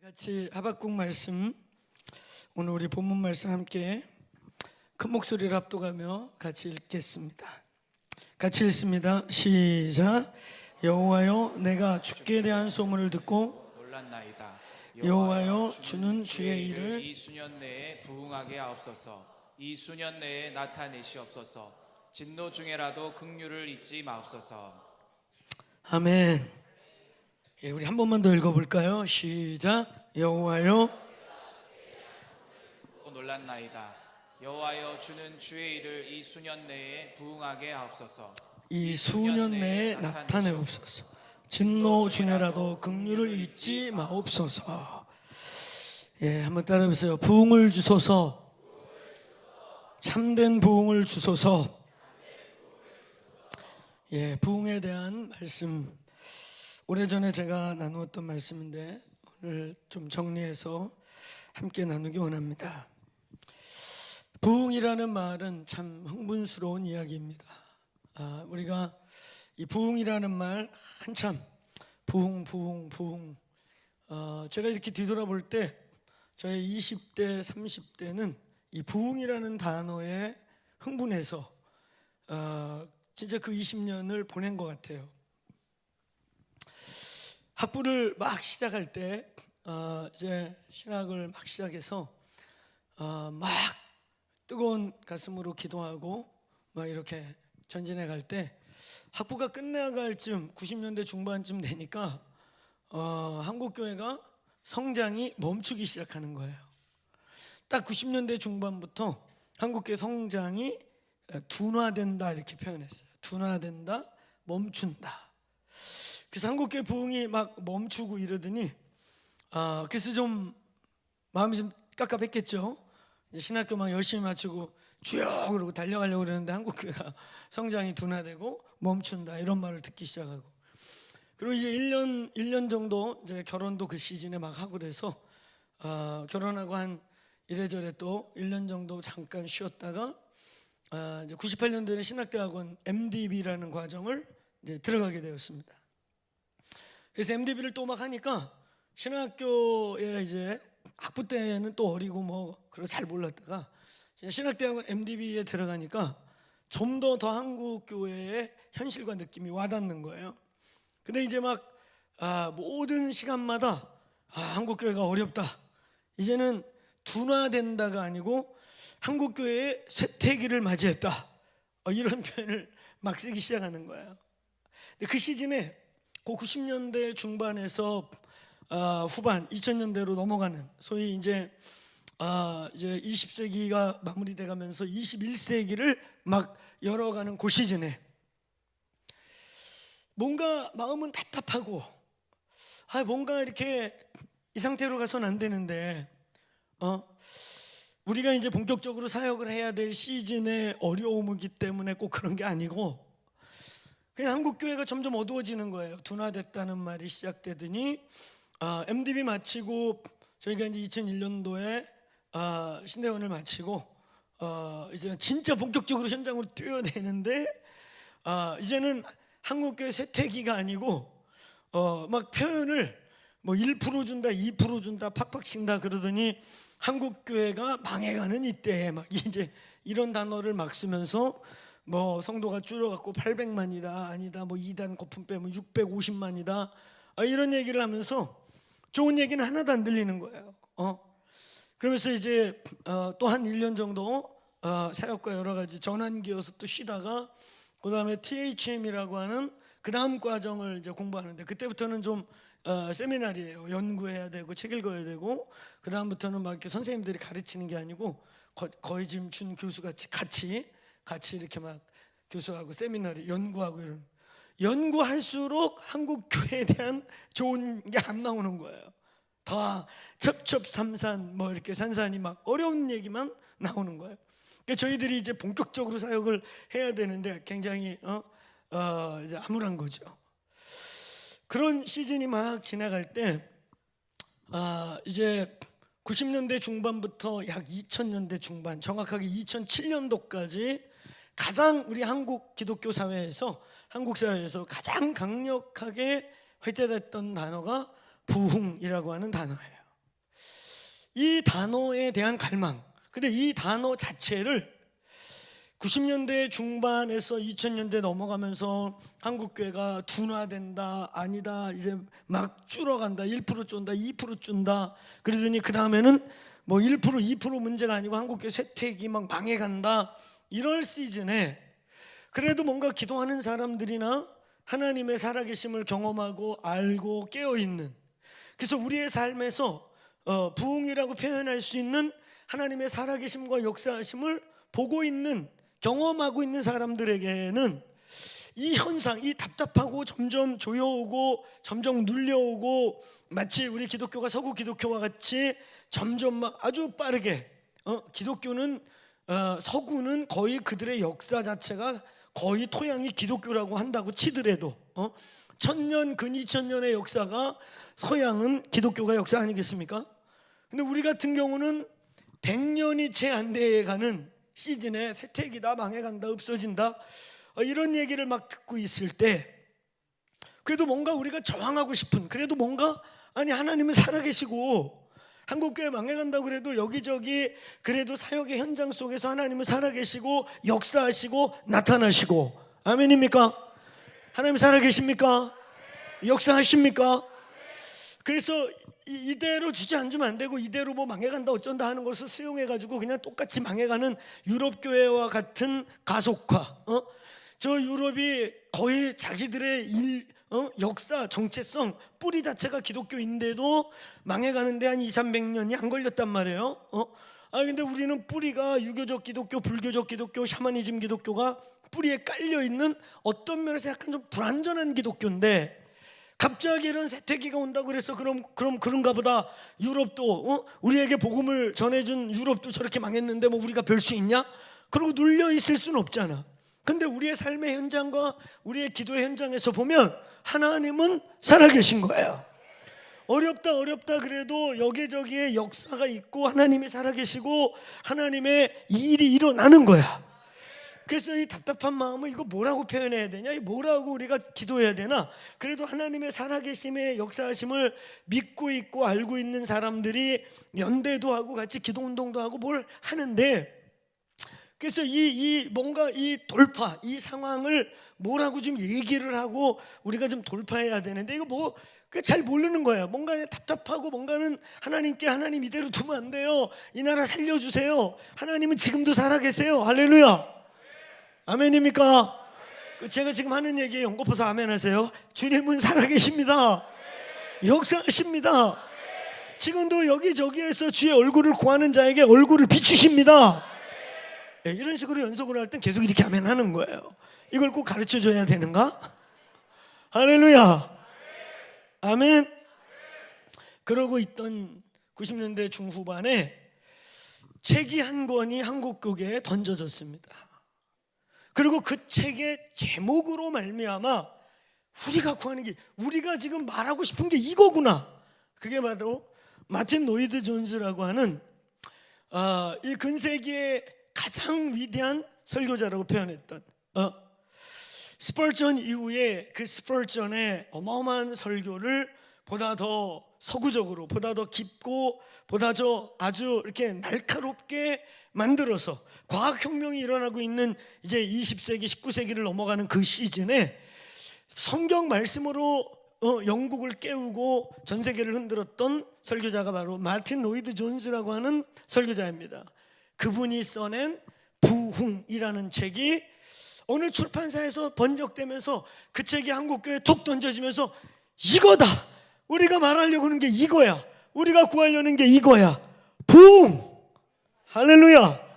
같이 하박국 말씀, 오늘 우리 본문 말씀 함께 큰 목소리를 합독하며 같이 읽겠습니다. 같이 읽습니다. 시작. 여호와여, 내가 주께 대한 소문을 듣고 놀랐나이다. 여호와여, 주는 주의 일을 이 수년 내에 부응하게 하옵소서. 이 수년 내에 나타내시옵소서. 진노 중에라도 긍휼을 잊지 마옵소서. 아멘. 예, 우리 한 번만 더 읽어볼까요? 시작. 여호와여, 놀랐나이다. 여호와여, 주는 주의 일을 이 수년 내에 부응하게 하옵소서. 이 수년 내에 나타내옵소서. 진노 중에라도 긍휼을 잊지 마옵소서. 예, 한번 따라해보세요. 부흥을 주소서. 참된 부흥을 주소서. 예, 부흥에 대한 말씀, 오래전에 제가 나누었던 말씀인데 오늘 좀 정리해서 함께 나누기 원합니다. 부흥이라는 말은 참 흥분스러운 이야기입니다. 우리가 이 부흥이라는 말 한참 부흥 제가 이렇게 뒤돌아볼 때 저의 20대 30대는 이 부흥이라는 단어에 흥분해서 진짜 그 20년을 보낸 것 같아요. 학부를 막 시작할 때 이제 신학을 막 시작해서 막 뜨거운 가슴으로 기도하고 막 이렇게 전진해 갈 때 학부가 끝나갈 즈음 90년대 중반쯤 되니까 한국교회가 성장이 멈추기 시작하는 거예요. 딱 90년대 중반부터 한국교회 성장이 둔화된다 이렇게 표현했어요. 둔화된다, 멈춘다. 그래서 한국교회 부흥이 막 멈추고 이러더니 그래서 좀 마음이 좀 깝깝했겠죠. 신학교 막 열심히 마치고 주여 그러고 달려가려고 그러는데 한국교회가 성장이 둔화되고 멈춘다 이런 말을 듣기 시작하고, 그리고 이제 1년 정도 이제 결혼도 그 시즌에 막 하고 그래서 결혼하고 한 이래저래 또 1년 정도 잠깐 쉬었다가 이제 98년도에 신학대학원 MDB라는 과정을 이제 들어가게 되었습니다. 그래서 MDB를 또 막 하니까 신학교에 이제 학부 때는 또 어리고 뭐 그런 잘 몰랐다가 신학대학원 MDB에 들어가니까 좀 더 한국 교회의 현실과 느낌이 와닿는 거예요. 근데 이제 막 모든 시간마다 한국 교회가 어렵다. 이제는 둔화된다가 아니고 한국 교회의 쇠퇴기를 맞이했다. 이런 표현을 막 쓰기 시작하는 거예요. 근데 그 시즌에 그 90년대 중반에서 후반 2000년대로 넘어가는 소위 이제 20세기가 마무리돼 가면서 21세기를 막 열어가는 그 시즌에 뭔가 마음은 답답하고 뭔가 이렇게 이 상태로 가서는 안 되는데 우리가 이제 본격적으로 사역을 해야 될 시즌의 어려움이기 때문에 꼭 그런 게 아니고 그냥 한국교회가 점점 어두워지는 거예요. 둔화됐다는 말이 시작되더니 MDB 마치고 저희가 이제 2001년도에 신대원을 마치고 이제 진짜 본격적으로 현장으로 뛰어내는데 이제는 한국교회 쇠퇴기가 아니고 막 표현을 뭐 1% 준다 2% 준다 팍팍 친다 그러더니 한국교회가 망해가는 이때에 막 이제 이런 단어를 막 쓰면서 뭐 성도가 줄어갖고 800만이다 아니다 뭐 2단 거품 빼면 650만이다 이런 얘기를 하면서 좋은 얘기는 하나도 안 들리는 거예요. 그러면서 이제 또 한 1년 정도 사역과 여러 가지 전환기여서 또 쉬다가 그 다음에 THM이라고 하는 그 다음 과정을 이제 공부하는데 그때부터는 좀 세미나리예요. 연구해야 되고 책 읽어야 되고 그 다음부터는 막 이렇게 선생님들이 가르치는 게 아니고 거의 지금 준 교수같이 같이 이렇게 막 교수하고 세미나리 연구하고 이런 연구할수록 한국 교회에 대한 좋은 게 안 나오는 거예요. 다 첩첩삼산 뭐 이렇게 산산이 막 어려운 얘기만 나오는 거예요. 그러니까 저희들이 이제 본격적으로 사역을 해야 되는데 굉장히 이제 암울한 거죠. 그런 시즌이 막 지나갈 때 이제 90년대 중반부터 약 2000년대 중반 정확하게 2007년도까지 가장 우리 한국 기독교 사회에서 한국 사회에서 가장 강력하게 회자됐던 단어가 부흥이라고 하는 단어예요. 이 단어에 대한 갈망. 근데 이 단어 자체를 90년대 중반에서 2000년대 넘어가면서 한국교회가 둔화된다, 아니다, 이제 막 줄어간다, 1% 준다, 2% 준다, 그러더니 그 다음에는 뭐 1%, 2% 문제가 아니고 한국교회 쇠퇴기 막 망해간다, 이럴 시즌에 그래도 뭔가 기도하는 사람들이나 하나님의 살아계심을 경험하고 알고 깨어있는, 그래서 우리의 삶에서 부흥이라고 표현할 수 있는 하나님의 살아계심과 역사하심을 보고 있는, 경험하고 있는 사람들에게는 이 현상, 이 답답하고 점점 조여오고 점점 눌려오고, 마치 우리 기독교가 서구 기독교와 같이 점점 막 아주 빠르게 기독교는 서구는 거의 그들의 역사 자체가 거의 토양이 기독교라고 한다고 치더라도 1000년 근 2000년의 역사가 서양은 기독교가 역사 아니겠습니까? 근데 우리 같은 경우는 100년이 채 안 돼가는 시즌에 쇠퇴기다, 망해간다, 없어진다, 이런 얘기를 막 듣고 있을 때 그래도 뭔가 우리가 저항하고 싶은, 그래도 뭔가 아니 하나님은 살아계시고 한국교회 망해간다고 그래도 여기저기 그래도 사역의 현장 속에서 하나님은 살아계시고 역사하시고 나타나시고, 아멘입니까? 하나님 살아계십니까? 역사하십니까? 그래서 이대로 주저앉으면 안 되고 이대로 뭐 망해간다 어쩐다 하는 것을 수용해가지고 그냥 똑같이 망해가는 유럽 교회와 같은 가속화, 저 유럽이 거의 자기들의 역사, 정체성, 뿌리 자체가 기독교인데도 망해가는데 한 200~300년이 안 걸렸단 말이에요. 근데 우리는 뿌리가 유교적 기독교, 불교적 기독교, 샤머니즘 기독교가 뿌리에 깔려있는 어떤 면에서 약간 좀 불완전한 기독교인데, 갑자기 이런 쇠퇴기가 온다고 그래서 그럼 그런가 보다, 유럽도 우리에게 복음을 전해준 유럽도 저렇게 망했는데 뭐 우리가 별 수 있냐? 그러고 눌려 있을 수는 없잖아. 근데 우리의 삶의 현장과 우리의 기도의 현장에서 보면 하나님은 살아계신 거예요. 어렵다 그래도 여기저기에 역사가 있고 하나님이 살아계시고 하나님의 일이 일어나는 거야. 그래서 이 답답한 마음을 이거 뭐라고 표현해야 되냐, 뭐라고 우리가 기도해야 되나, 그래도 하나님의 살아계심의 역사하심을 믿고 있고 알고 있는 사람들이 연대도 하고 같이 기도운동도 하고 뭘 하는데, 그래서 뭔가 이 돌파, 이 상황을 뭐라고 좀 얘기를 하고 우리가 좀 돌파해야 되는데 이거 뭐 잘 모르는 거야. 뭔가 답답하고 뭔가는 하나님께 하나님 이대로 두면 안 돼요, 이 나라 살려주세요, 하나님은 지금도 살아계세요, 할렐루야, 아멘입니까? 제가 지금 하는 얘기에 연거푸서 아멘 하세요. 주님은 살아계십니다. 역사하십니다. 지금도 여기저기에서 주의 얼굴을 구하는 자에게 얼굴을 비추십니다. 이런 식으로 연속으로 할 땐 계속 이렇게 아멘 하는 거예요. 이걸 꼭 가르쳐줘야 되는가? 할렐루야, 아멘. 그러고 있던 90년대 중후반에 책이 한 권이 한국교회에 던져졌습니다. 그리고 그 책의 제목으로 말미암아 우리가 구하는 게, 우리가 지금 말하고 싶은 게 이거구나. 그게 바로 마틴 노이드 존스라고 하는 이 근세기의 가장 위대한 설교자라고 표현했던 스펄전 이후에 그 스펄전의 어마어마한 설교를 보다 더 서구적으로, 보다 더 깊고 보다 더 아주 이렇게 날카롭게 만들어서, 과학혁명이 일어나고 있는 이제 20세기 19세기를 넘어가는 그 시즌에 성경 말씀으로 영국을 깨우고 전 세계를 흔들었던 설교자가 바로 마틴 로이드 존스라고 하는 설교자입니다. 그분이 써낸 부흥이라는 책이 어느 출판사에서 번역되면서 그 책이 한국교회에 툭 던져지면서 이거다, 우리가 말하려고 하는 게 이거야, 우리가 구하려는 게 이거야, 부흥, 할렐루야.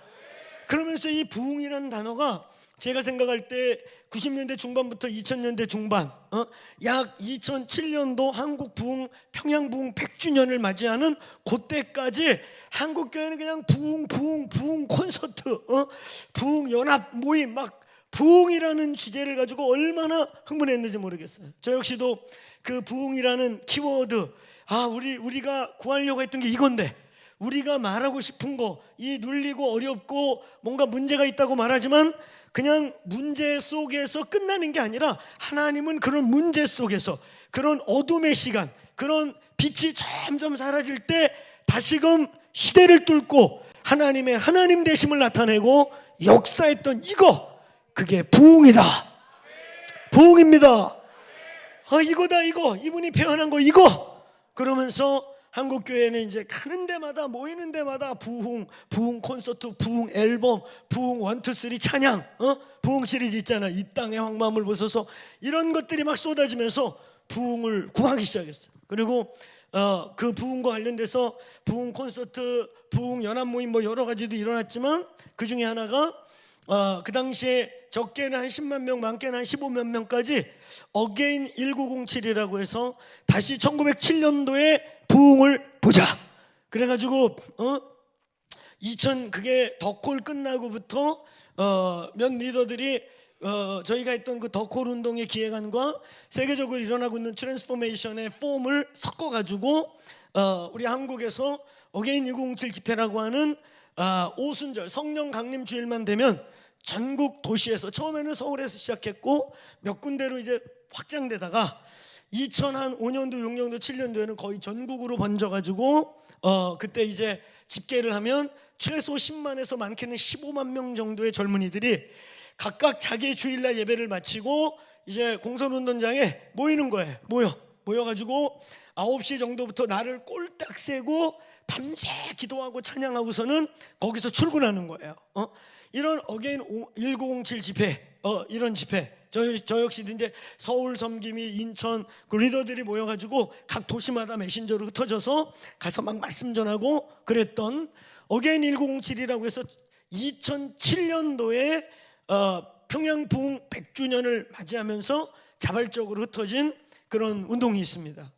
그러면서 이 부흥이라는 단어가 제가 생각할 때 90년대 중반부터 2000년대 중반, 약 2007년도 한국 부흥, 평양 부흥 100주년을 맞이하는 그때까지 한국 교회는 그냥 부흥 콘서트, 부흥 연합 모임, 막 부흥이라는 주제를 가지고 얼마나 흥분했는지 모르겠어요. 저 역시도 그 부흥이라는 키워드, 우리가 구하려고 했던 게 이건데, 우리가 말하고 싶은 거, 이 눌리고 어렵고 뭔가 문제가 있다고 말하지만 그냥 문제 속에서 끝나는 게 아니라 하나님은 그런 문제 속에서, 그런 어둠의 시간, 그런 빛이 점점 사라질 때 다시금 시대를 뚫고 하나님의 하나님 되심을 나타내고 역사했던 이거, 그게 부흥이다. 부흥입니다. 이거다, 이거. 이분이 표현한 거 이거. 그러면서 한국교회는 이제 가는 데마다, 모이는 데마다 부흥 콘서트, 부흥 앨범, 부흥 1, 2, 3 찬양, 부흥 시리즈 있잖아. 이 땅의 황망을 벗어서, 이런 것들이 막 쏟아지면서 부흥을 구하기 시작했어요. 그리고 그 부흥과 관련돼서 부흥 콘서트, 부흥 연합 모임 뭐 여러 가지도 일어났지만, 그 중에 하나가 그 당시에 적게는 한 10만 명, 많게는 한 15만 명까지 어게인 1907이라고 해서 다시 1907년도에 부흥을 보자. 그래가지고 그게 더콜 끝나고부터 몇 리더들이 저희가 했던 그 더콜 운동의 기획안과 세계적으로 일어나고 있는 트랜스포메이션의 폼을 섞어가지고 우리 한국에서 어게인 1907 집회라고 하는 오순절 성령 강림 주일만 되면 전국 도시에서, 처음에는 서울에서 시작했고 몇 군데로 이제 확장되다가 2005년도, 6년도, 7년도에는 거의 전국으로 번져가지고 그때 이제 집계를 하면 최소 10만에서 많게는 15만 명 정도의 젊은이들이 각각 자기의 주일날 예배를 마치고 이제 공설운동장에 모이는 거예요. 모여가지고 9시 정도부터 날을 꼴딱 새고 밤새 기도하고 찬양하고서는 거기서 출근하는 거예요. 이런 어게인 1907 집회, 이런 집회, 저 역시도 이제 서울, 섬김이, 인천 그 리더들이 모여가지고 각 도시마다 메신저로 흩어져서 가서 막 말씀 전하고 그랬던 어게인 1907이라고 해서 2007년도에 평양 부흥 100주년을 맞이하면서 자발적으로 흩어진 그런 운동이 있습니다.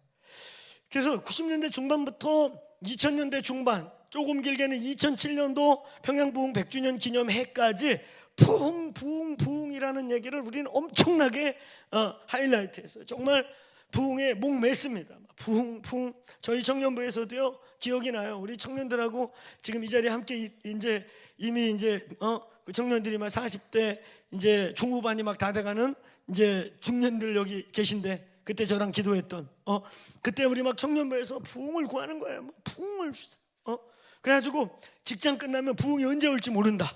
그래서 90년대 중반부터 2000년대 중반, 조금 길게는 2007년도 평양 부흥 100주년 기념해까지 부흥이라는 얘기를 우리는 엄청나게 하이라이트했어요. 정말 부흥에 목맸습니다. 부흥. 저희 청년부에서도요, 기억이 나요. 우리 청년들하고 지금 이 자리에 함께 이제 이미 이제 그 청년들이 막 40대 이제 중후반이 막 다 돼가는 이제 중년들 여기 계신데, 그때 저랑 기도했던 그때 우리 막 청년부에서 부흥을 구하는 거예요. 막 부흥을 주세요. 그래가지고 직장 끝나면 부흥이 언제 올지 모른다.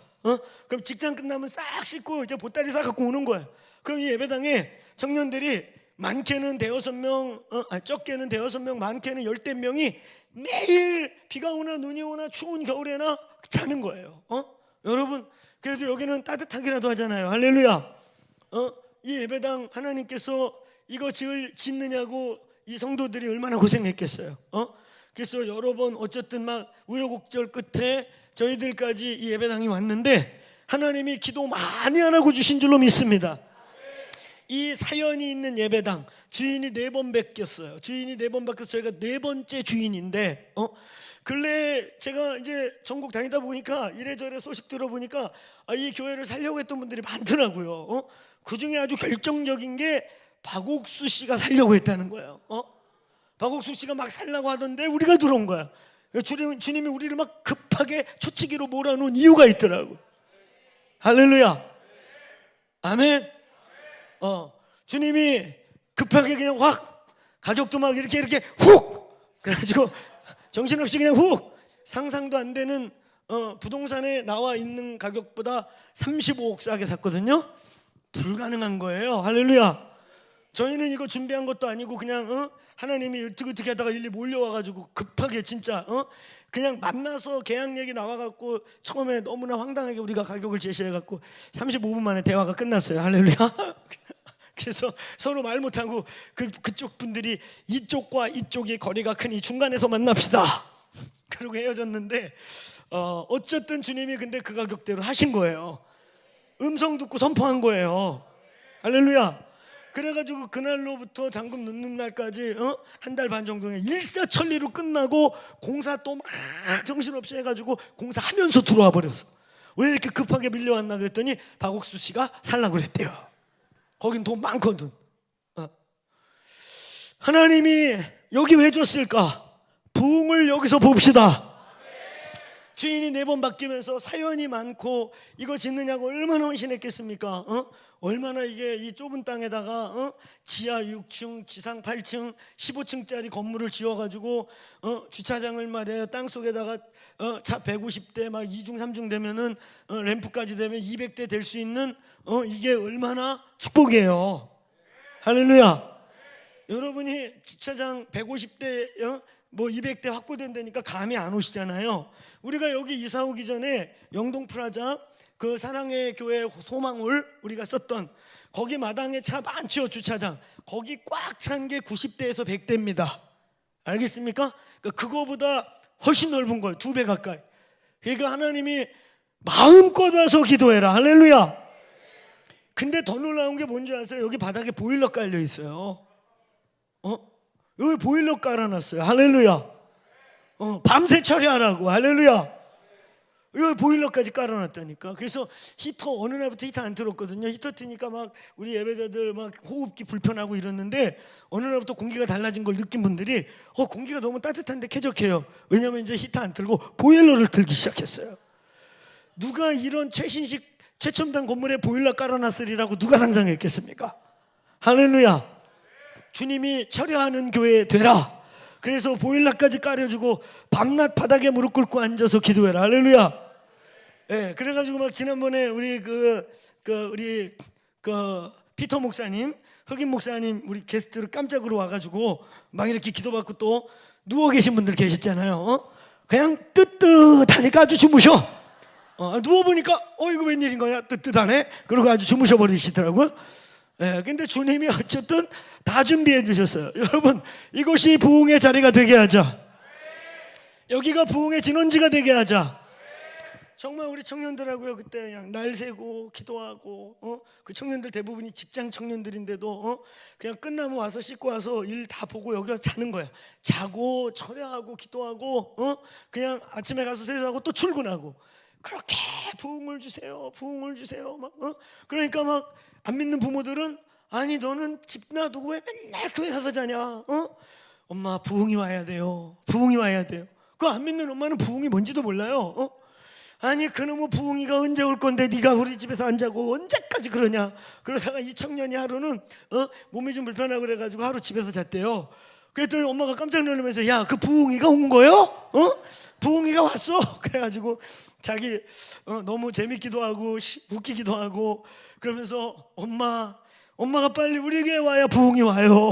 그럼 직장 끝나면 싹 씻고 이제 보따리 싸갖고 오는 거예요. 그럼 이 예배당에 청년들이 많게는 6명, 적게는 6명, 많게는 10명이 매일 비가 오나 눈이 오나 추운 겨울에나 자는 거예요. 여러분, 그래도 여기는 따뜻하기라도 하잖아요. 할렐루야. 이 예배당 하나님께서 이거 짓느냐고 이 성도들이 얼마나 고생했겠어요. 그래서 여러 번 어쨌든 막 우여곡절 끝에 저희들까지 이 예배당이 왔는데, 하나님이 기도 많이 안 하고 주신 줄로 믿습니다. 이 사연이 있는 예배당 주인이 4번 바뀌었어요. 주인이 4번 바뀌어서 저희가 4번째 주인인데, 근래 제가 이제 전국 다니다 보니까 이래저래 소식 들어보니까 이 교회를 살려고 했던 분들이 많더라고요. 그 중에 아주 결정적인 게 박옥수 씨가 살려고 했다는 거예요. 박옥수 씨가 막 살라고 하던데 우리가 들어온 거야. 주님이 우리를 막 급하게 초치기로 몰아놓은 이유가 있더라고. 할렐루야. 아멘. 주님이 급하게 그냥 확, 가족도 막 이렇게 훅, 그래가지고 정신없이 그냥 훅, 상상도 안 되는 부동산에 나와 있는 가격보다 35억 싸게 샀거든요. 불가능한 거예요. 할렐루야. 저희는 이거 준비한 것도 아니고 그냥 하나님이 어떻게 하다가 일일이 몰려와가지고 급하게 진짜 그냥 만나서 계약 얘기 나와갖고 처음에 너무나 황당하게 우리가 가격을 제시해갖고 35분 만에 대화가 끝났어요. 할렐루야. 그래서 서로 말 못하고 그쪽 분들이 이쪽과 이쪽이 거리가 크니 중간에서 만납시다. 그러고 헤어졌는데 어쨌든 주님이 근데 그 가격대로 하신 거예요. 음성 듣고 선포한 거예요. 할렐루야. 그래가지고 그날로부터 잔금 넣는 날까지 한 달 반 정도에 일사천리로 끝나고 공사 또 막 정신없이 해가지고 공사하면서 들어와 버렸어. 왜 이렇게 급하게 밀려왔나 그랬더니 박옥수 씨가 살라고 그랬대요. 거긴 돈 많거든. 하나님이 여기 왜 줬을까? 부흥을 여기서 봅시다. 주인이 4번 바뀌면서 사연이 많고 이거 짓느냐고 얼마나 헌신했겠습니까? 얼마나 이게 이 좁은 땅에다가 지하 6층, 지상 8층, 15층짜리 건물을 지어가지고 주차장을 말이에요. 땅 속에다가 차 150대 막 2중 3중 되면은 램프까지 되면 200대 될 수 있는 이게 얼마나 축복이에요. 할렐루야. 여러분이 주차장 150대 뭐 200대 확보된다니까 감이 안 오시잖아요. 우리가 여기 이사 오기 전에 영동 프라자 그 사랑의 교회 소망홀 우리가 썼던 거기 마당에 차 많죠. 주차장 거기 꽉 찬 게 90대에서 100대입니다. 알겠습니까? 그거보다 훨씬 넓은 거예요. 2배 가까이. 그러니까 하나님이 마음껏 와서 기도해라. 할렐루야. 근데 더 놀라운 게 뭔지 아세요? 여기 바닥에 보일러 깔려 있어요. 여기 보일러 깔아놨어요. 할렐루야. 밤새 처리하라고. 할렐루야. 여기 보일러까지 깔아놨다니까. 그래서 히터 어느 날부터 히터 안 틀었거든요. 히터 트니까 막 우리 예배자들 막 호흡기 불편하고 이러는데 어느 날부터 공기가 달라진 걸 느낀 분들이 공기가 너무 따뜻한데 쾌적해요. 왜냐면 이제 히터 안 틀고 보일러를 틀기 시작했어요. 누가 이런 최신식 최첨단 건물에 보일러 깔아놨으리라고 누가 상상했겠습니까? 할렐루야. 주님이 처리하는 교회 되라. 그래서 보일러까지 깔아주고 밤낮 바닥에 무릎 꿇고 앉아서 기도해라. 할렐루야. 예, 그래가지고 막 지난번에 우리 우리 피터 목사님, 흑인 목사님 우리 게스트로 깜짝으로 와가지고 막 이렇게 기도받고 또 누워 계신 분들 계셨잖아요. 그냥 뜨뜻하니까 아주 주무셔. 누워 보니까 이거 웬일인 거야? 뜨뜻하네. 그러고 아주 주무셔 버리시더라고요. 예, 근데 주님이 어쨌든 다 준비해 주셨어요. 여러분, 이곳이 부흥의 자리가 되게 하자. 여기가 부흥의 진원지가 되게 하자. 정말 우리 청년들하고요 그때 그냥 날 새고 기도하고 그 청년들 대부분이 직장 청년들인데도 그냥 끝나면 와서 씻고 와서 일 다 보고 여기 와서 자는 거야. 자고 철야하고 기도하고 그냥 아침에 가서 세수하고 또 출근하고 그렇게 부흥을 주세요. 부흥을 주세요. 막 그러니까 막 안 믿는 부모들은 아니 너는 집 놔두고 왜 맨날 교회 가서 자냐? 엄마 부흥이 와야 돼요. 부흥이 와야 돼요. 그 안 믿는 엄마는 부흥이 뭔지도 몰라요. 아니 그놈의 부흥이가 언제 올 건데 네가 우리 집에서 안 자고 언제까지 그러냐? 그러다가 이 청년이 하루는 몸이 좀 불편하고 그래가지고 하루 집에서 잤대요. 그랬더니 엄마가 깜짝 놀라면서 야 그 부흥이가 온 거요? 부흥이가 왔어? 그래가지고 자기 너무 재밌기도 하고 웃기기도 하고 그러면서 엄마가 빨리 우리 교회 와야 부흥이 와요.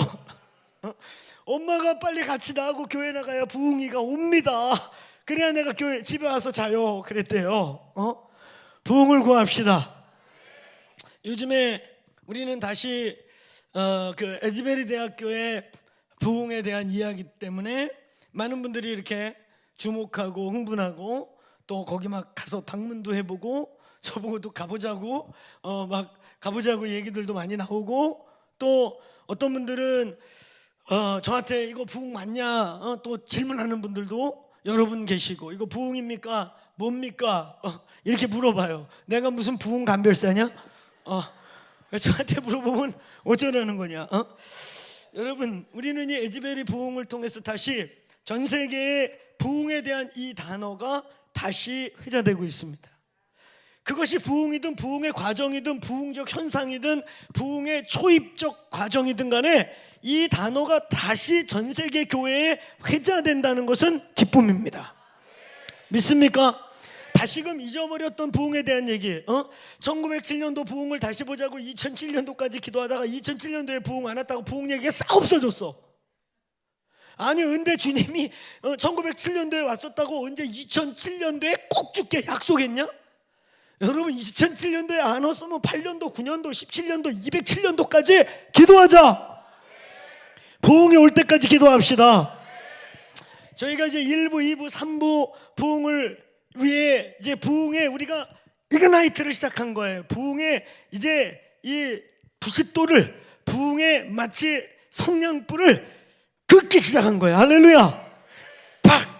엄마가 빨리 같이 나하고 교회 나가야 부흥이가 옵니다. 그래야 내가 교회 집에 와서 자요. 그랬대요. 부흥을 구합시다. 요즘에 우리는 다시 그 에즈베리 대학교의 부흥에 대한 이야기 때문에 많은 분들이 이렇게 주목하고 흥분하고 또 거기 막 가서 방문도 해보고 저보고 또 가보자고 막 가보자고 얘기들도 많이 나오고 또 어떤 분들은 저한테 이거 부흥 맞냐 또 질문하는 분들도 여러분 계시고 이거 부흥입니까? 뭡니까? 이렇게 물어봐요. 내가 무슨 부흥 감별사냐? 저한테 물어보면 어쩌라는 거냐? 여러분 우리는 이 에즈베리 부흥을 통해서 다시 전 세계의 부흥에 대한 이 단어가 다시 회자되고 있습니다. 그것이 부흥이든 부흥의 과정이든 부흥적 현상이든 부흥의 초입적 과정이든 간에 이 단어가 다시 전 세계 교회에 회자된다는 것은 기쁨입니다. 믿습니까? 다시금 잊어버렸던 부흥에 대한 얘기 1907년도 부흥을 다시 보자고 2007년도까지 기도하다가 2007년도에 부흥 안 왔다고 부흥 얘기가 싹 없어졌어. 아니 근데 주님이 1907년도에 왔었다고 언제 2007년도에 꼭 죽게 약속했냐? 여러분 2007년도에 안 왔으면 8년도, 9년도, 17년도, 207년도까지 기도하자. 부흥이 올 때까지 기도합시다. 저희가 이제 1부, 2부, 3부 부흥을 위해 이제 부흥에 우리가 이그나이트를 시작한 거예요. 부흥에 이제 이 부싯돌을 부흥에 마치 성냥불을 긋기 시작한 거예요. 할렐루야. 팍!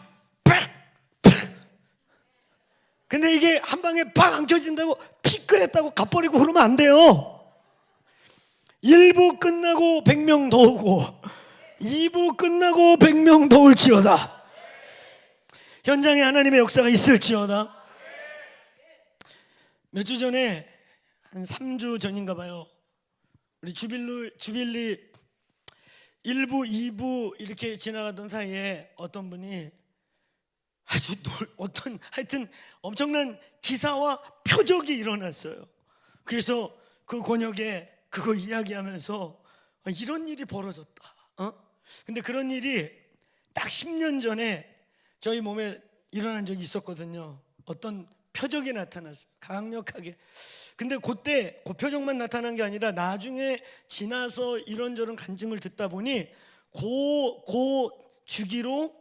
근데 이게 한 방에 팍 안 켜진다고 피끌했다고 갚버리고 그러면 안 돼요. 1부 끝나고 100명 더 오고 2부 끝나고 100명 더 올지어다. 현장에 하나님의 역사가 있을지어다. 몇 주 전에 한 3주 전인가 봐요. 우리 주빌리 1부, 2부 이렇게 지나가던 사이에 어떤 분이 아주 하여튼 엄청난 기사와 표적이 일어났어요. 그래서 그 권역에 그거 이야기하면서 이런 일이 벌어졌다. 근데 그런 일이 딱 10년 전에 저희 몸에 일어난 적이 있었거든요. 어떤 표적이 나타났어요. 강력하게. 근데 그때 그 표적만 나타난 게 아니라 나중에 지나서 이런저런 간증을 듣다 보니 그 주기로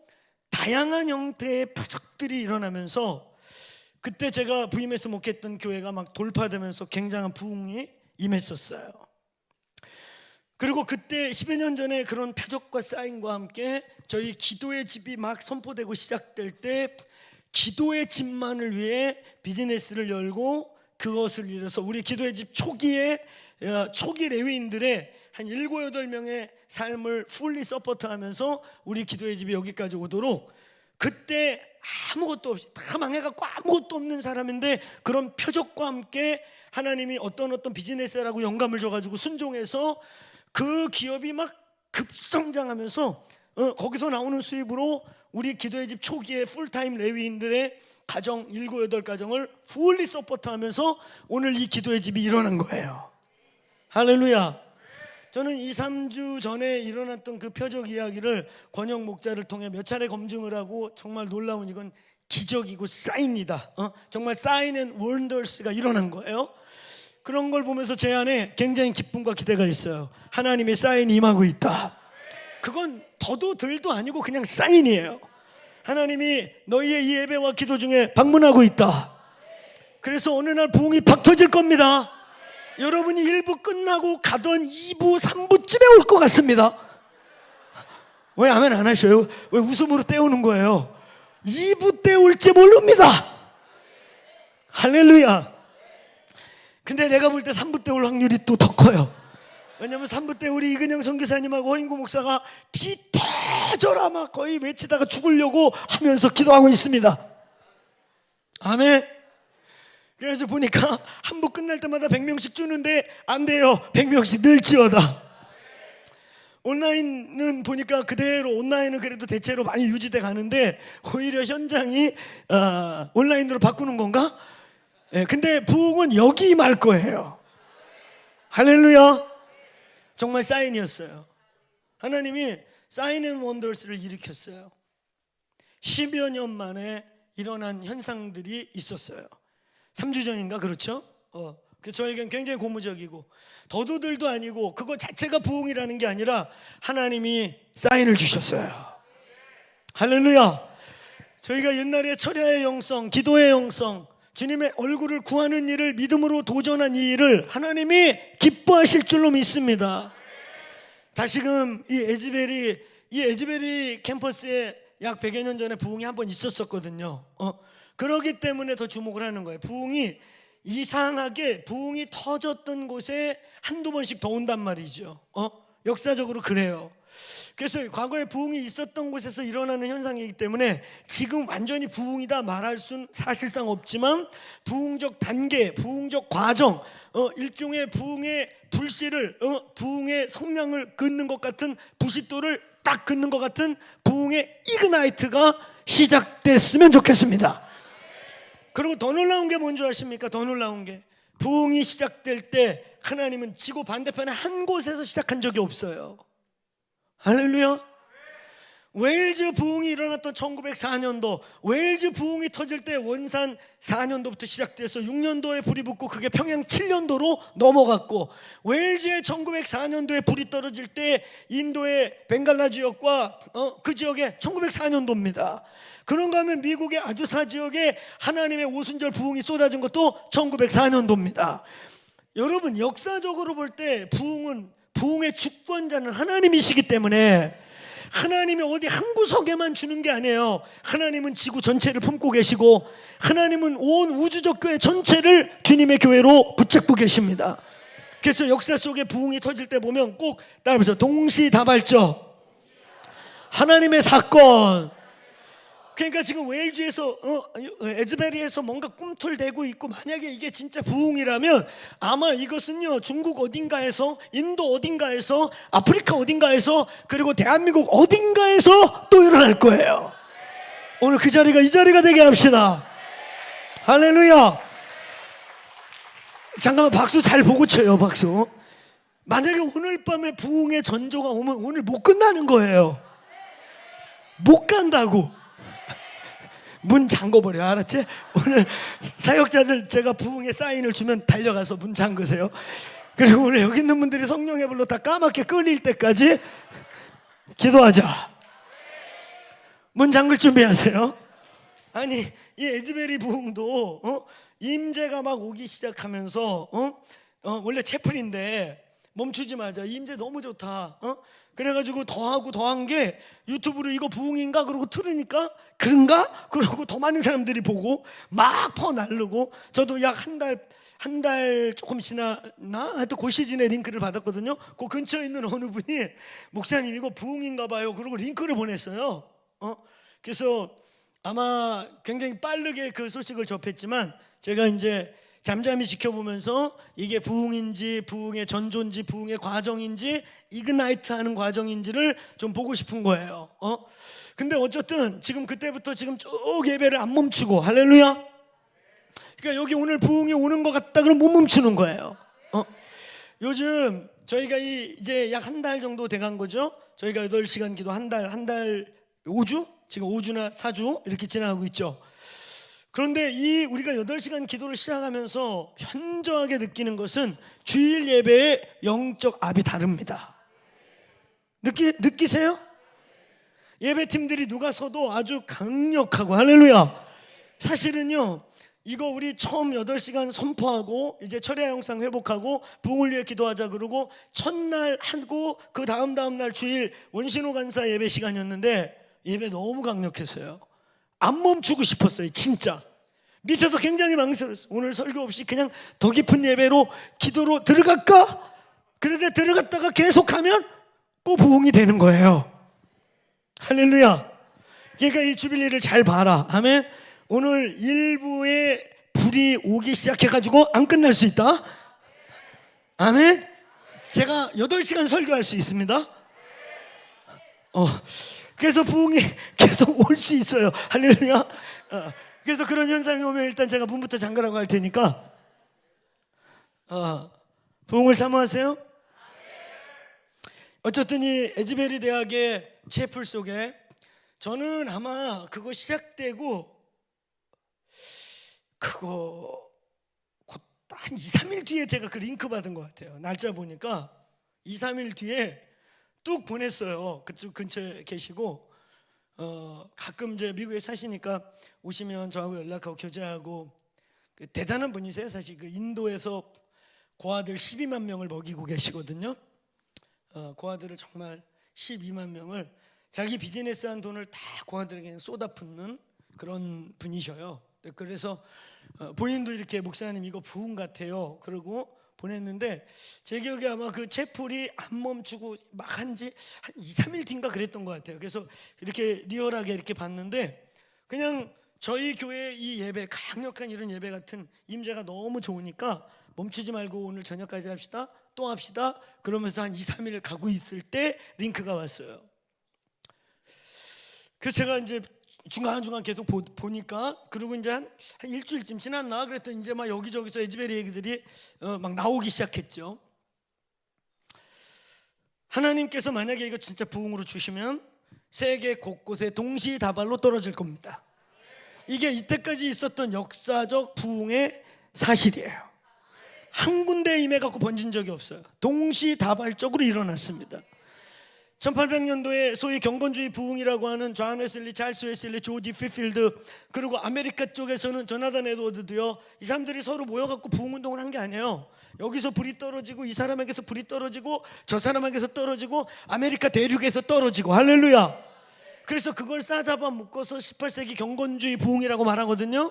다양한 형태의 표적들이 일어나면서 그때 제가 부임해서 목회했던 교회가 막 돌파되면서 굉장한 부흥이 임했었어요. 그리고 그때 10여 년 전에 그런 표적과 사인과 함께 저희 기도의 집이 막 선포되고 시작될 때 기도의 집만을 위해 비즈니스를 열고 그것을 이뤄서 우리 기도의 집 초기 레위인들의 한 7, 8명의 삶을 풀리 서포트하면서 우리 기도의 집이 여기까지 오도록 그때 아무것도 없이 다 망해갖고 아무것도 없는 사람인데 그런 표적과 함께 하나님이 어떤 비즈니스라고 영감을 줘가지고 순종해서 그 기업이 막 급성장하면서 거기서 나오는 수입으로 우리 기도의 집 초기에 풀타임 레위인들의 가정 7, 8가정을 풀리 서포트하면서 오늘 이 기도의 집이 일어난 거예요. 할렐루야. 저는 2, 3주 전에 일어났던 그 표적 이야기를 권영 목자를 통해 몇 차례 검증을 하고 정말 놀라운 이건 기적이고 사인이다. 정말 사인 앤 원더스가 일어난 거예요. 그런 걸 보면서 제 안에 굉장히 기쁨과 기대가 있어요. 하나님의 사인이 임하고 있다. 그건 더도 덜도 아니고 그냥 사인이에요. 하나님이 너희의 이 예배와 기도 중에 방문하고 있다. 그래서 어느 날 부흥이 팍 터질 겁니다. 여러분이 1부 끝나고 가던 2부, 3부쯤에 올 것 같습니다. 왜 아멘 안 하셔요? 왜 웃음으로 때우는 거예요? 2부 때 올지 모릅니다. 할렐루야. 근데 내가 볼 때 3부 때 올 확률이 또 더 커요. 왜냐면 3부 때 우리 이근영 선교사님하고 허인구 목사가 피 터져라 막 거의 외치다가 죽으려고 하면서 기도하고 있습니다. 아멘. 그래서 보니까 한 부 끝날 때마다 100명씩 주는데 안 돼요. 100명씩 늘지어다. 온라인은 보니까 그대로 온라인은 그래도 대체로 많이 유지돼 가는데 오히려 현장이 온라인으로 바꾸는 건가? 근데 부흥은 여기 임할 거예요. 할렐루야. 정말 사인이었어요. 하나님이 사인 앤 원더스를 일으켰어요. 10여 년 만에 일어난 현상들이 있었어요. 3주 전인가 그렇죠? 저에겐 굉장히 고무적이고 더도들도 아니고 그거 자체가 부흥이라는 게 아니라 하나님이 사인을 주셨어요. 할렐루야. 저희가 옛날에 철야의 영성, 기도의 영성, 주님의 얼굴을 구하는 일을 믿음으로 도전한 이 일을 하나님이 기뻐하실 줄로 믿습니다. 다시금 이 에즈베리 캠퍼스에 약 100여 년 전에 부흥이 한 번 있었었거든요. 그러기 때문에 더 주목을 하는 거예요. 부흥이 이상하게 부흥이 터졌던 곳에 한두 번씩 더 온단 말이죠. 역사적으로 그래요. 그래서 과거에 부흥이 있었던 곳에서 일어나는 현상이기 때문에 지금 완전히 부흥이다 말할 수는 사실상 없지만 부흥적 단계, 부흥적 과정, 일종의 부흥의 불씨를 부흥의 성량을 긋는 것 같은 부싯돌을 딱 긋는 것 같은 부흥의 이그나이트가 시작됐으면 좋겠습니다. 그리고 더 놀라운 게 뭔지 아십니까? 더 놀라운 게 부흥이 시작될 때 하나님은 지구 반대편에 한 곳에서 시작한 적이 없어요. 할렐루야. 웨일즈 부흥이 일어났던 1904년도 웨일즈 부흥이 터질 때 원산 4년도부터 시작돼서 6년도에 불이 붙고 그게 평양 7년도로 넘어갔고 웨일즈의 1904년도에 불이 떨어질 때 인도의 벵갈라 지역과 그 지역에 1904년도입니다. 그런가 하면 미국의 아주사 지역에 하나님의 오순절 부흥이 쏟아진 것도 1904년도입니다. 여러분 역사적으로 볼 때 부흥의 주권자는 하나님이시기 때문에 하나님이 어디 한 구석에만 주는 게 아니에요. 하나님은 지구 전체를 품고 계시고 하나님은 온 우주적 교회 전체를 주님의 교회로 붙잡고 계십니다. 그래서 역사 속에 부흥이 터질 때 보면 꼭 따라해보세요. 동시다발적 하나님의 사건 그러니까 지금 웨일즈에서 에즈베리에서 뭔가 꿈틀대고 있고, 만약에 이게 진짜 부흥이라면 아마 이것은요 중국 어딘가에서, 인도 어딘가에서, 아프리카 어딘가에서, 그리고 대한민국 어딘가에서 또 일어날 거예요. 오늘 그 자리가 이 자리가 되게 합시다. 할렐루야. 잠깐만 박수 잘 보고 쳐요. 박수. 만약에 오늘 밤에 부흥의 전조가 오면 오늘 못 끝나는 거예요. 못 간다고. 문 잠궈버려. 알았지? 오늘 사역자들 제가 부흥의 사인을 주면 달려가서 문 잠그세요. 그리고 오늘 여기 있는 분들이 성령의 불로 다 까맣게 끌릴 때까지 기도하자. 문 잠글 준비하세요. 아니 이 에즈베리 부흥도 임재가 막 오기 시작하면서 원래 채플인데 멈추지 마자. 임재 너무 좋다. 그래가지고 더하고 더한 게 유튜브로 이거 부흥인가 그러고 틀으니까 그런가? 그러고 더 많은 사람들이 보고 막 퍼날르고, 저도 약 한 달 조금 지났나? 하여튼 그 시즌에 링크를 받았거든요. 그 근처에 있는 어느 분이 목사님 이거 부흥인가 봐요. 그러고 링크를 보냈어요. 그래서 아마 굉장히 빠르게 그 소식을 접했지만 제가 이제 잠잠히 지켜보면서 이게 부흥인지 부흥의 전조인지 부흥의 과정인지 이그나이트 하는 과정인지를 좀 보고 싶은 거예요. 근데 어쨌든 지금 그때부터 지금 쭉 예배를 안 멈추고, 할렐루야. 그러니까 여기 오늘 부흥이 오는 것 같다 그러면 못 멈추는 거예요. 요즘 저희가 이제 약 한 달 정도 돼간 거죠. 저희가 8시간 기도 한 달 5주? 지금 5주나 4주 이렇게 지나가고 있죠. 그런데 우리가 8시간 기도를 시작하면서 현저하게 느끼는 것은 주일 예배의 영적 압이 다릅니다. 느끼세요? 예배팀들이 누가 서도 아주 강력하고, 할렐루야. 사실은요 이거 우리 처음 8시간 선포하고 이제 철야 영상 회복하고 부흥을 위해 기도하자 그러고 첫날 하고 그 다음 날 주일 원신호 간사 예배 시간이었는데 예배 너무 강력했어요. 안 멈추고 싶었어요. 진짜 밑에서 굉장히 망설였어요. 오늘 설교 없이 그냥 더 깊은 예배로 기도로 들어갈까? 그런데 들어갔다가 계속하면 꼭 부흥이 되는 거예요. 할렐루야. 그러니까 이 주빌리를 잘 봐라. 아멘. 오늘 일부에 불이 오기 시작해가지고 안 끝날 수 있다. 아멘. 제가 8시간 설교할 수 있습니다. 그래서 부흥이 계속 올 수 있어요. 할렐루야. 그래서 그런 현상이 오면 일단 제가 문부터 잠그라고 할 테니까 부흥을 사모하세요. 어쨌든 이 에즈베리 대학의 채플 속에 저는 아마 그거 시작되고 그거 곧 한 2, 3일 뒤에 제가 그 링크 받은 것 같아요. 날짜 보니까 2, 3일 뒤에 뚝 보냈어요. 그쪽 근처에 계시고 가끔 이제 미국에 사시니까 오시면 저하고 연락하고 교제하고, 대단한 분이세요. 사실 그 인도에서 고아들 12만 명을 먹이고 계시거든요. 고아들을 정말 12만 명을 자기 비즈니스한 돈을 다 고아들에게 쏟아붓는 그런 분이셔요. 그래서 본인도 이렇게 목사님 이거 부흥 같아요 그러고 보냈는데, 제 기억에 아마 그 채플이 안 멈추고 막 한지 한 2, 3일 뒤인가 그랬던 것 같아요. 그래서 이렇게 리얼하게 이렇게 봤는데 그냥 저희 교회 이 예배, 강력한 이런 예배 같은 임재가 너무 좋으니까 멈추지 말고 오늘 저녁까지 합시다, 또 합시다 그러면서 한 2, 3일 가고 있을 때 링크가 왔어요. 그래서 제가 이제 중간중간 계속 보니까, 그리고 이제 한 일주일쯤 지났나 그랬더니 이제 막 여기저기서 에즈베리 얘기들이 막 나오기 시작했죠. 하나님께서 만약에 이거 진짜 부흥으로 주시면 세계 곳곳에 동시다발로 떨어질 겁니다. 이게 이때까지 있었던 역사적 부흥의 사실이에요. 한 군데에 임해갖고 번진 적이 없어요. 동시다발적으로 일어났습니다. 1800년도에 소위 경건주의 부흥이라고 하는 존 웨슬리, 찰스 웨슬리, 조디 피필드, 그리고 아메리카 쪽에서는 조나단 에드워드도요, 이 사람들이 서로 모여갖고 부흥운동을 한 게 아니에요. 여기서 불이 떨어지고 이 사람에게서 불이 떨어지고 저 사람에게서 떨어지고 아메리카 대륙에서 떨어지고, 할렐루야. 그래서 그걸 싸잡아 묶어서 18세기 경건주의 부흥이라고 말하거든요.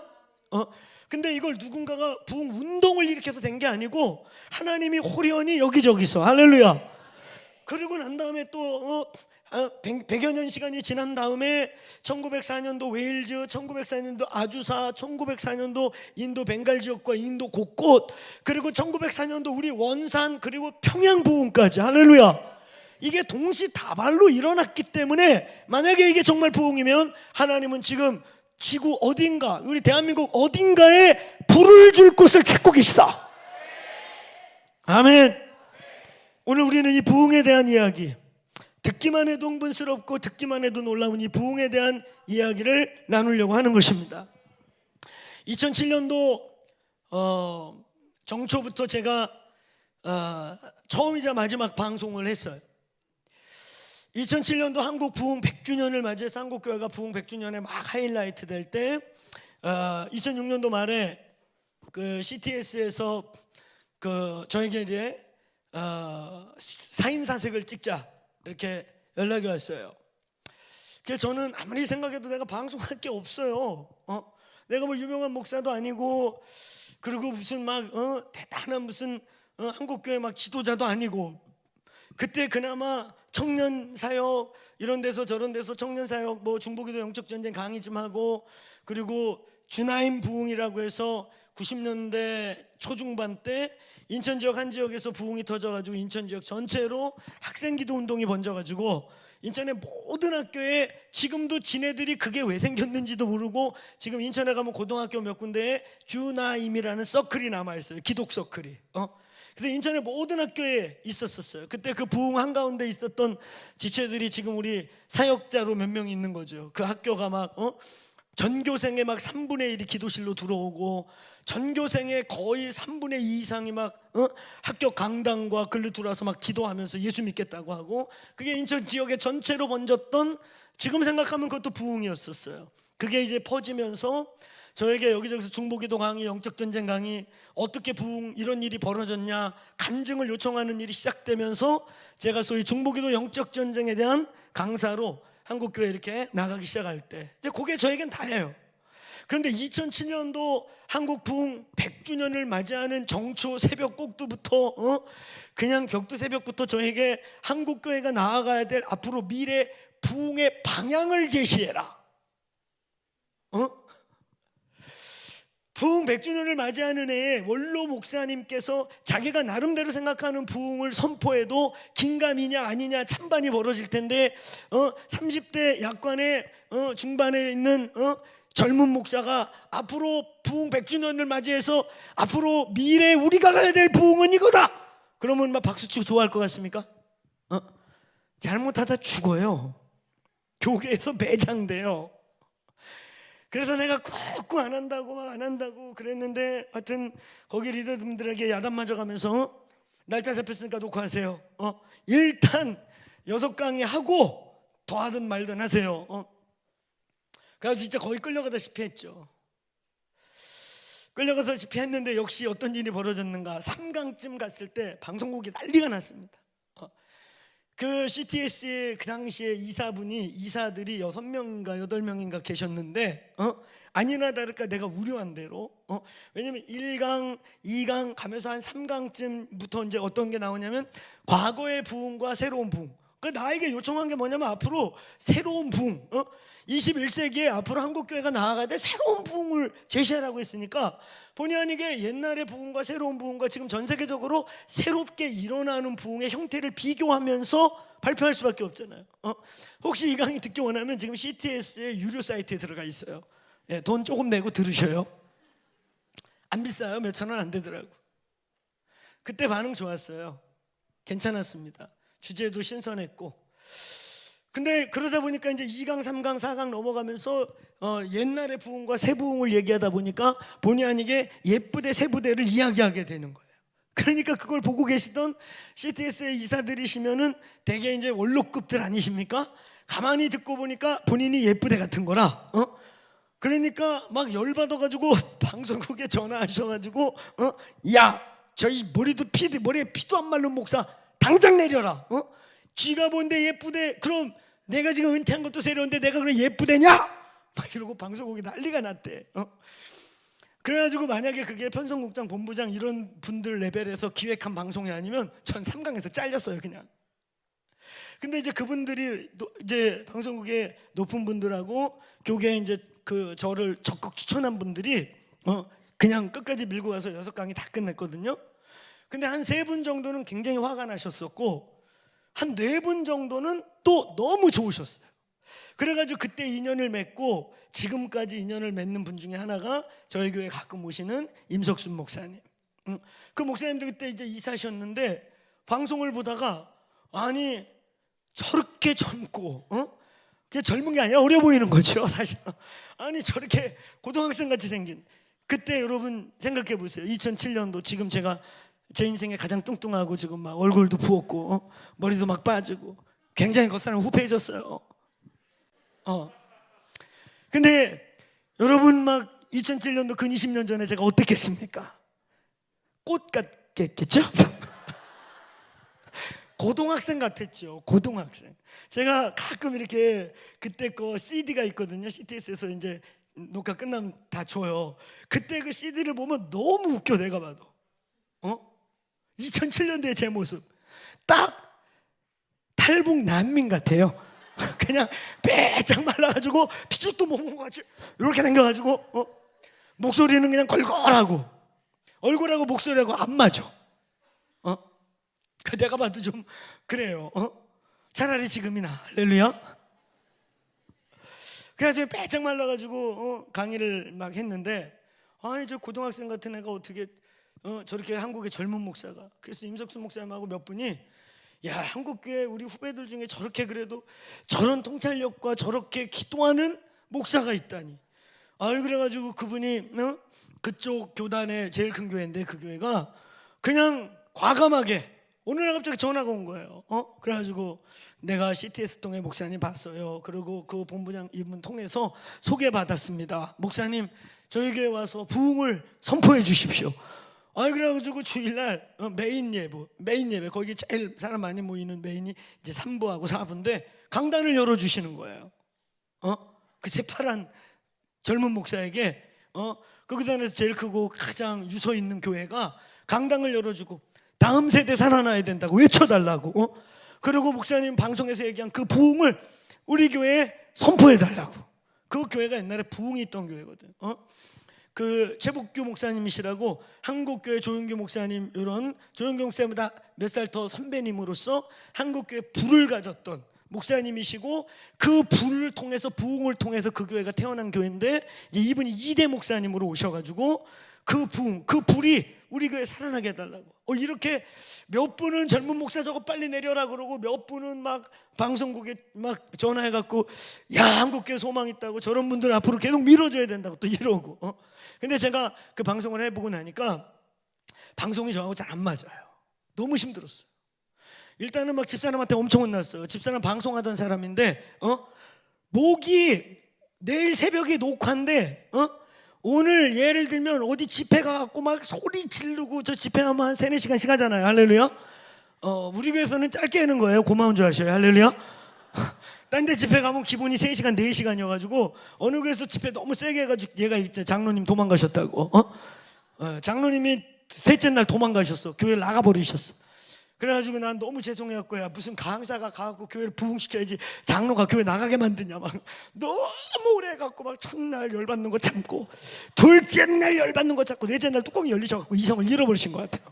근데 이걸 누군가가 부흥 운동을 일으켜서 된 게 아니고 하나님이 호련히 여기저기서, 할렐루야. 그리고 난 다음에 또 100여 년 시간이 지난 다음에 1904년도 웨일즈, 1904년도 아주사, 1904년도 인도 벵갈 지역과 인도 곳곳, 그리고 1904년도 우리 원산, 그리고 평양 부흥까지, 할렐루야. 이게 동시다발로 일어났기 때문에 만약에 이게 정말 부흥이면 하나님은 지금 지구 어딘가, 우리 대한민국 어딘가에 불을 줄 곳을 찾고 계시다. 아멘. 오늘 우리는 이 부흥에 대한 이야기, 듣기만 해도 흥분스럽고 듣기만 해도 놀라운 이 부흥에 대한 이야기를 나누려고 하는 것입니다. 2007년도 정초부터 제가 처음이자 마지막 방송을 했어요. 2007년도 한국 부흥 100주년을 맞이해서 한국교회가 부흥 100주년에 막 하이라이트 될 때 2006년도 말에 그 CTS에서 저에게 이제 사인사색을 찍자 이렇게 연락이 왔어요. 그래서 저는 아무리 생각해도 내가 방송할 게 없어요. 내가 뭐 유명한 목사도 아니고, 그리고 무슨 막 대단한 무슨 한국교회 막 지도자도 아니고, 그때 그나마 청년 사역 이런 데서 저런 데서 청년 사역, 뭐 중보기도 영적 전쟁 강의 좀 하고, 그리고 주나임 부흥이라고 해서 90년대 초중반 때 인천 지역 한 지역에서 부흥이 터져가지고 인천 지역 전체로 학생기도 운동이 번져가지고 인천의 모든 학교에 지금도 지네들이 그게 왜 생겼는지도 모르고 지금 인천에 가면 고등학교 몇 군데에 주나임이라는 서클이 남아있어요. 기독 서클이. 근데 인천의 모든 학교에 있었어요. 그때 그 부흥 한가운데 있었던 지체들이 지금 우리 사역자로 몇 명 있는 거죠. 그 학교가 막 전교생의 막 3분의 1이 기도실로 들어오고, 전교생의 거의 3분의 2 이상이 막 학교 강당과 글로 들어와서 막 기도하면서 예수 믿겠다고 하고, 그게 인천 지역에 전체로 번졌던, 지금 생각하면 그것도 부흥이었었어요. 그게 이제 퍼지면서 저에게 여기저기서 중보기도 강의, 영적전쟁 강의, 어떻게 부흥 이런 일이 벌어졌냐 간증을 요청하는 일이 시작되면서 제가 소위 중보기도 영적전쟁에 대한 강사로 한국교회 이렇게 나가기 시작할 때 이제 그게 저에겐 다예요. 그런데 2007년도 한국 부흥 100주년을 맞이하는 정초 새벽 꼭두부터 그냥 벽두 새벽부터 저에게 한국교회가 나아가야 될 앞으로 미래 부흥의 방향을 제시해라. 부흥 100주년을 맞이하는 해에 원로 목사님께서 자기가 나름대로 생각하는 부흥을 선포해도 긴가미냐 아니냐 찬반이 벌어질 텐데 30대 약관의 중반에 있는 젊은 목사가 앞으로 부흥 100주년을 맞이해서 앞으로 미래 우리가 가야 될 부흥은 이거다, 그러면 막 박수치고 좋아할 것 같습니까? 잘못하다 죽어요. 교회에서 매장돼요. 그래서 내가 꾹꾹 안 한다고 그랬는데, 하여튼 거기 리더분들에게 야단 맞아가면서 날짜 잡혔으니까 녹화하세요. 일단 6강의 하고 더 하든 말든 하세요. 그래서 진짜 거의 끌려가다시피 했죠. 끌려가다시피 했는데 역시 어떤 일이 벌어졌는가, 3강쯤 갔을 때 방송국이 난리가 났습니다. 그 CTS의 그 당시에 이사들이 6명인가 8명인가 계셨는데 아니나 다를까 내가 우려한 대로 왜냐면 1강, 2강 가면서 한 3강쯤부터 이제 어떤 게 나오냐면 과거의 부흥과 새로운 부흥. 그 나에게 요청한 게 뭐냐면 앞으로 새로운 부흥, 21세기에 앞으로 한국교회가 나아가야 될 새로운 부흥을 제시하라고 했으니까 본의 아니게 옛날의 부흥과 새로운 부흥과 지금 전 세계적으로 새롭게 일어나는 부흥의 형태를 비교하면서 발표할 수밖에 없잖아요. 혹시 이 강의 듣기 원하면 지금 CTS의 유료 사이트에 들어가 있어요. 돈 조금 내고 들으셔요. 안 비싸요. 몇천 원 안 되더라고. 그때 반응 좋았어요. 괜찮았습니다. 주제도 신선했고. 근데 그러다 보니까 이제 2강, 3강, 4강 넘어가면서 옛날의 부흥과 새 부흥을 얘기하다 보니까 본의 아니게 옛부대, 새부대를 이야기하게 되는 거예요. 그러니까 그걸 보고 계시던 CTS의 이사들이시면은 대개 이제 원로급들 아니십니까? 가만히 듣고 보니까 본인이 옛부대 같은 거라. 그러니까 막 열받아가지고 방송국에 전화하셔가지고 야, 저희 머리에 피도 안 마른 목사 당장 내려라. 쥐가 본데 예쁘대. 그럼 내가 지금 은퇴한 것도 세려운데 내가 그래 예쁘대냐? 막 이러고 방송국이 난리가 났대. 그래가지고 만약에 그게 편성국장, 본부장 이런 분들 레벨에서 기획한 방송이 아니면 전 3강에서 잘렸어요 그냥. 근데 이제 그분들이 이제 방송국의 높은 분들하고 교계에 이제 그 저를 적극 추천한 분들이 그냥 끝까지 밀고 가서 6강의 다 끝냈거든요. 근데 한 3분 정도는 굉장히 화가 나셨었고 한 4분 정도는 또 너무 좋으셨어요. 그래가지고 그때 인연을 맺고 지금까지 인연을 맺는 분 중에 하나가 저희 교회 가끔 오시는 임석순 목사님. 그 목사님도 그때 이제 이사하셨는데 방송을 보다가 아니 저렇게 젊고 그게 젊은 게 아니라 어려 보이는 거죠 사실. 아니 저렇게 고등학생 같이 생긴 그때 여러분 생각해 보세요. 2007년도 지금 제가 제 인생에 가장 뚱뚱하고 지금 막 얼굴도 부었고 머리도 막 빠지고 굉장히 겉사람 후패해졌어요. 근데 여러분 막 2007년도 근 20년 전에 제가 어땠겠습니까? 꽃 같겠죠? 고등학생 같았죠. 고등학생. 제가 가끔 이렇게 그때 거 CD가 있거든요. CTS에서 이제 녹화 끝나면 다 줘요. 그때 그 CD를 보면 너무 웃겨. 내가 봐도 2007년도의 제 모습 딱 탈북 난민 같아요. 그냥 빼짝 말라가지고 피죽도 못 먹어가지고 이렇게 생겨가지고 목소리는 그냥 걸걸하고 얼굴하고 목소리하고 안 맞아. 그 내가 봐도 좀 그래요. 차라리 지금이나. 할렐루야. 그래가지고 빼짝 말라가지고 강의를 막 했는데 아니 저 고등학생 같은 애가 어떻게 저렇게 한국의 젊은 목사가. 그래서 임석순 목사님하고 몇 분이 야 한국교회 우리 후배들 중에 저렇게 그래도 저런 통찰력과 저렇게 기도하는 목사가 있다니. 아유 그래가지고 그분이 그쪽 교단의 제일 큰 교회인데 그 교회가 그냥 과감하게 어느 날 갑자기 전화가 온 거예요. 그래가지고 내가 CTS 동의 목사님 봤어요. 그리고 그 본부장 이분 통해서 소개받았습니다. 목사님 저희 교회 와서 부흥을 선포해 주십시오. 그래가지고 주일날 메인 예배 거기 제일 사람 많이 모이는 메인이 이제 3부하고 4부인데 강단을 열어주시는 거예요. 그 새파란 젊은 목사에게 그 교단에서 제일 크고 가장 유서 있는 교회가 강당을 열어주고 다음 세대 살아나야 된다고 외쳐달라고. 그리고 목사님 방송에서 얘기한 그 부흥을 우리 교회에 선포해달라고. 그 교회가 옛날에 부흥이 있던 교회거든. 그 최복규 목사님이시라고 한국교회 조윤규 목사님 이런 조윤규 목사님보다 몇 살 더 선배님으로서 한국교회 불을 가졌던 목사님이시고 그 불을 통해서 부흥을 통해서 그 교회가 태어난 교회인데 이제 이분이 2대 목사님으로 오셔가지고 그 부흥 그 불이 우리 교회 살아나게 해달라고. 이렇게 몇 분은 젊은 목사 저거 빨리 내려라 그러고 몇 분은 막 방송국에 막 전화해갖고 야 한국교회 소망 있다고 저런 분들 앞으로 계속 밀어줘야 된다고 또 이러고. 근데 제가 그 방송을 해보고 나니까 방송이 저하고 잘 안 맞아요. 너무 힘들었어요. 일단은 막 집사람한테 엄청 혼났어요. 집사람 방송하던 사람인데 목이 내일 새벽에 녹화인데 오늘 예를 들면 어디 집회 가갖고 막 소리 지르고 저 집회하면 한 3-4시간씩 하잖아요. 할렐루야. 우리 교회에서는 짧게 하는 거예요. 고마운 줄 아셔요. 할렐루야. 딴 데 집회 가면 기본이 3시간 4시간이어가지고 어느 교회에서 집회 너무 세게 해가지고 얘가 있죠. 장로님 도망가셨다고. 장로님이 셋째 날 도망가셨어. 교회를 나가버리셨어. 그래가지고 난 너무 죄송해갖고 야 무슨 강사가 가갖고 교회를 부흥시켜야지 장로가 교회 나가게 만드냐 막 너무 오래 해갖고 막 첫날 열받는 거 참고 둘째 날 열받는 거 참고 넷째 날 뚜껑이 열리셔갖고 이성을 잃어버리신 것 같아요.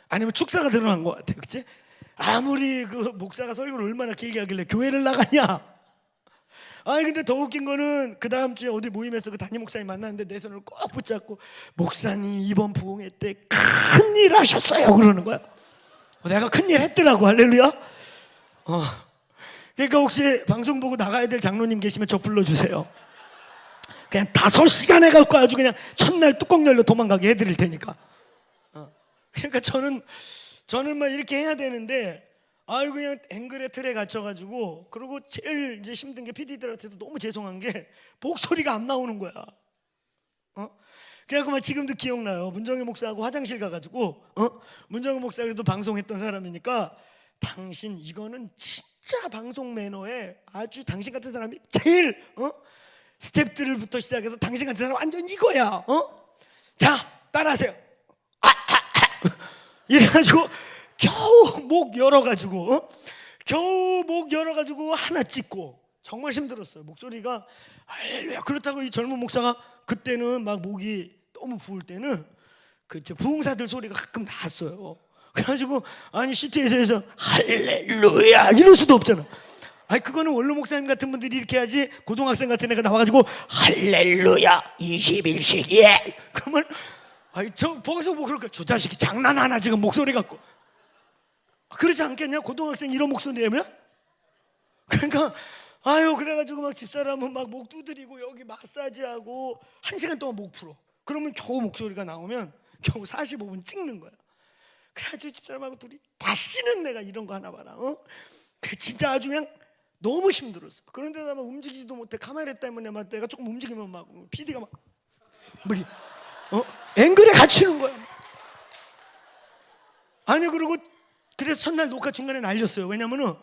아니면 축사가 드러난 것 같아요. 그치? 아무리 그 목사가 설교를 얼마나 길게 하길래 교회를 나가냐. 아니 근데 더 웃긴 거는 그 다음 주에 어디 모임에서 그 담임 목사님 만났는데 내 손을 꼭 붙잡고 목사님 이번 부흥회 때 큰일 하셨어요 그러는 거야. 내가 큰일 했더라고. 할렐루야. 그러니까 혹시 방송 보고 나가야 될 장로님 계시면 저 불러주세요. 그냥 5시간 해갖고 아주 그냥 첫날 뚜껑 열려 도망가게 해드릴 테니까. 그러니까 저는 막 이렇게 해야 되는데 아유 그냥 앵글의 틀에 갇혀가지고 그리고 제일 이제 힘든 게 PD들한테도 너무 죄송한 게 목소리가 안 나오는 거야. 그래갖고 막 지금도 기억나요. 문정희 목사하고 화장실 가가지고 문정희 목사가 그래도 방송했던 사람이니까 당신 이거는 진짜 방송 매너에 아주 당신 같은 사람이 제일 스텝들부터 시작해서 당신 같은 사람 완전 이거야. 자 따라하세요. 이래가지고 겨우 목 열어가지고 겨우 목 열어가지고 하나 찍고 정말 힘들었어요. 목소리가 할렐루야. 그렇다고 이 젊은 목사가 그때는 막 목이 너무 부을 때는 그 부흥사들 소리가 가끔 났어요. 그래가지고 아니 CT에서 할렐루야 이럴 수도 없잖아. 아니 그거는 원로 목사님 같은 분들이 이렇게 하지, 고등학생 같은 애가 나와가지고 할렐루야 21세기에 그러면 아니 저 거기서 뭐 그럴까, 저 자식이 장난하나 지금 목소리 갖고. 그러지 않겠냐? 고등학생 이런 목소리 내면? 그러니까 아유 그래가지고 막 집사람은 막 목 두드리고 여기 마사지하고 1시간 동안 목 풀어. 그러면 겨우 목소리가 나오면 겨우 45분 찍는 거야. 그래가지고 집사람하고 둘이 다시는 내가 이런 거 하나 봐라. 그 진짜 아주 그냥 너무 힘들었어. 그런데다 막 움직이지도 못해. 카메라 때문에 막 내가 조금 움직이면 막 PD가 막 머리 앵글에 갇히는 거야. 아니 그리고 그래서 첫날 녹화 중간에 날렸어요. 왜냐면은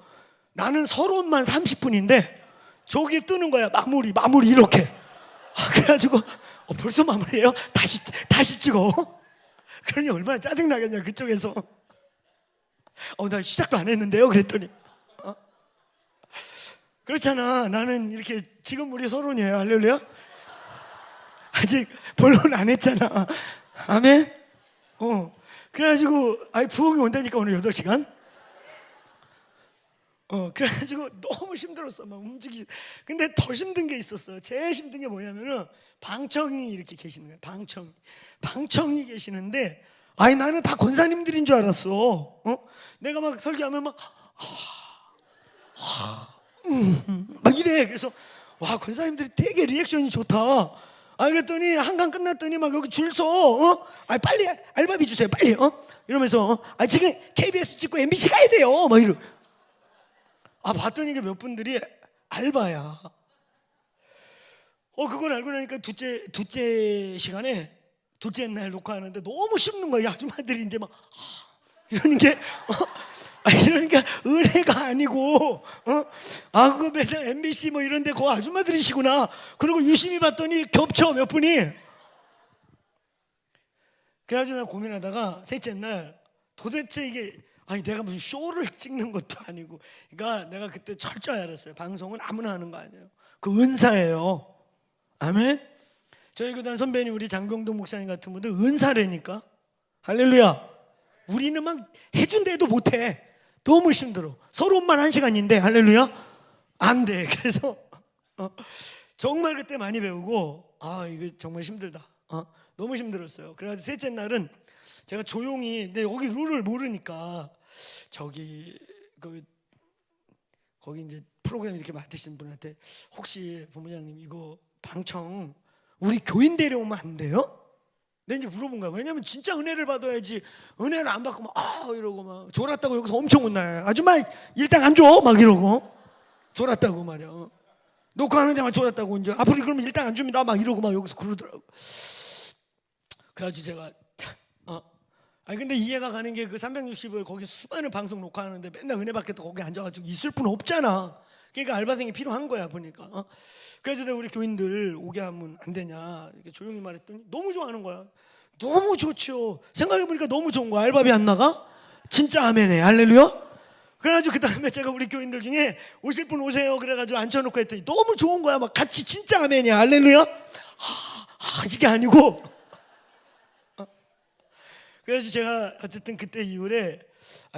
나는 서론만 30분인데 저기 뜨는 거야. 마무리 이렇게. 그래가지고 벌써 마무리해요? 다시 찍어. 그러니 얼마나 짜증나겠냐 그쪽에서. 나 시작도 안 했는데요 그랬더니 그렇잖아. 나는 이렇게 지금 우리 서론이에요. 할렐루야. 아직 본론 안 했잖아. 아멘. 그래가지고 부흥이 온다니까 오늘 8시간. 그래가지고 너무 힘들었어. 막 움직이지. 근데 더 힘든 게 있었어. 제일 힘든 게 뭐냐면은 방청이 이렇게 계시는 거야. 방청이 계시는데 아니 나는 다 권사님들인 줄 알았어. 내가 막 설교하면 막 이래. 그래서 와 권사님들이 되게 리액션이 좋다. 알겠더니 한강 끝났더니 막 여기 줄 서. 빨리 알바비 주세요 빨리. 이러면서 지금 KBS 찍고 MBC 가야 돼요 막 이러. 봤더니 이게 몇 분들이 알바야. 그걸 알고 나니까 둘째 시간에 둘째 날 녹화하는데 너무 씹는 거야. 이 아줌마들이 이제 막 이러는 게 이러니까 은혜가 아니고 그거 맨날 MBC 뭐 이런데 그 아줌마들이시구나. 그리고 유심히 봤더니 겹쳐 몇 분이. 그래가지고 내가 고민하다가 셋째 날 도대체 이게 내가 무슨 쇼를 찍는 것도 아니고, 그러니까 내가 그때 철저히 알았어요. 방송은 아무나 하는 거 아니에요. 그 은사예요. 아멘. 저희 교단 선배님 우리 장경동 목사님 같은 분들 은사라니까. 할렐루야. 우리는 막 해준데도 못해. 너무 힘들어. 서론만 1시간인데 할렐루야 안 돼. 그래서 정말 그때 많이 배우고 이거 정말 힘들다. 너무 힘들었어요. 그래가지고 셋째 날은 제가 조용히, 근데 여기 룰을 모르니까 저기 거기 이제 프로그램 이렇게 맡으신 분한테 혹시 본부장님 이거 방청 우리 교인 데려오면 안 돼요? 내가 이제 물어본 거야. 왜냐면 진짜 은혜를 받아야지. 은혜를 안 받고 막 이러고 막 졸았다고 여기서 엄청 혼나요. 아줌마 일당 안 줘 막 이러고 졸았다고 말이야. 녹화하는 데만 졸았다고 이제 앞으로 그러면 일당 안 줍니다 막 이러고 막 여기서 그러더라고. 그래가지고 제가 근데 이해가 가는 게 그 360을 거기 수많은 방송 녹화하는데 맨날 은혜 받겠다 거기 앉아가지고 있을 분 없잖아. 그러니까 알바생이 필요한 거야 보니까. 그래서 내가 우리 교인들 오게 하면 안 되냐 이렇게 조용히 말했더니 너무 좋아하는 거야. 너무 좋죠. 생각해보니까 너무 좋은 거야. 알바비 안 나가? 진짜 아멘해. 할렐루야. 그래가지고 그 다음에 제가 우리 교인들 중에 오실 분 오세요 그래가지고 앉혀놓고 했더니 너무 좋은 거야. 막 같이 진짜 아멘이야. 할렐루야. 이게 아니고 그래서 제가 어쨌든 그때 이후에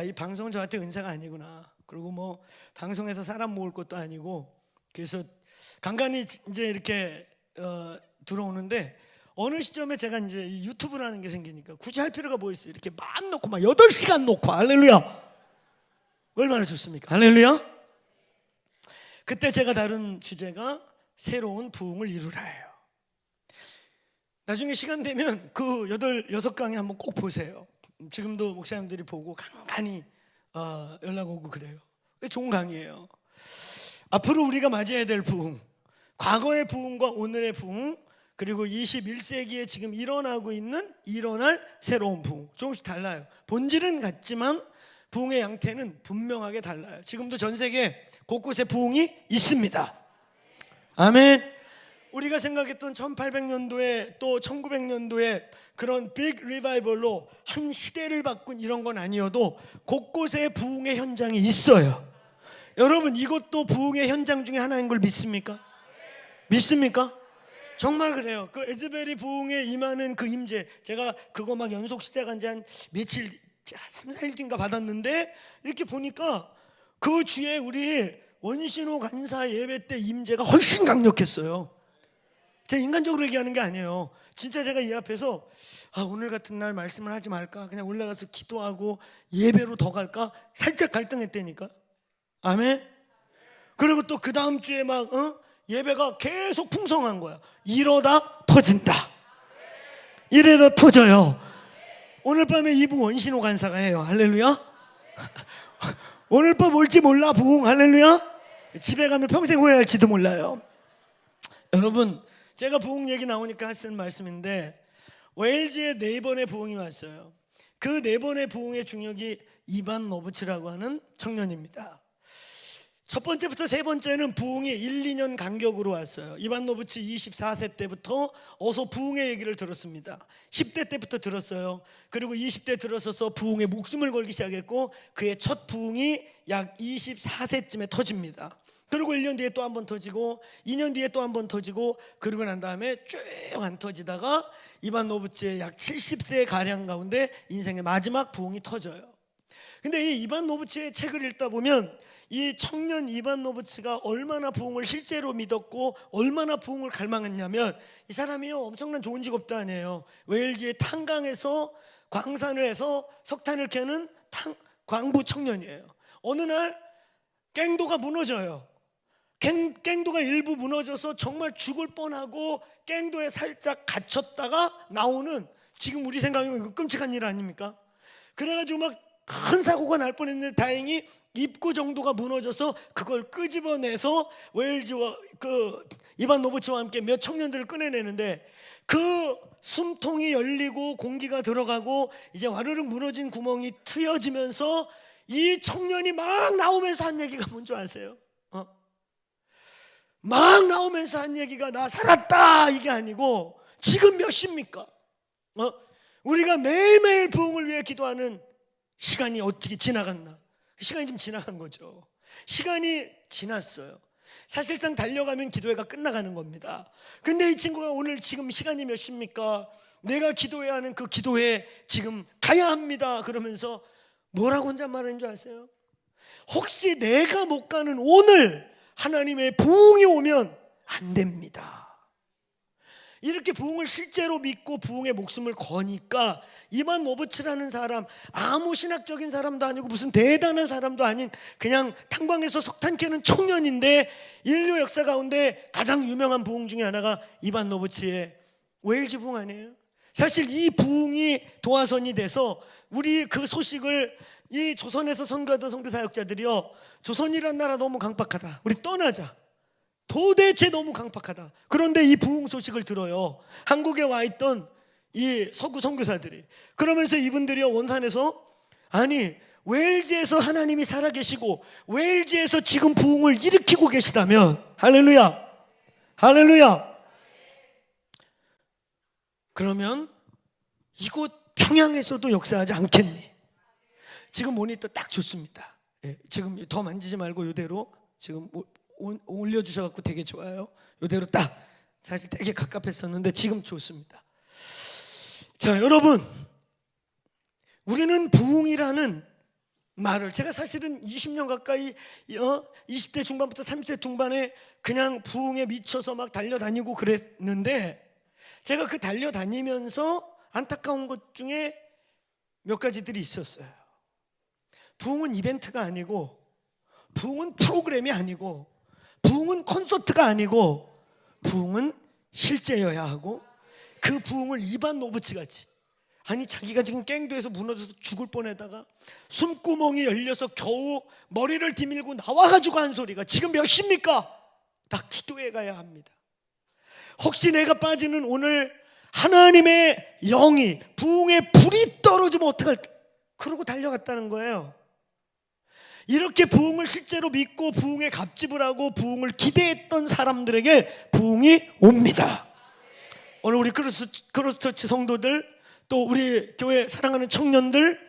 이 방송은 저한테 은사가 아니구나. 그리고 뭐 방송에서 사람 모을 것도 아니고, 그래서 간간히 이제 이렇게 들어오는데 어느 시점에 제가 이제 이 유튜브라는 게 생기니까 굳이 할 필요가 뭐 있어요. 이렇게 막 놓고 막 8시간 놓고 할렐루야. 얼마나 좋습니까? 할렐루야. 그때 제가 다룬 주제가 새로운 부흥을 이루라예요. 나중에 시간 되면 그 6강에 한번 꼭 보세요. 지금도 목사님들이 보고 간간히 연락 오고 그래요. 좋은 강의예요. 앞으로 우리가 맞이해야 될 부흥, 과거의 부흥과 오늘의 부흥, 그리고 21세기에 지금 일어날 새로운 부흥, 조금씩 달라요. 본질은 같지만 부흥의 양태는 분명하게 달라요. 지금도 전 세계 곳곳에 부흥이 있습니다. 아멘. 우리가 생각했던 1800년도에 또 1900년도에 그런 빅 리바이벌로 한 시대를 바꾼 이런 건 아니어도 곳곳에 부흥의 현장이 있어요. 여러분, 이것도 부흥의 현장 중에 하나인 걸 믿습니까? 믿습니까? 정말 그래요. 그 에즈벨이 부흥에 임하는 그 임재, 제가 그거 막 연속 시작한 지 한 며칠, 3, 4일 뒤인가 받았는데 이렇게 보니까 그 주에 우리 원신호 간사 예배 때 임재가 훨씬 강력했어요. 제가 인간적으로 얘기하는 게 아니에요. 진짜 제가 이 앞에서 오늘 같은 날 말씀을 하지 말까, 그냥 올라가서 기도하고 예배로 더 갈까 살짝 갈등했다니까. 아멘. 그리고 또 그 다음 주에 막 예배가 계속 풍성한 거야. 이러다 터진다. 이러다 터져요. 오늘 밤에 이부 원신호 간사가 해요. 할렐루야. 오늘 밤 올지 몰라 부흥. 할렐루야. 집에 가면 평생 후회할지도 몰라요. 여러분, 제가 부흥 얘기 나오니까 하는 말씀인데, 웨일즈에 4번의 부흥이 왔어요. 그 4번의 부흥의 중역이 이반 노브츠라고 하는 청년입니다. 첫 번째부터 세 번째는 부흥이 1, 2년 간격으로 왔어요. 이반 노브츠 24세 때부터 어서 부흥의 얘기를 들었습니다. 10대 때부터 들었어요. 그리고 20대 들어서서 부흥에 목숨을 걸기 시작했고, 그의 첫 부흥이 약 24세쯤에 터집니다. 그리고 1년 뒤에 또 한 번 터지고, 2년 뒤에 또 한 번 터지고, 그러고 난 다음에 쭉 안 터지다가 이반 노브츠의 약 70세 가량 가운데 인생의 마지막 부흥이 터져요. 근데 이 이반 노브츠의 책을 읽다 보면 이 청년 이반 노브츠가 얼마나 부흥을 실제로 믿었고 얼마나 부흥을 갈망했냐면, 이 사람이요 엄청난 좋은 직업도 아니에요. 웨일즈의 탄광에서 광산을 해서 석탄을 캐는 광부 청년이에요. 어느 날 갱도가 무너져요. 갱도가 일부 무너져서 정말 죽을 뻔하고 갱도에 살짝 갇혔다가 나오는, 지금 우리 생각하면 끔찍한 일 아닙니까? 그래가지고 막 큰 사고가 날 뻔했는데 다행히 입구 정도가 무너져서 그걸 끄집어내서 웨일즈와 그 이반 노브츠와 함께 몇 청년들을 꺼내내는데, 그 숨통이 열리고 공기가 들어가고 이제 와르륵 무너진 구멍이 트여지면서 이 청년이 막 나오면서 한 얘기가 뭔지 아세요? 막 나오면서 한 얘기가 나 살았다 이게 아니고, 지금 몇 시입니까? 우리가 매일매일 부흥을 위해 기도하는 시간이 어떻게 지나갔나? 시간이 좀 지나간 거죠. 시간이 지났어요. 사실상 달려가면 기도회가 끝나가는 겁니다. 근데 이 친구가 오늘 지금 시간이 몇 시입니까? 내가 기도해야 하는 그 기도회에 지금 가야 합니다. 그러면서 뭐라고 혼잣말하는 줄 아세요? 혹시 내가 못 가는 오늘 하나님의 부흥이 오면 안 됩니다. 이렇게 부흥을 실제로 믿고 부흥의 목숨을 거니까 이반 노브츠라는 사람, 아무 신학적인 사람도 아니고 무슨 대단한 사람도 아닌 그냥 탄광에서 석탄 캐는 청년인데, 인류 역사 가운데 가장 유명한 부흥 중에 하나가 이반 노브츠의 웨일즈 부흥 아니에요? 사실 이 부흥이 도화선이 돼서 우리 그 소식을 이 조선에서 선교하던 선교사역자들이요, 조선이란 나라 너무 강박하다, 우리 떠나자, 도대체 너무 강박하다. 그런데 이 부흥 소식을 들어요, 한국에 와 있던 이 서구 선교사들이. 그러면서 이분들이요 원산에서, 아니 웨일즈에서 하나님이 살아계시고 웨일즈에서 지금 부흥을 일으키고 계시다면, 할렐루야 할렐루야, 그러면 이곳 평양에서도 역사하지 않겠니? 지금 모니터 딱 좋습니다. 지금 더 만지지 말고 이대로 지금 올려주셔갖고 되게 좋아요. 이대로 딱, 사실 되게 갑갑했었는데 지금 좋습니다. 자, 여러분, 우리는 부흥이라는 말을, 제가 사실은 20년 가까이 20대 중반부터 30대 중반에 그냥 부흥에 미쳐서 막 달려다니고 그랬는데, 제가 그 달려다니면서 안타까운 것 중에 몇 가지들이 있었어요. 부흥은 이벤트가 아니고, 부흥은 프로그램이 아니고, 부흥은 콘서트가 아니고, 부흥은 실제여야 하고, 그 부흥을 이반 노브츠 같이, 아니 자기가 지금 갱도에서 무너져서 죽을 뻔하다가 숨구멍이 열려서 겨우 머리를 디밀고 나와가지고 한 소리가 지금 몇 시입니까? 나 기도해 가야 합니다. 혹시 내가 빠지는 오늘 하나님의 영이, 부흥의 불이 떨어지면 어떡할까? 그러고 달려갔다는 거예요. 이렇게 부흥을 실제로 믿고 부흥에 갑집을 하고 부흥을 기대했던 사람들에게 부흥이 옵니다. 오늘 우리 크로스처치 성도들, 또 우리 교회 사랑하는 청년들,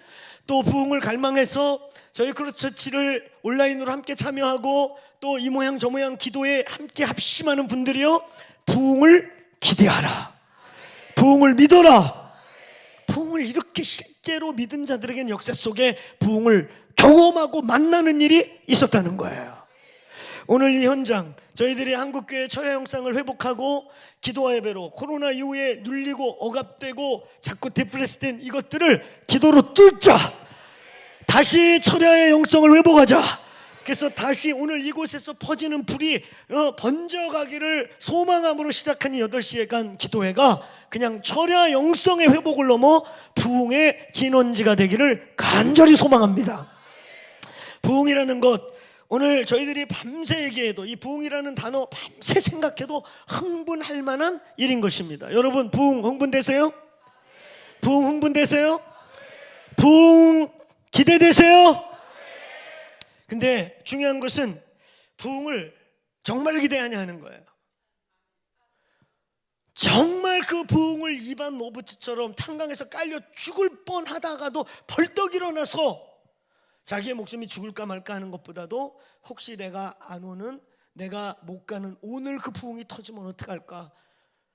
또 부흥을 갈망해서 저희 크로스처치를 온라인으로 함께 참여하고 또 이 모양 저 모양 기도에 함께 합심하는 분들이요, 부흥을 기대하라, 부흥을 믿어라. 부흥을 이렇게 실제로 믿은 자들에게는 역사 속에 부흥을 경험하고 만나는 일이 있었다는 거예요. 오늘 이 현장, 저희들이 한국교회 철야 영상을 회복하고 기도와 예배로 코로나 이후에 눌리고 억압되고 자꾸 디프레스된 이것들을 기도로 뚫자. 다시 철야의 영성을 회복하자. 그래서 다시 오늘 이곳에서 퍼지는 불이 번져가기를 소망함으로 시작한 이 8시에 간 기도회가 그냥 철야 영성의 회복을 넘어 부흥의 진원지가 되기를 간절히 소망합니다. 부흥이라는 것, 오늘 저희들이 밤새 얘기해도 이 부흥이라는 단어 밤새 생각해도 흥분할 만한 일인 것입니다. 여러분, 부흥 흥분되세요? 부흥 흥분되세요? 부흥 기대되세요? 근데 중요한 것은 부흥을 정말 기대하냐 하는 거예요. 정말 그 부흥을 이반 노브츠처럼 탄광에서 깔려 죽을 뻔하다가도 벌떡 일어나서 자기의 목숨이 죽을까 말까 하는 것보다도 혹시 내가 안 오는, 내가 못 가는 오늘 그 부흥이 터지면 어떡할까.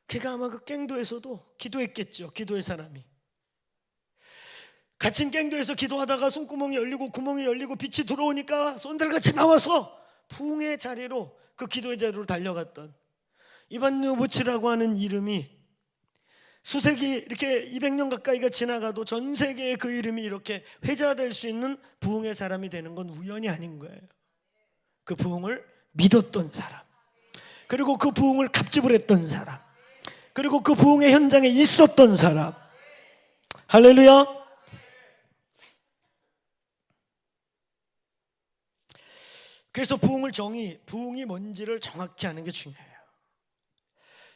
걔가 아마 그 갱도에서도 기도했겠죠. 기도의 사람이 갇힌 갱도에서 기도하다가 숨구멍이 열리고 구멍이 열리고 빛이 들어오니까 쏜들같이 나와서 부흥의 자리로, 그 기도의 자리로 달려갔던 이반 노브츠라고 하는 이름이 수세기 이렇게 200년 가까이가 지나가도 전 세계에 그 이름이 이렇게 회자될 수 있는 부흥의 사람이 되는 건 우연이 아닌 거예요. 그 부흥을 믿었던 사람, 그리고 그 부흥을 갑집을 했던 사람, 그리고 그 부흥의 현장에 있었던 사람. 할렐루야. 그래서 부흥이 뭔지를 정확히 아는 게 중요해요.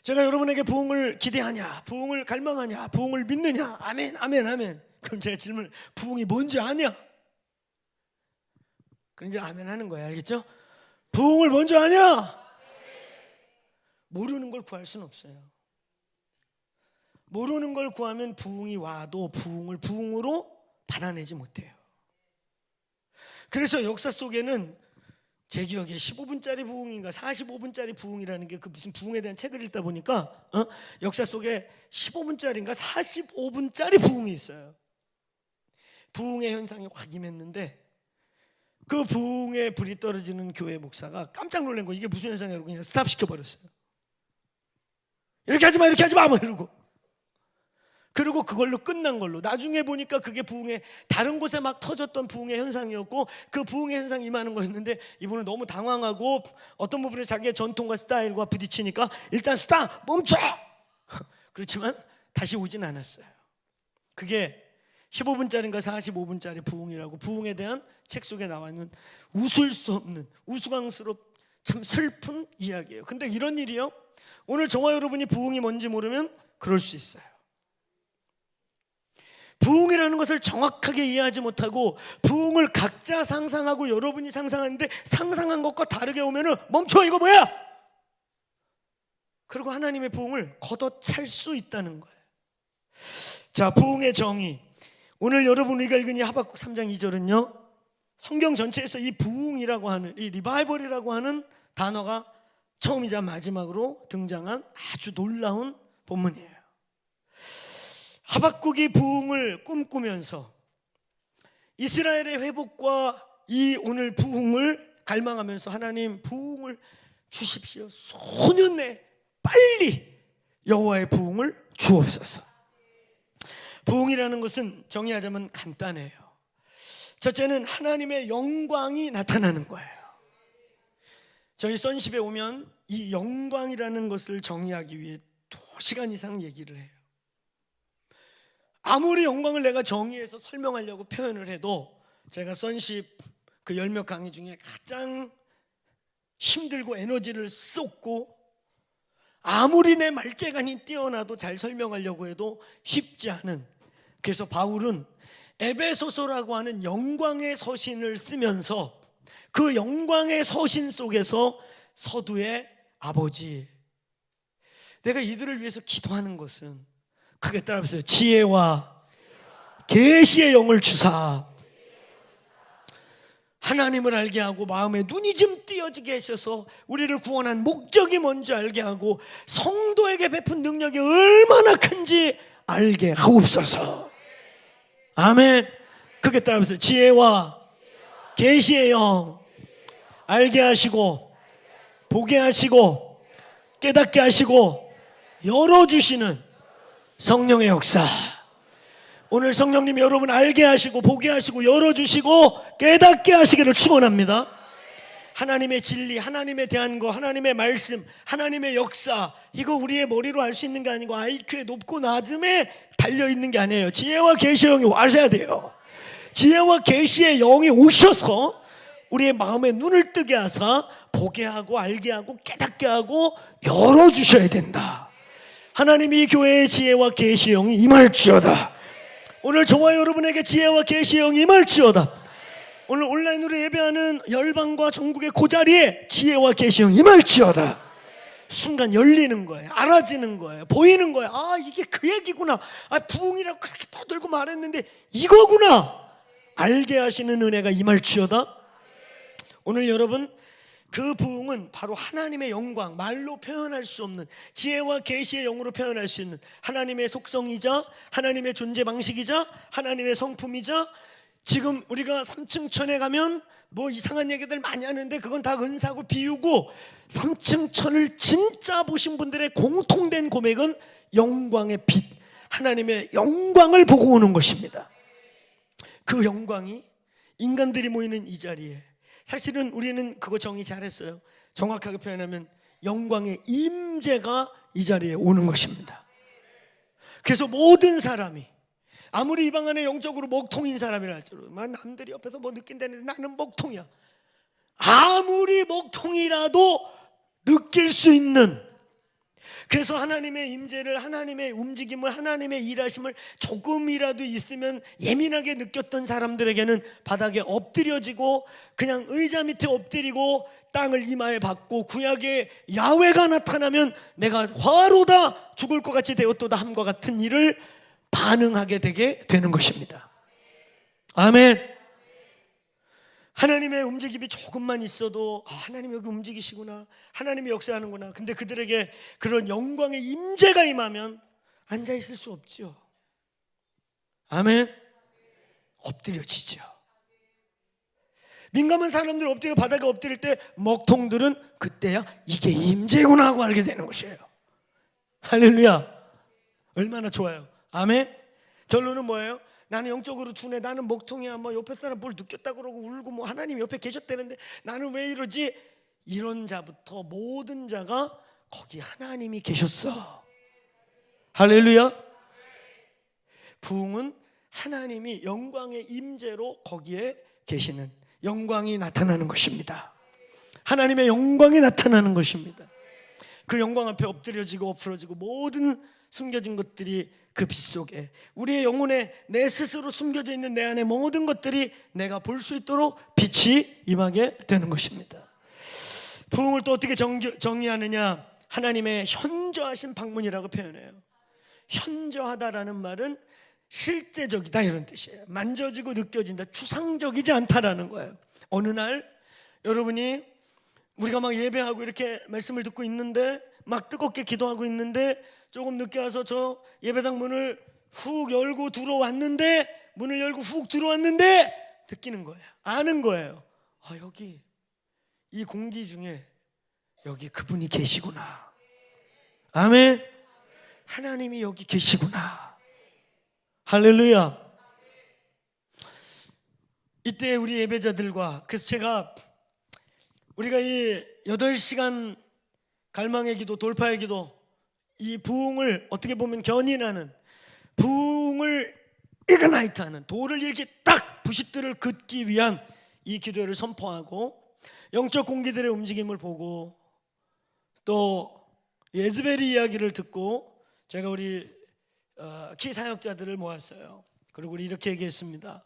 제가 여러분에게 부흥을 기대하냐, 부흥을 갈망하냐, 부흥을 믿느냐, 아멘, 아멘, 아멘. 그럼 제가 질문, 부흥이 뭔지 아냐? 그럼 이제 아멘 하는 거예요. 알겠죠? 부흥을 먼저 아냐? 모르는 걸 구할 수는 없어요. 모르는 걸 구하면 부흥이 와도 부흥을 부흥으로 받아내지 못해요. 그래서 역사 속에는 제 기억에 15분짜리 부흥인가 45분짜리 부흥이라는 게 그 무슨 부흥에 대한 책을 읽다 보니까 역사 속에 15분짜리인가 45분짜리 부흥이 있어요. 부흥의 현상이 확 임했는데 그 부흥에 불이 떨어지는 교회 목사가 깜짝 놀란 거, 이게 무슨 현상이라고 그냥 스탑 시켜버렸어요. 이렇게 하지 마, 이렇게 하지 마, 뭐 이러고. 그리고 그걸로 끝난 걸로. 나중에 보니까 그게 부흥의 다른 곳에 막 터졌던 부흥의 현상이었고 그 부흥의 현상이 임하는 거였는데 이분은 너무 당황하고 어떤 부분에 자기의 전통과 스타일과 부딪히니까 일단 스탑! 멈춰! 그렇지만 다시 오진 않았어요. 그게 15분짜리인가 45분짜리 부흥이라고, 부흥에 대한 책 속에 나와 있는 웃을 수 없는, 우스꽝스럽 참 슬픈 이야기예요. 근데 이런 일이요, 오늘 저와 여러분이 부흥이 뭔지 모르면 그럴 수 있어요. 부흥이라는 것을 정확하게 이해하지 못하고 부흥을 각자 상상하고 여러분이 상상하는데 상상한 것과 다르게 오면은 멈춰, 이거 뭐야? 그리고 하나님의 부흥을 걷어찰 수 있다는 거예요. 자, 부흥의 정의. 오늘 여러분 우리가 읽은 이 하박국 3장 2절은요, 성경 전체에서 이 부흥이라고 하는, 이 리바이벌이라고 하는 단어가 처음이자 마지막으로 등장한 아주 놀라운 본문이에요. 하박국이 부흥을 꿈꾸면서 이스라엘의 회복과 이 오늘 부흥을 갈망하면서 하나님 부흥을 주십시오. 소년 내에 빨리 여호와의 부흥을 주옵소서. 부흥이라는 것은 정의하자면 간단해요. 첫째는 하나님의 영광이 나타나는 거예요. 저희 선십에 오면 이 영광이라는 것을 정의하기 위해 2시간 이상 얘기를 해요. 아무리 영광을 내가 정의해서 설명하려고 표현을 해도 제가 선십 그 10몇 강의 중에 가장 힘들고 에너지를 쏟고 아무리 내 말재간이 뛰어나도 잘 설명하려고 해도 쉽지 않은, 그래서 바울은 에베소서라고 하는 영광의 서신을 쓰면서 그 영광의 서신 속에서 서두의 아버지, 내가 이들을 위해서 기도하는 것은 크게 따라하세요. 지혜와 계시의 영을 주사 하나님을 알게 하고 마음에 눈이 좀 띄어지게 하셔서 우리를 구원한 목적이 뭔지 알게 하고 성도에게 베푼 능력이 얼마나 큰지 알게 하옵소서. 아멘. 그게 따라서 지혜와 계시의 영 알게 하시고 보게 하시고 깨닫게 하시고 열어주시는 성령의 역사. 오늘 성령님이 여러분 알게 하시고 보게 하시고 열어주시고 깨닫게 하시기를 축원합니다. 하나님의 진리, 하나님에 대한 거, 하나님의 말씀, 하나님의 역사, 이거 우리의 머리로 알 수 있는 게 아니고 IQ의 높고 낮음에 달려있는 게 아니에요. 지혜와 계시의 영이 와셔야 돼요. 지혜와 계시의 영이 오셔서 우리의 마음에 눈을 뜨게 하사 보게 하고 알게 하고 깨닫게 하고 열어주셔야 된다. 하나님이 이 교회의 지혜와 계시의 영이 임할지어다. 오늘 저와 여러분에게 지혜와 계시의 영이 임할지어다. 오늘 온라인으로 예배하는 열방과 전국의 그 자리에 지혜와 계시의 영이 임할지어다. 순간 열리는 거예요. 알아지는 거예요. 보이는 거예요. 아, 이게 그 얘기구나. 아, 부흥이라고 그렇게 떠들고 말했는데 이거구나. 알게 하시는 은혜가 임할지어다. 오늘 여러분, 그 부흥은 바로 하나님의 영광, 말로 표현할 수 없는 지혜와 계시의 영으로 표현할 수 있는 하나님의 속성이자 하나님의 존재 방식이자 하나님의 성품이자, 지금 우리가 3층 천에 가면 뭐 이상한 얘기들 많이 하는데 그건 다 은사고 비유고, 3층 천을 진짜 보신 분들의 공통된 고백은 영광의 빛, 하나님의 영광을 보고 오는 것입니다. 그 영광이 인간들이 모이는 이 자리에, 사실은 우리는 그거 정의 잘했어요. 정확하게 표현하면 영광의 임재가 이 자리에 오는 것입니다. 그래서 모든 사람이 아무리 이 방 안에 영적으로 먹통인 사람이라 할지라도, 남들이 옆에서 뭐 느낀다는데 나는 먹통이야, 아무리 먹통이라도 느낄 수 있는, 그래서 하나님의 임재를, 하나님의 움직임을, 하나님의 일하심을 조금이라도 있으면 예민하게 느꼈던 사람들에게는 바닥에 엎드려지고 그냥 의자 밑에 엎드리고 땅을 이마에 받고, 구약의 야훼가 나타나면 내가 화로다 죽을 것 같이 되었도다 함과 같은 일을 반응하게 되게 되는 것입니다. 아멘. 하나님의 움직임이 조금만 있어도 하나님이 여기 움직이시구나, 하나님이 역사하는구나. 근데 그들에게 그런 영광의 임재가 임하면 앉아있을 수 없죠. 아멘. 엎드려지죠. 민감한 사람들 엎드려 바닥에 엎드릴 때 먹통들은 그때야 이게 임재구나 하고 알게 되는 것이에요. 할렐루야. 얼마나 좋아요. 아멘. 결론은 뭐예요? 나는 영적으로 둔해, 나는 먹통이야, 뭐 옆에 사람 뭘 느꼈다 그러고 울고, 뭐 하나님 옆에 계셨다는데 나는 왜 이러지? 이런 자부터 모든 자가 거기 하나님이 계셨어. 할렐루야. 부흥은 하나님이 영광의 임재로 거기에 계시는, 영광이 나타나는 것입니다. 하나님의 영광이 나타나는 것입니다. 그 영광 앞에 엎드려지고 엎어지고 모든 숨겨진 것들이 그 빛 속에, 우리의 영혼에 내 스스로 숨겨져 있는 내 안에 모든 것들이 내가 볼 수 있도록 빛이 임하게 되는 것입니다. 부흥을 또 어떻게 정의하느냐? 하나님의 현저하신 방문이라고 표현해요. 현저하다라는 말은 실제적이다 이런 뜻이에요. 만져지고 느껴진다, 추상적이지 않다라는 거예요. 어느 날 여러분이, 우리가 막 예배하고 이렇게 말씀을 듣고 있는데, 막 뜨겁게 기도하고 있는데 조금 늦게 와서 저 예배당 문을 훅 열고 들어왔는데, 문을 열고 훅 들어왔는데 느끼는 거예요. 아는 거예요. 아, 여기 이 공기 중에 여기 그분이 계시구나. 아멘. 하나님이 여기 계시구나. 할렐루야. 이때 우리 예배자들과, 그래서 제가 우리가 이 8시간 갈망의 기도, 돌파의 기도, 이 부흥을 어떻게 보면 견인하는, 부흥을 이그나이트하는, 돌을 이렇게 딱 부싯들을 긋기 위한 이 기도를 선포하고, 영적 공기들의 움직임을 보고, 또 예즈벨의 이야기를 듣고 제가 우리 키 사역자들을 모았어요. 그리고 우리 이렇게 얘기했습니다.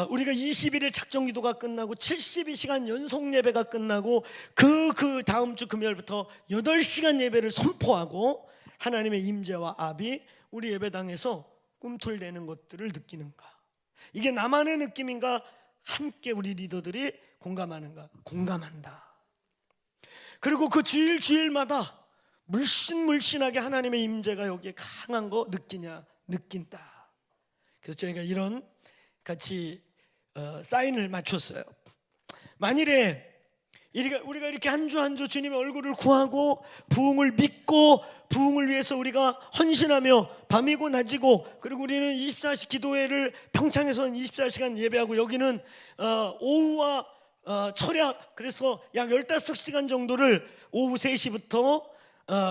우리가 21일 작정기도가 끝나고 72시간 연속 예배가 끝나고 그 다음 주 금요일부터 8시간 예배를 선포하고 하나님의 임재와 압이 우리 예배당에서 꿈틀대는 것들을 느끼는가? 이게 나만의 느낌인가? 함께 우리 리더들이 공감하는가? 공감한다. 그리고 그 주일마다 물씬물씬하게 하나님의 임재가 여기에 강한 거 느끼냐? 느낀다. 그래서 저희가 이런 같이 사인을 맞췄어요. 만일에 우리가 이렇게 한 주 한 주 주님의 얼굴을 구하고 부흥을 믿고 부흥을 위해서 우리가 헌신하며 밤이고 낮이고, 그리고 우리는 24시 기도회를 평창에서는 24시간 예배하고 여기는 오후와 철야, 그래서 약 15시간 정도를 오후 3시부터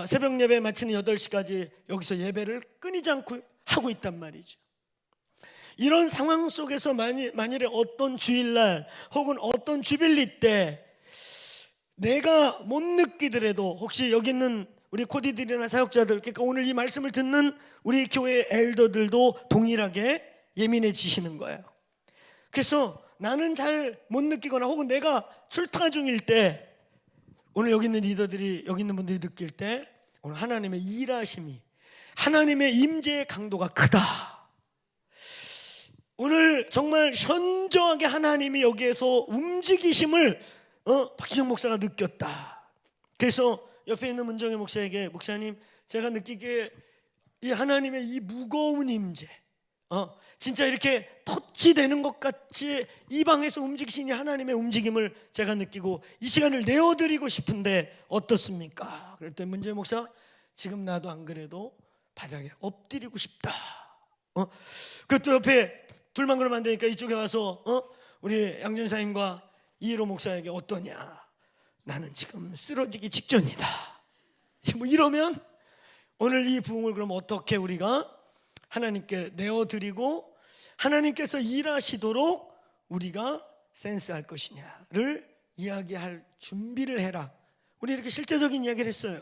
새벽 예배 마치는 8시까지 여기서 예배를 끊이지 않고 하고 있단 말이죠. 이런 상황 속에서 만일에 어떤 주일날 혹은 어떤 주빌리 때 내가 못 느끼더라도 혹시 여기 있는 우리 코디들이나 사역자들, 그러니까 오늘 이 말씀을 듣는 우리 교회 엘더들도 동일하게 예민해지시는 거예요. 그래서 나는 잘 못 느끼거나 혹은 내가 출타 중일 때 오늘 여기 있는 리더들이, 여기 있는 분들이 느낄 때 오늘 하나님의 일하심이, 하나님의 임재의 강도가 크다. 오늘 정말 현저하게 하나님이 여기에서 움직이심을 박지정 목사가 느꼈다. 그래서 옆에 있는 문정희 목사에게, 목사님 제가 느끼기에 이 하나님의 이 무거운 임재, 진짜 이렇게 터치되는 것 같이 이 방에서 움직이시니 하나님의 움직임을 제가 느끼고 이 시간을 내어드리고 싶은데 어떻습니까? 그럴 때 문정희 목사, 지금 나도 안 그래도 바닥에 엎드리고 싶다. 그것도 옆에 둘만 그러면 안 되니까 이쪽에 와서 우리 양전사님과 이희로 목사에게 어떠냐? 나는 지금 쓰러지기 직전이다. 뭐 이러면 오늘 이 부흥을 그럼 어떻게 우리가 하나님께 내어드리고 하나님께서 일하시도록 우리가 센스할 것이냐를 이야기할 준비를 해라. 우리 이렇게 실제적인 이야기를 했어요.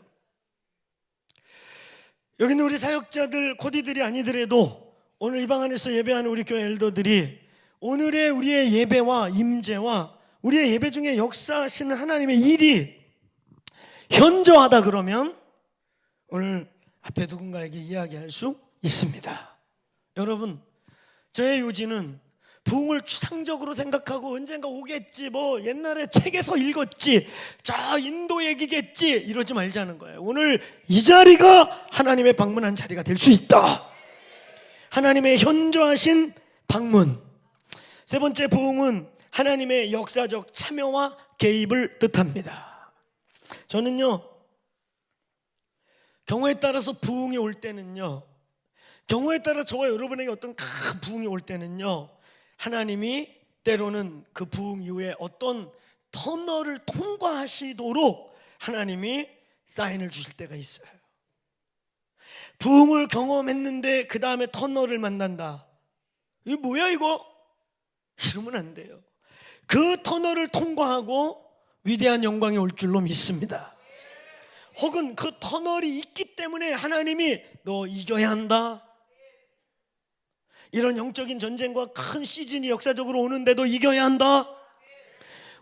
여기 있는 우리 사역자들, 코디들이 아니더라도 오늘 이 방 안에서 예배하는 우리 교회 엘더들이 오늘의 우리의 예배와 임재와 우리의 예배 중에 역사하시는 하나님의 일이 현저하다 그러면 오늘 앞에 누군가에게 이야기할 수 있습니다. 여러분, 저의 요지는 부흥을 추상적으로 생각하고 언젠가 오겠지, 뭐 옛날에 책에서 읽었지, 자 인도 얘기겠지 이러지 말자는 거예요. 오늘 이 자리가 하나님의 방문한 자리가 될 수 있다. 하나님의 현저하신 방문. 세 번째, 부흥은 하나님의 역사적 참여와 개입을 뜻합니다. 저는요, 경우에 따라서 부흥이 올 때는요, 경우에 따라 저와 여러분에게 어떤 큰 부흥이 올 때는요, 하나님이 때로는 그 부흥 이후에 어떤 터널을 통과하시도록 하나님이 사인을 주실 때가 있어요. 부흥을 경험했는데 그 다음에 터널을 만난다. 이게 뭐야 이거? 이러면 안 돼요. 그 터널을 통과하고 위대한 영광이 올 줄로 믿습니다. 혹은 그 터널이 있기 때문에 하나님이 너 이겨야 한다. 이런 영적인 전쟁과 큰 시즌이 역사적으로 오는데도 이겨야 한다.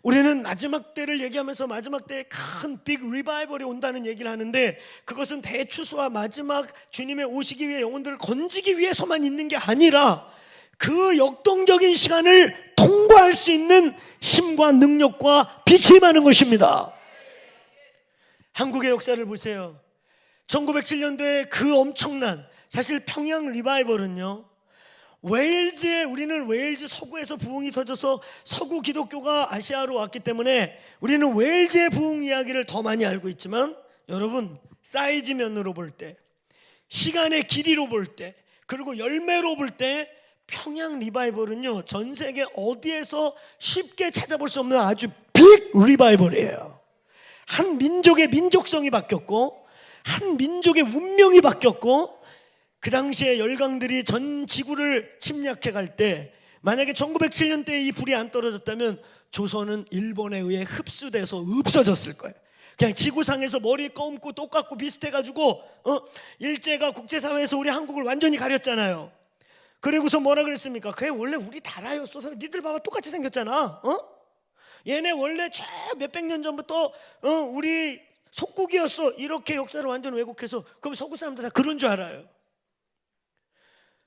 우리는 마지막 때를 얘기하면서 마지막 때에 큰 빅 리바이벌이 온다는 얘기를 하는데, 그것은 대추수와 마지막 주님의 오시기 위해 영혼들을 건지기 위해서만 있는 게 아니라 그 역동적인 시간을 통과할 수 있는 힘과 능력과 빛이 임하는 것입니다. 한국의 역사를 보세요. 1907년도에 그 엄청난, 사실 평양 리바이벌은요, 우리는 웨일즈 서구에서 부흥이 터져서 서구 기독교가 아시아로 왔기 때문에 우리는 웨일즈의 부흥 이야기를 더 많이 알고 있지만, 여러분 사이즈면으로 볼 때, 시간의 길이로 볼 때, 그리고 열매로 볼 때 평양 리바이벌은요, 전 세계 어디에서 쉽게 찾아볼 수 없는 아주 빅 리바이벌이에요. 한 민족의 민족성이 바뀌었고, 한 민족의 운명이 바뀌었고, 그 당시에 열강들이 전 지구를 침략해 갈 때, 만약에 1907년대에 이 불이 안 떨어졌다면 조선은 일본에 의해 흡수돼서 없어졌을 거예요. 그냥 지구상에서 머리 검고 똑같고 비슷해가지고 일제가 국제사회에서 우리 한국을 완전히 가렸잖아요. 그리고서 뭐라 그랬습니까? 그게 원래 우리 나라였어. 니들 봐봐 똑같이 생겼잖아. 얘네 원래 저 몇백 년 전부터 우리 속국이었어. 이렇게 역사를 완전 왜곡해서, 그럼 서구 사람들 다 그런 줄 알아요.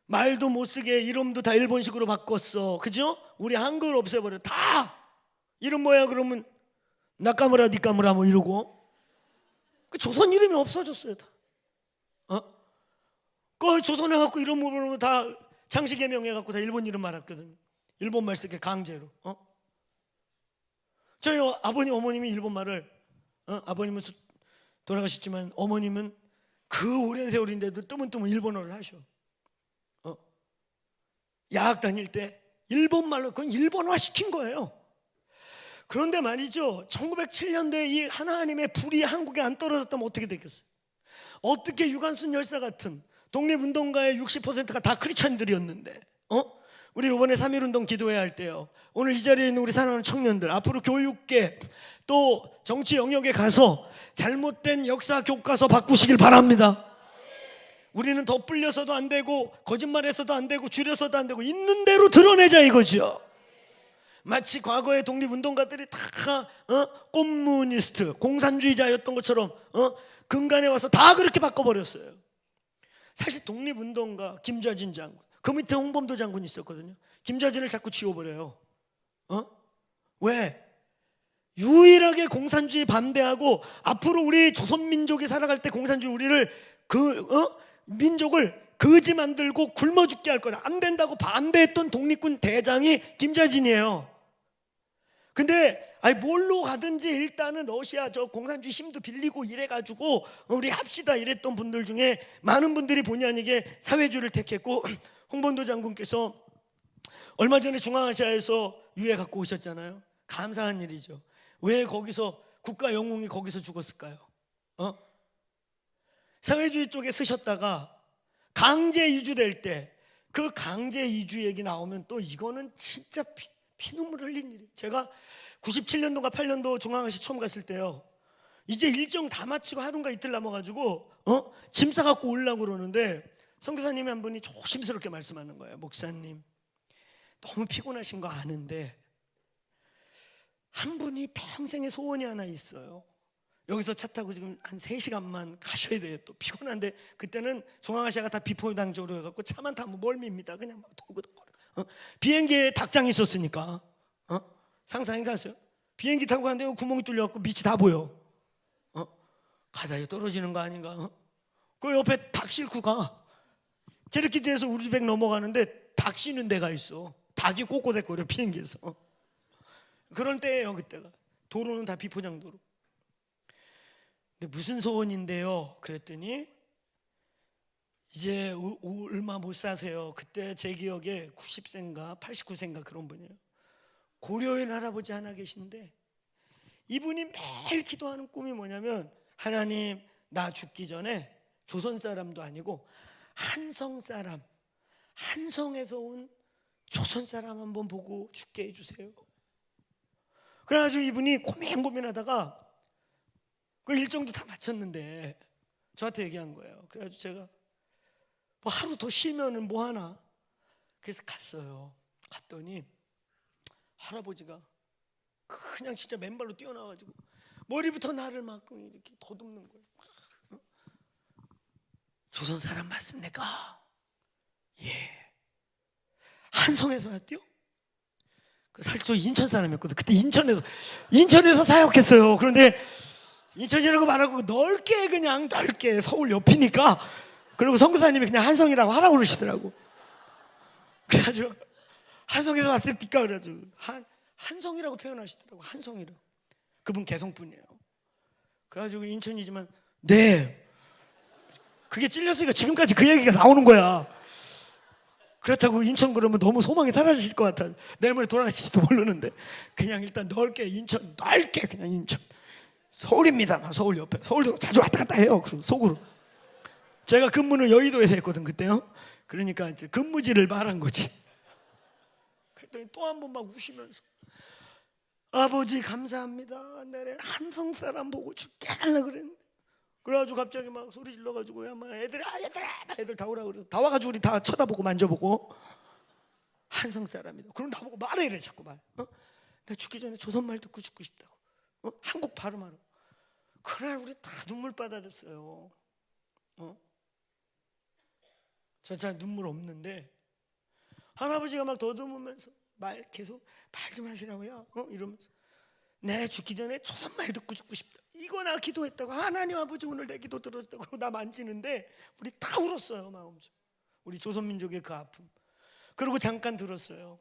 말도 못 쓰게 이름도 다 일본식으로 바꿨어. 그죠? 우리 한글 없애버려. 다 이름 뭐야 그러면 나카무라 니카무라 뭐 이러고 그 조선 이름이 없어졌어요 다. 그 조선에 갖고 이름 모르면 다 장시개명 해갖고 다 일본 이름 말았거든. 일본 말 쓰게 강제로. 저희 아버님 어머님이 일본 말을 아버님은 돌아가셨지만 어머님은 그 오랜 세월인데도 뜨문뜨문 일본어를 하셔. 야학 다닐 때 일본 말로 그건 일본화 시킨 거예요. 그런데 말이죠, 1907년도에 이 하나님의 불이 한국에 안 떨어졌다면 어떻게 됐겠어요? 어떻게 유관순 열사 같은 독립운동가의 60%가 다 크리스찬들이었는데 우리 이번에 3.1운동 기도회야 할 때요, 오늘 이 자리에 있는 우리 사랑하는 청년들, 앞으로 교육계 또 정치 영역에 가서 잘못된 역사 교과서 바꾸시길 바랍니다. 우리는 덧불려서도 안 되고 거짓말해서도 안 되고 줄여서도 안 되고 있는 대로 드러내자 이거죠. 마치 과거의 독립운동가들이 다 꼼무니스트, 공산주의자였던 것처럼 근간에 와서 다 그렇게 바꿔버렸어요. 사실 독립운동가 김좌진 장군, 그 밑에 홍범도 장군이 있었거든요. 김좌진을 자꾸 지워버려요. 왜? 유일하게 공산주의 반대하고 앞으로 우리 조선민족이 살아갈 때 공산주의 우리를 민족을 거지 만들고 굶어 죽게 할 거다, 안 된다고 반대했던 독립군 대장이 김좌진이에요. 근데 뭘로 가든지 일단은 러시아 저 공산주의 힘도 빌리고 이래가지고 우리 합시다 이랬던 분들 중에 많은 분들이 본의 아니게 사회주의를 택했고, 홍범도 장군께서 얼마 전에 중앙아시아에서 유해 갖고 오셨잖아요. 감사한 일이죠. 왜 거기서 국가 영웅이 거기서 죽었을까요? 사회주의 쪽에 쓰셨다가 강제 이주될 때 그 강제 이주 얘기 나오면 또 이거는 진짜 피눈물 흘린 일이에요. 제가 97년도가 8년도 중앙아시아 처음 갔을 때요, 이제 일정 다 마치고 하루인가 이틀 남아가지고 짐 싸갖고 오려고 그러는데 선교사님이 한 분이 조심스럽게 말씀하는 거예요. 목사님, 너무 피곤하신 거 아는데 한 분이 평생의 소원이 하나 있어요. 여기서 차 타고 지금 한 3시간만 가셔야 돼요. 또 피곤한데, 그때는 중앙아시아가 다 비포당적으로 해갖고 차만 타면 멀미입니다. 그냥 막 도그덕거려. 비행기에 닭장이 있었으니까 상상해가세요. 비행기 타고 가는데 구멍이 뚫려갖고 밑이 다 보여. 가다가 떨어지는 거 아닌가? 그 옆에 닭 싣고 가. 캐르키드에서 우즈벡 넘어가는데 닭 쉬는 데가 있어. 닭이 꼬꼬대거려 비행기에서. 그런 때예요 그때가. 도로는 다 비포장도로. 근데 무슨 소원인데요? 그랬더니 이제 얼마 못 사세요. 그때 제 기억에 90세인가 89세인가 그런 분이에요. 고려인 할아버지 하나 계신데 이분이 매일 기도하는 꿈이 뭐냐면, 하나님 나 죽기 전에 조선 사람도 아니고 한성 사람, 한성에서 온 조선 사람 한번 보고 죽게 해주세요. 그래가지고 이분이 고민하다가 그 일정도 다 마쳤는데 저한테 얘기한 거예요. 그래가지고 제가 뭐 하루 더 쉬면은 뭐 하나, 그래서 갔어요. 갔더니 할아버지가 그냥 진짜 맨발로 뛰어나와가지고 머리부터 나를 막 이렇게 더듬는 거예요. 조선 사람 맞습니까? 예. 한성에서 왔대요? 사실 저 인천 사람이었거든. 그때 인천에서 사역했어요. 그런데 인천이라고 말하고 넓게 그냥 넓게 서울 옆이니까, 그리고 선교사님이 그냥 한성이라고 하라고 그러시더라고. 그래가지고 한성에서 왔습니까? 그래가지고 한성이라고 표현하시더라고. 한성이라고. 그분 개성분이에요. 그래가지고 인천이지만 네, 그게 찔렸으니까 지금까지 그 얘기가 나오는 거야. 그렇다고 인천 그러면 너무 소망이 사라지실 것 같아. 내일 모레 돌아가실지도 모르는데 그냥 일단 넓게 인천, 넓게 그냥 인천. 서울입니다. 서울 옆에. 서울도 자주 왔다 갔다 해요. 그리고 속으로. 제가 근무는 여의도에서 했거든 그때요. 그러니까 이제 근무지를 말한 거지. 그랬더니 또 한 번 막 우시면서, 아버지 감사합니다. 내래 한성 사람 보고 죽게 하려고 그랬는데. 그래가지고 갑자기 막 소리 질러가지고 야, 막 얘들아 막 애들 다 오라고 그래. 다 와가지고 우리 다 쳐다보고 만져보고, 한성 사람이다. 그럼 나보고 말해 이래 자꾸 말. 나 죽기 전에 조선말 듣고 죽고 싶다고. 한국 발음하러. 그날 우리 다 눈물 받아들었어요. 저 잘 눈물 없는데 할아버지가 막 더듬으면서 계속 말 좀 하시라고요. 이러면서 내 죽기 전에 조선말 듣고 죽고 싶다. 이거 나 기도했다고. 하나님 아버지 오늘 내 기도 들었다고 나 만지는데 우리 다 울었어요. 마음속. 우리 조선민족의 그 아픔. 그리고 잠깐 들었어요.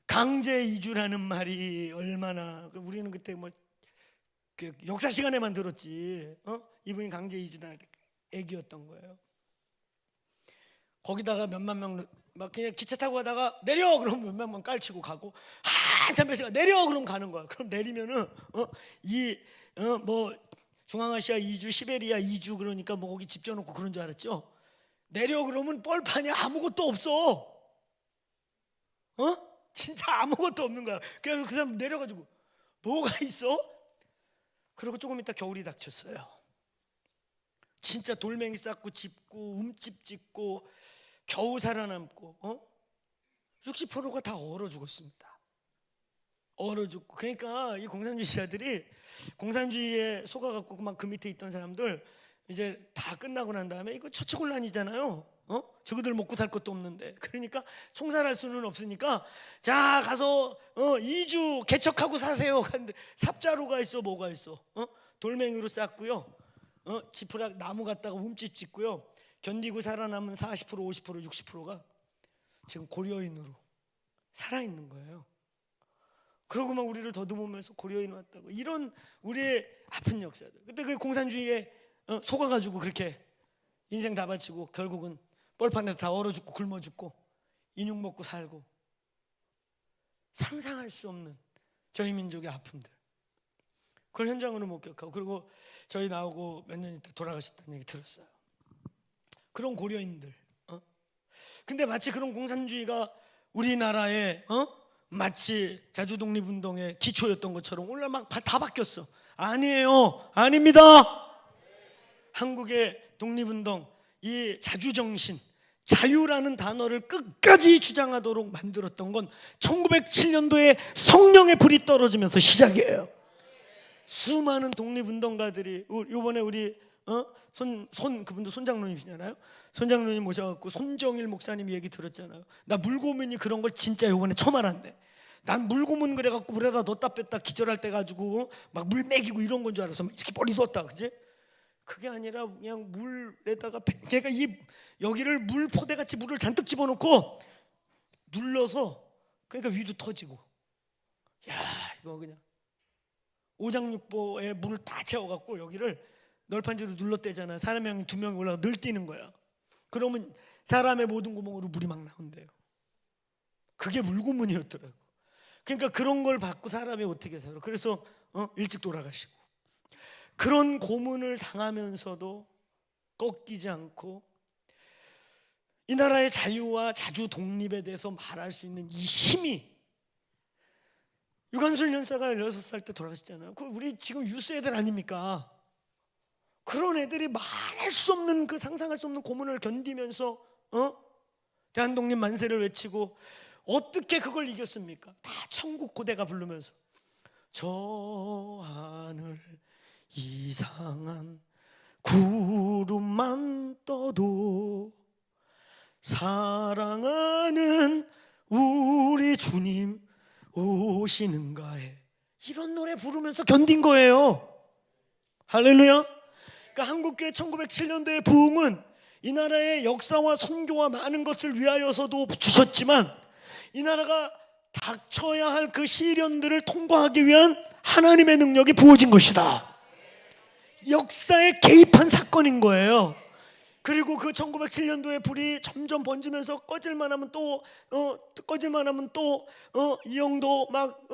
강제 이주라는 말이 얼마나, 우리는 그때 뭐 그 역사 시간에만 들었지. 이분이 강제 이주할 때 애기였던 거예요. 거기다가 몇만 명 막 그냥 기차 타고 가다가 내려 그러면 몇만 명 깔치고 가고, 한참 배시가 내려 그러면 가는 거야. 그럼 내리면은 뭐 중앙아시아 이주, 시베리아 이주, 그러니까 뭐 거기 집 지어놓고 그런 줄 알았죠. 내려 그러면 뻘판이 아무것도 없어. 진짜 아무것도 없는 거야. 그래서 그 사람 내려가지고 뭐가 있어? 그리고 조금 있다 겨울이 닥쳤어요. 진짜 돌멩이 쌓고 짚고 움집 짓고 겨우 살아남고 60%가 다 얼어 죽었습니다. 얼어 죽고. 그러니까 이 공산주의자들이 공산주의에 속아갖고 막 그 밑에 있던 사람들 이제 다 끝나고 난 다음에 이거 처치곤란이잖아요. 저거들 먹고 살 것도 없는데, 그러니까 총살할 수는 없으니까 자 가서 2주 개척하고 사세요. 근데 삽자루가 있어 뭐가 있어? 돌멩이로 쌓고요. 지푸락 나무 갖다가 움집 짓고요. 견디고 살아남은 40%, 50%, 60%가 지금 고려인으로 살아있는 거예요. 그러고 막 우리를 더듬으면서 고려인 왔다고. 이런 우리의 아픈 역사들. 그때 그 공산주의에 속아가지고 그렇게 인생 다 바치고 결국은 뻘판에서 다 얼어 죽고 굶어 죽고 인육 먹고 살고, 상상할 수 없는 저희 민족의 아픔들, 그걸 현장으로 목격하고, 그리고 저희 나오고 몇 년 있다 돌아가셨다는 얘기 들었어요. 그런 고려인들. 근데 마치 그런 공산주의가 우리나라에 마치 자주 독립운동의 기초였던 것처럼 오늘 막 다 바뀌었어. 아니에요. 아닙니다. 한국의 독립운동, 이 자주정신, 자유라는 단어를 끝까지 주장하도록 만들었던 건 1907년도에 성령의 불이 떨어지면서 시작이에요. 수많은 독립운동가들이, 이번에 우리 그분도 손장로님이시잖아요. 손장로님 모셔갖고 손정일 목사님 얘기 들었잖아요. 나 물고문이 그런 걸 진짜 이번에 처음 알았는데, 난 물고문 그래갖고 물에다 넣었다 뺐다 기절할 때 가지고 막 물 먹이고 이런 건 줄 알았어. 이렇게 머리 뒀다, 그지? 그게 아니라 그냥 물에다가 걔가 여기를 물 포대같이 물을 잔뜩 집어넣고 눌러서, 그러니까 위도 터지고. 야, 이거 그냥 오장육보에 물을 다 채워갖고 여기를 널판지로 눌렀대잖아. 사람이 2명이 올라가 늘 뛰는 거야. 그러면 사람의 모든 구멍으로 물이 막 나온대요. 그게 물고문이었더라고. 그러니까 그런 걸 받고 사람이 어떻게 살아. 그래서 일찍 돌아가시고, 그런 고문을 당하면서도 꺾이지 않고 이 나라의 자유와 자주 독립에 대해서 말할 수 있는 이 힘이, 유관순 연사가 16살 때 돌아가셨잖아요. 그 우리 지금 유스 애들 아닙니까? 그런 애들이 말할 수 없는, 그 상상할 수 없는 고문을 견디면서 대한독립 만세를 외치고 어떻게 그걸 이겼습니까? 다 천국 고대가 부르면서 저 하늘 이상한 구름만 떠도 사랑하는 우리 주님 오시는가에, 이런 노래 부르면서 견딘 거예요. 할렐루야. 그러니까 한국교회 1907년도의 부흥은 이 나라의 역사와 선교와 많은 것을 위하여서도 주셨지만, 이 나라가 닥쳐야 할 그 시련들을 통과하기 위한 하나님의 능력이 부어진 것이다. 역사에 개입한 사건인 거예요. 그리고 그 1907년도에 불이 점점 번지면서 꺼질만 하면 또 이영도 막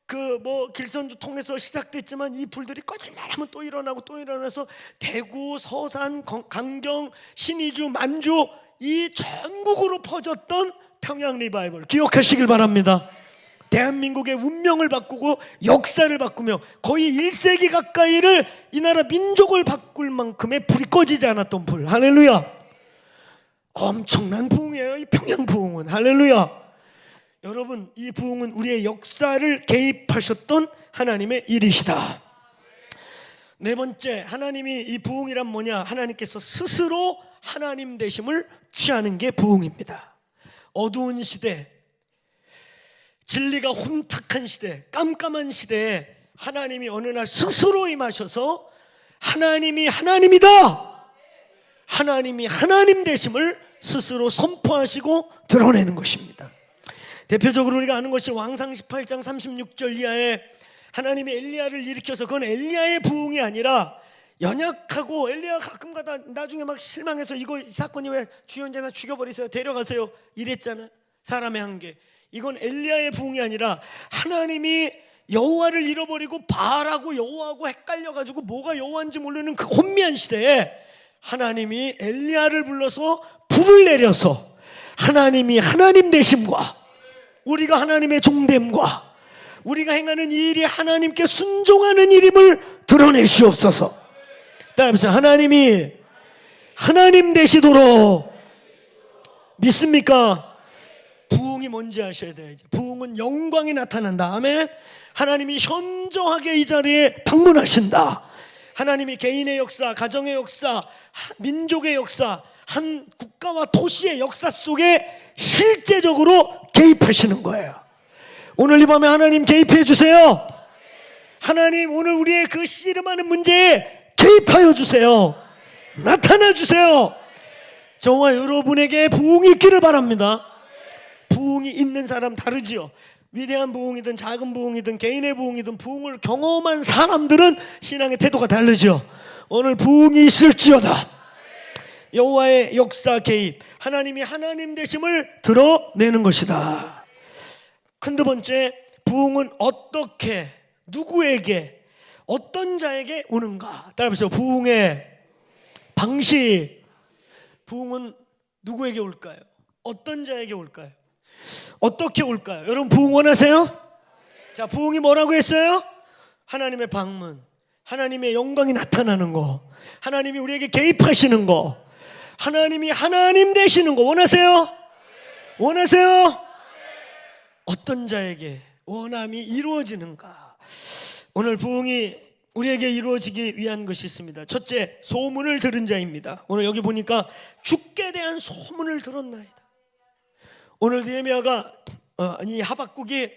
그 뭐 길선주 통해서 시작됐지만, 이 불들이 꺼질만 하면 또 일어나고 또 일어나서 대구, 서산, 강경, 신의주, 만주, 이 전국으로 퍼졌던 평양 리바이벌 기억하시길 바랍니다. 대한민국의 운명을 바꾸고 역사를 바꾸며 거의 1세기 가까이를 이 나라 민족을 바꿀 만큼의 불이 꺼지지 않았던 불. 할렐루야. 엄청난 부흥이에요, 이 평양 부흥은. 할렐루야. 여러분, 이 부흥은 우리의 역사를 개입하셨던 하나님의 일이시다. 네 번째, 하나님이 이 부흥이란 뭐냐? 하나님께서 스스로 하나님 되심을 취하는 게 부흥입니다. 어두운 시대, 진리가 혼탁한 시대, 깜깜한 시대에 하나님이 어느 날 스스로 임하셔서 하나님이 하나님이다, 하나님이 하나님 되심을 스스로 선포하시고 드러내는 것입니다. 대표적으로 우리가 아는 것이 왕상 18장 36절 이하에 하나님이 엘리야를 일으켜서, 그건 엘리야의 부흥이 아니라 연약하고 엘리야가 가끔가다 나중에 막 실망해서 이 사건이 왜 주연자나 죽여버리세요, 데려가세요 이랬잖아. 사람의 한계. 이건 엘리야의 부흥이 아니라 하나님이 여호와를 잃어버리고 바알하고 여호와하고 헷갈려가지고 뭐가 여호와인지 모르는 그 혼미한 시대에 하나님이 엘리야를 불러서 불을 내려서 하나님이 하나님 되심과 우리가 하나님의 종됨과 우리가 행하는 이 일이 하나님께 순종하는 일임을 드러내시옵소서. 따라하면서 하나님이 하나님 되시도록. 믿습니까? 부흥이 뭔지 아셔야 돼요. 이제 부흥은 영광이 나타난다. 아멘. 하나님이 현저하게 이 자리에 방문하신다. 하나님이 개인의 역사, 가정의 역사, 민족의 역사, 한 국가와 도시의 역사 속에 실제적으로 개입하시는 거예요. 오늘 이 밤에 하나님 개입해 주세요. 하나님 오늘 우리의 그 씨름하는 문제에 개입하여 주세요. 나타나 주세요. 저와 여러분에게 부흥이 있기를 바랍니다. 부흥이 있는 사람 다르지요. 위대한 부흥이든 작은 부흥이든 개인의 부흥이든 부흥을 경험한 사람들은 신앙의 태도가 다르죠. 오늘 부흥이 있을지어다. 여호와의 역사 개입, 하나님이 하나님 되심을 드러내는 것이다. 한두 번째, 부흥은 어떻게, 누구에게, 어떤 자에게 오는가? 따라해보세요. 부흥의 방식. 부흥은 누구에게 올까요? 어떤 자에게 올까요? 어떻게 올까요? 여러분 부흥 원하세요? 자, 부흥이 뭐라고 했어요? 하나님의 방문, 하나님의 영광이 나타나는 거, 하나님이 우리에게 개입하시는 거, 하나님이 하나님 되시는 거 원하세요? 원하세요? 어떤 자에게 원함이 이루어지는가? 오늘 부흥이 우리에게 이루어지기 위한 것이 있습니다. 첫째, 소문을 들은 자입니다. 오늘 여기 보니까 주께 대한 소문을 들었나이다. 오늘 느헤미야가 이 하박국이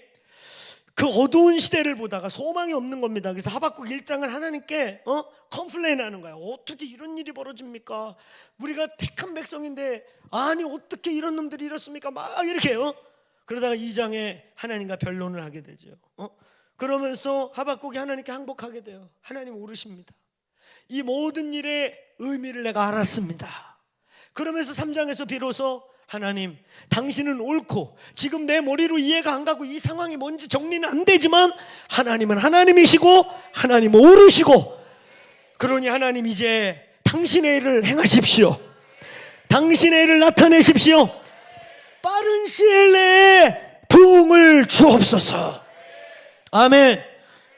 그 어두운 시대를 보다가 소망이 없는 겁니다. 그래서 하박국 1장을 하나님께 컴플레인 하는 거야. 어떻게 이런 일이 벌어집니까? 우리가 택한 백성인데 아니 어떻게 이런 놈들이 이렇습니까? 막 이렇게 그러다가 2장에 하나님과 변론을 하게 되죠. 그러면서 하박국이 하나님께 항복하게 돼요. 하나님 오르십니다. 이 모든 일의 의미를 내가 알았습니다. 그러면서 3장에서 비로소 하나님, 당신은 옳고 지금 내 머리로 이해가 안 가고 이 상황이 뭔지 정리는 안 되지만 하나님은 하나님이시고 하나님은 오르시고, 그러니 하나님 이제 당신의 일을 행하십시오. 당신의 일을 나타내십시오. 빠른 시일 내에 부흥을 주옵소서. 아멘.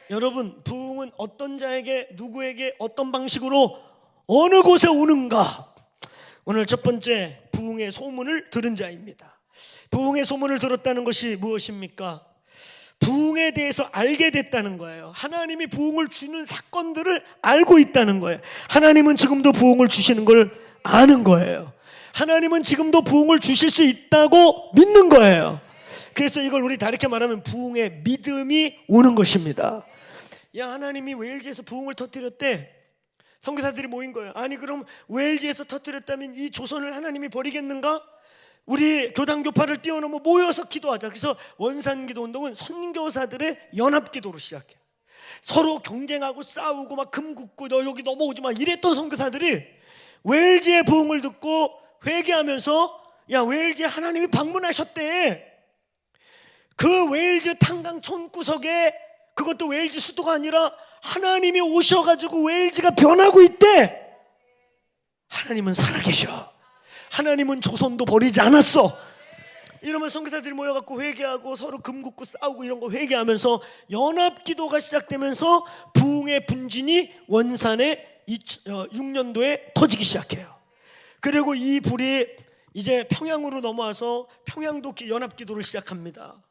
여러분, 부흥은 어떤 자에게, 누구에게, 어떤 방식으로, 어느 곳에 오는가? 오늘 첫 번째, 부흥의 소문을 들은 자입니다. 부흥의 소문을 들었다는 것이 무엇입니까? 부흥에 대해서 알게 됐다는 거예요. 하나님이 부흥을 주는 사건들을 알고 있다는 거예요. 하나님은 지금도 부흥을 주시는 걸 아는 거예요. 하나님은 지금도 부흥을 주실 수 있다고 믿는 거예요. 그래서 이걸 우리 다르게 말하면 부흥의 믿음이 오는 것입니다. 야, 하나님이 웨일즈에서 부흥을 터뜨렸대. 선교사들이 모인 거예요. 아니 그럼 웨일즈에서 터뜨렸다면 이 조선을 하나님이 버리겠는가? 우리 교단교파를 뛰어넘어 모여서 기도하자. 그래서 원산기도운동은 선교사들의 연합기도로 시작해. 서로 경쟁하고 싸우고 막 금 굽고 너 여기 넘어오지 마 이랬던 선교사들이 웨일즈의 부흥을 듣고 회개하면서 야, 웨일즈에 하나님이 방문하셨대. 그 웨일즈 탄강 촌구석에, 그것도 웨일즈 수도가 아니라 하나님이 오셔가지고 웨일즈가 변하고 있대. 하나님은 살아계셔. 하나님은 조선도 버리지 않았어. 이러면 선교사들이 모여갖고 회개하고 서로 금 굽고 싸우고 이런 거 회개하면서 연합기도가 시작되면서 부흥의 분진이 원산에 6년도에 터지기 시작해요. 그리고 이 불이 이제 평양으로 넘어와서 평양도 연합기도를 시작합니다.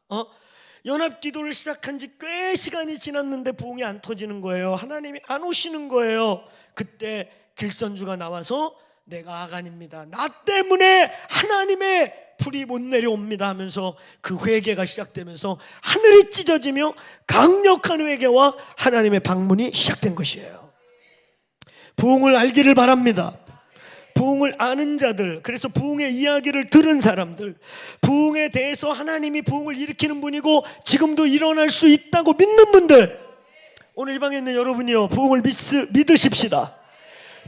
연합기도를 시작한 지 꽤 시간이 지났는데 부흥이 안 터지는 거예요. 하나님이 안 오시는 거예요. 그때 길선주가 나와서 내가 아간입니다, 나 때문에 하나님의 불이 못 내려옵니다 하면서 그 회개가 시작되면서 하늘이 찢어지며 강력한 회개와 하나님의 방문이 시작된 것이에요. 부흥을 알기를 바랍니다. 부흥을 아는 자들, 그래서 부흥의 이야기를 들은 사람들, 부흥에 대해서 하나님이 부흥을 일으키는 분이고 지금도 일어날 수 있다고 믿는 분들, 오늘 이 방에 있는 여러분이요, 부흥을 믿으십시다.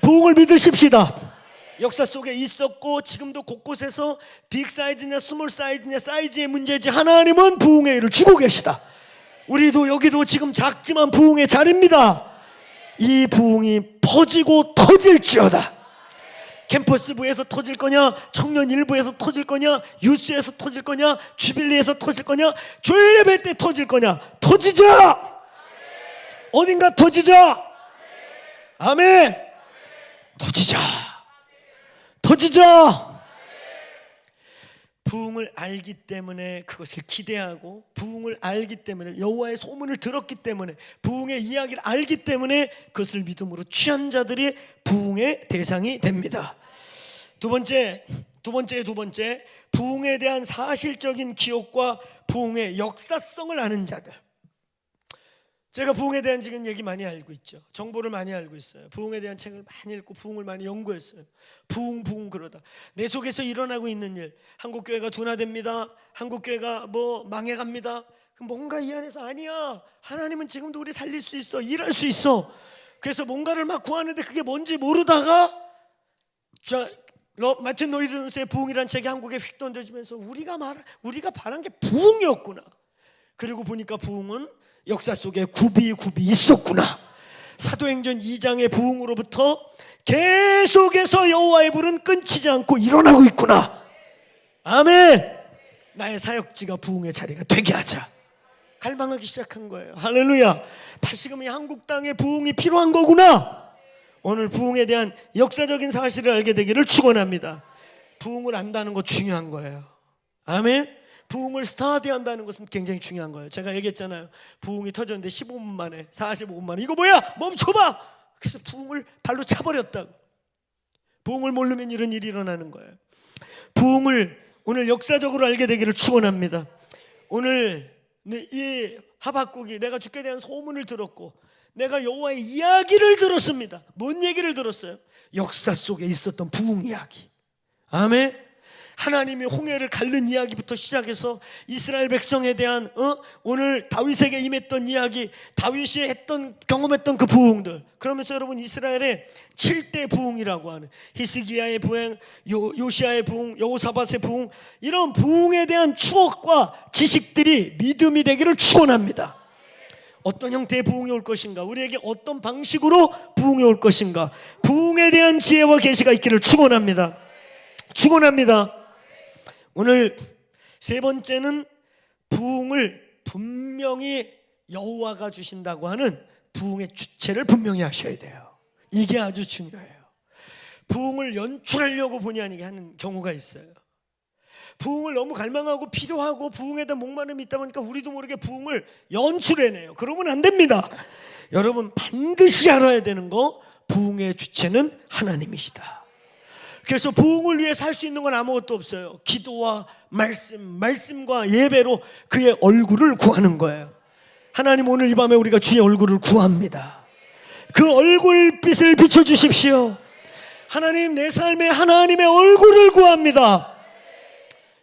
부흥을 믿으십시다. 역사 속에 있었고 지금도 곳곳에서 빅 사이즈냐 스몰 사이즈냐 사이즈의 문제지 하나님은 부흥의 일을 주고 계시다. 우리도 여기도 지금 작지만 부흥의 자리입니다. 이 부흥이 퍼지고 터질지어다. 캠퍼스부에서 터질 거냐, 청년 일부에서 터질 거냐, 유스에서 터질 거냐, 주빌리에서 터질 거냐, 조일 예배 때 터질 거냐, 터지자. 어딘가 터지자. 아멘. 터지자. 터지자. 부흥을 알기 때문에 그것을 기대하고, 부흥을 알기 때문에, 여호와의 소문을 들었기 때문에, 부흥의 이야기를 알기 때문에 그것을 믿음으로 취한 자들이 부흥의 대상이 됩니다. 두 번째, 부흥에 대한 사실적인 기억과 부흥의 역사성을 아는 자들. 제가 부흥에 대한 지금 얘기 많이 알고 있죠. 정보를 많이 알고 있어요. 부흥에 대한 책을 많이 읽고 부흥을 많이 연구했어요. 부흥 그러다 내 속에서 일어나고 있는 일, 한국교회가 둔화됩니다, 한국교회가 뭐 망해갑니다, 뭔가 이 안에서 아니야, 하나님은 지금도 우리 살릴 수 있어, 일할 수 있어. 그래서 뭔가를 막 구하는데 그게 뭔지 모르다가 마틴 노이든스의 부흥이라는 책이 한국에 휙 던져지면서 우리가 바란 게 부흥이었구나. 그리고 보니까 부흥은 역사 속에 굽이 있었구나. 사도행전 2장의 부흥으로부터 계속해서 여호와의 불은 끊기지 않고 일어나고 있구나. 아멘. 나의 사역지가 부흥의 자리가 되게 하자. 갈망하기 시작한 거예요. 할렐루야. 다시금 이 한국 땅에 부흥이 필요한 거구나. 오늘 부흥에 대한 역사적인 사실을 알게 되기를 축원합니다. 부흥을 안다는 거 중요한 거예요. 아멘. 부흥을 스타트한다는 것은 굉장히 중요한 거예요. 제가 얘기했잖아요. 부흥이 터졌는데 15분 만에, 45분 만에 이거 뭐야? 멈춰봐. 그래서 부흥을 발로 차버렸다고. 부흥을 모르면 이런 일이 일어나는 거예요. 부흥을 오늘 역사적으로 알게 되기를 축원합니다. 오늘 이 하박국이 내가 주께 대한 소문을 들었고 내가 여호와의 이야기를 들었습니다. 뭔 얘기를 들었어요? 역사 속에 있었던 부흥 이야기. 아멘. 하나님이 홍해를 갈른 이야기부터 시작해서 이스라엘 백성에 대한 오늘 다윗에게 임했던 이야기, 다윗이 경험했던 그 부흥들. 그러면서 여러분 이스라엘의 7대 부흥이라고 하는 히스기야의 부흥, 요시아의 부흥, 여호사밧의 부흥, 이런 부흥에 대한 추억과 지식들이 믿음이 되기를 축원합니다. 어떤 형태의 부흥이 올 것인가, 우리에게 어떤 방식으로 부흥이 올 것인가, 부흥에 대한 지혜와 계시가 있기를 축원합니다. 오늘 세 번째는 부흥을 분명히 여호와가 주신다고 하는 부흥의 주체를 분명히 하셔야 돼요. 이게 아주 중요해요. 부흥을 연출하려고 본의 아니게 하는 경우가 있어요. 부흥을 너무 갈망하고 필요하고 부흥에 대한 목마름이 있다 보니까 우리도 모르게 부흥을 연출해내요. 그러면 안 됩니다. 여러분 반드시 알아야 되는 거, 부흥의 주체는 하나님이시다. 그래서 부흥을 위해서 할 수 있는 건 아무것도 없어요. 기도와 말씀과 예배로 그의 얼굴을 구하는 거예요. 하나님, 오늘 이 밤에 우리가 주의 얼굴을 구합니다. 그 얼굴빛을 비춰주십시오. 하나님, 내 삶에 하나님의 얼굴을 구합니다.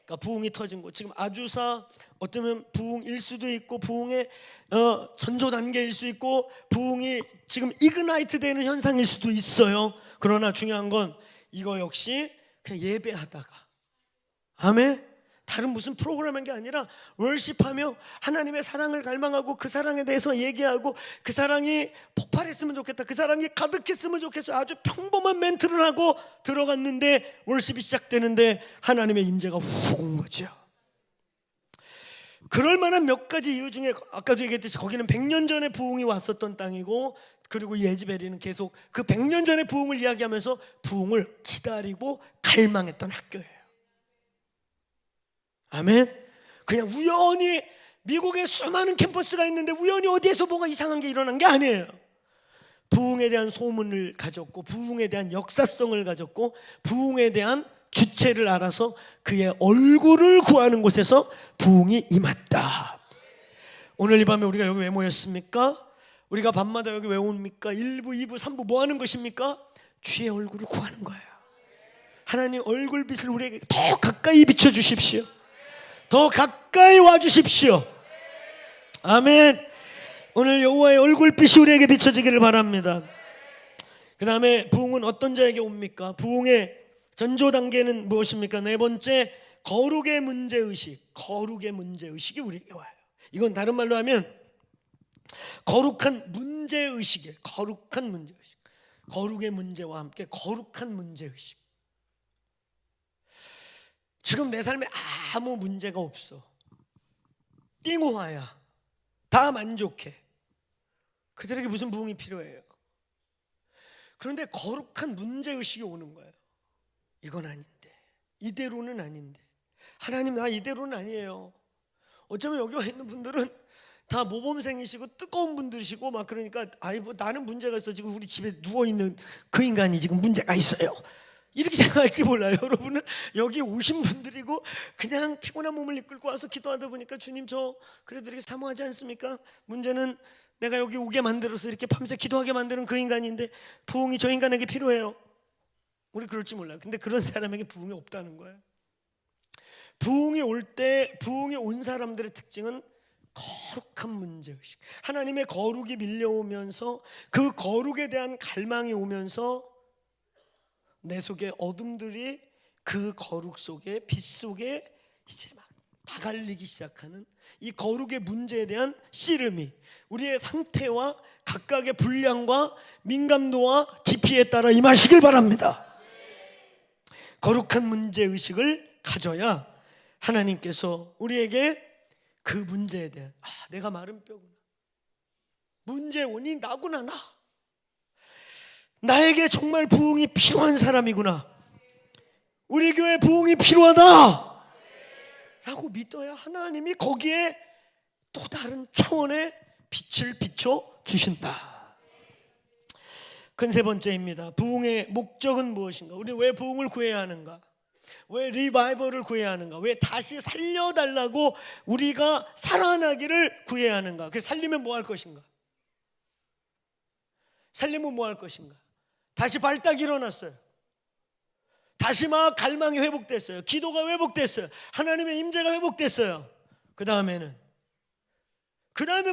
그러니까 부흥이 터진 거, 지금 아주사, 어쩌면 부흥일 수도 있고 부흥의 전조 단계일 수 있고 부흥이 지금 이그나이트 되는 현상일 수도 있어요. 그러나 중요한 건 이거 역시 그냥 예배하다가, 아멘, 다른 무슨 프로그램한 게 아니라 월십하며 하나님의 사랑을 갈망하고 그 사랑에 대해서 얘기하고 그 사랑이 폭발했으면 좋겠다, 그 사랑이 가득했으면 좋겠어, 아주 평범한 멘트를 하고 들어갔는데 월십이 시작되는데 하나님의 임재가 훅 온 거죠. 그럴 만한 몇 가지 이유 중에 아까도 얘기했듯이 거기는 100년 전에 부흥이 왔었던 땅이고, 그리고 예즈벨이는 계속 그 100년 전의 부흥을 이야기하면서 부흥을 기다리고 갈망했던 학교예요. 아멘. 그냥 우연히 미국에 수많은 캠퍼스가 있는데 우연히 어디에서 뭐가 이상한 게 일어난 게 아니에요. 부흥에 대한 소문을 가졌고, 부흥에 대한 역사성을 가졌고, 부흥에 대한 주체를 알아서 그의 얼굴을 구하는 곳에서 부흥이 임했다. 오늘 이 밤에 우리가 여기 왜 모였습니까? 우리가 밤마다 여기 왜 옵니까? 1부, 2부, 3부 뭐 하는 것입니까? 주의 얼굴을 구하는 거예요. 하나님 얼굴빛을 우리에게 더 가까이 비춰주십시오. 더 가까이 와주십시오. 아멘. 오늘 여호와의 얼굴빛이 우리에게 비춰지기를 바랍니다. 그 다음에 부흥은 어떤 자에게 옵니까? 부흥의 전조 단계는 무엇입니까? 네 번째, 거룩의 문제의식. 거룩의 문제의식이 우리에게 와요. 이건 다른 말로 하면 거룩한 문제의식이에요. 거룩한 문제의식. 거룩의 문제와 함께 거룩한 문제의식. 지금 내 삶에 아무 문제가 없어. 띵호화야. 다 만족해. 그들에게 무슨 부흥이 필요해요? 그런데 거룩한 문제의식이 오는 거예요. 이건 아닌데, 이대로는 아닌데, 하나님 나 이대로는 아니에요. 어쩌면 여기 와 있는 분들은 다 모범생이시고 뜨거운 분들이시고 막 그러니까 뭐 나는 문제가 있어. 지금 우리 집에 누워있는 그 인간이 지금 문제가 있어요. 이렇게 생각할지 몰라요. 여러분은 여기 오신 분들이고 그냥 피곤한 몸을 이끌고 와서 기도하다 보니까 주님 저 그래도 이렇게 사모하지 않습니까? 문제는 내가 여기 오게 만들어서 이렇게 밤새 기도하게 만드는 그 인간인데 부흥이 저 인간에게 필요해요. 우리 그럴지 몰라요. 근데 그런 사람에게 부흥이 없다는 거예요. 부흥이 올 때, 부흥이 온 사람들의 특징은 거룩한 문제의식. 하나님의 거룩이 밀려오면서 그 거룩에 대한 갈망이 오면서 내 속에 어둠들이 그 거룩 속에, 빛 속에 이제 막 다 갈리기 시작하는 이 거룩의 문제에 대한 씨름이 우리의 상태와 각각의 분량과 민감도와 깊이에 따라 임하시길 바랍니다. 거룩한 문제의식을 가져야 하나님께서 우리에게 그 문제에 대한 내가 마른 뼈구나, 문제의 원인이 나구나, 나에게 정말 부흥이 필요한 사람이구나, 우리 교회 부흥이 필요하다 라고 믿어야 하나님이 거기에 또 다른 차원의 빛을 비춰주신다. 큰 세 번째입니다. 부흥의 목적은 무엇인가? 우리 왜 부흥을 구해야 하는가? 왜 리바이벌을 구해야 하는가? 왜 다시 살려달라고 우리가 살아나기를 구해야 하는가? 그래서 살리면 뭐 할 것인가? 살리면 뭐 할 것인가? 다시 발딱이 일어났어요. 다시 막 갈망이 회복됐어요. 기도가 회복됐어요. 하나님의 임재가 회복됐어요. 그 다음에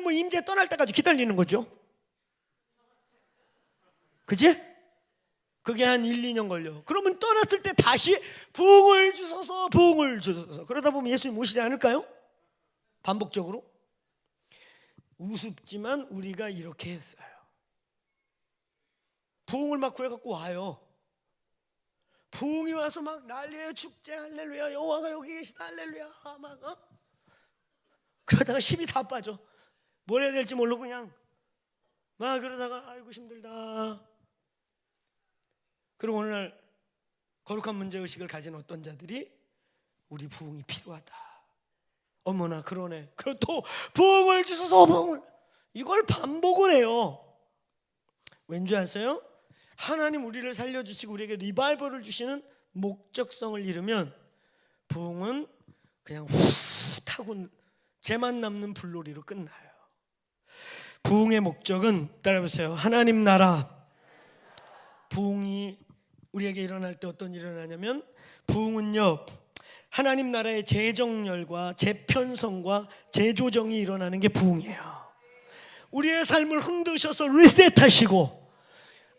뭐 임재 떠날 때까지 기다리는 거죠. 그지? 그게 한 1, 2년 걸려. 그러면 떠났을 때 다시 부흥을 주소서, 부흥을 주소서. 그러다 보면 예수님 오시지 않을까요? 반복적으로. 우습지만 우리가 이렇게 했어요. 부흥을 막 구해갖고 와요. 부흥이 와서 막 난리예요. 축제 할렐루야, 여호와가 여기 계시다 할렐루야 막 그러다가 힘이 다 빠져. 뭘 해야 될지 모르고 그냥 막 그러다가 아이고 힘들다. 그리고 오늘날 거룩한 문제의식을 가진 어떤 자들이 우리 부흥이 필요하다. 어머나 그러네. 그리고 또 부흥을 주소서, 부흥을. 이걸 반복을 해요. 왠지 아세요? 하나님 우리를 살려주시고 우리에게 리바이벌을 주시는 목적성을 잃으면 부흥은 그냥 후 타고 재만 남는 불놀이로 끝나요. 부흥의 목적은 따라해보세요. 하나님 나라. 부흥이 우리에게 일어날 때 어떤 일이 일어나냐면 부흥은요, 하나님 나라의 재정렬과 재편성과 재조정이 일어나는 게 부흥이에요. 우리의 삶을 흔드셔서 리셋하시고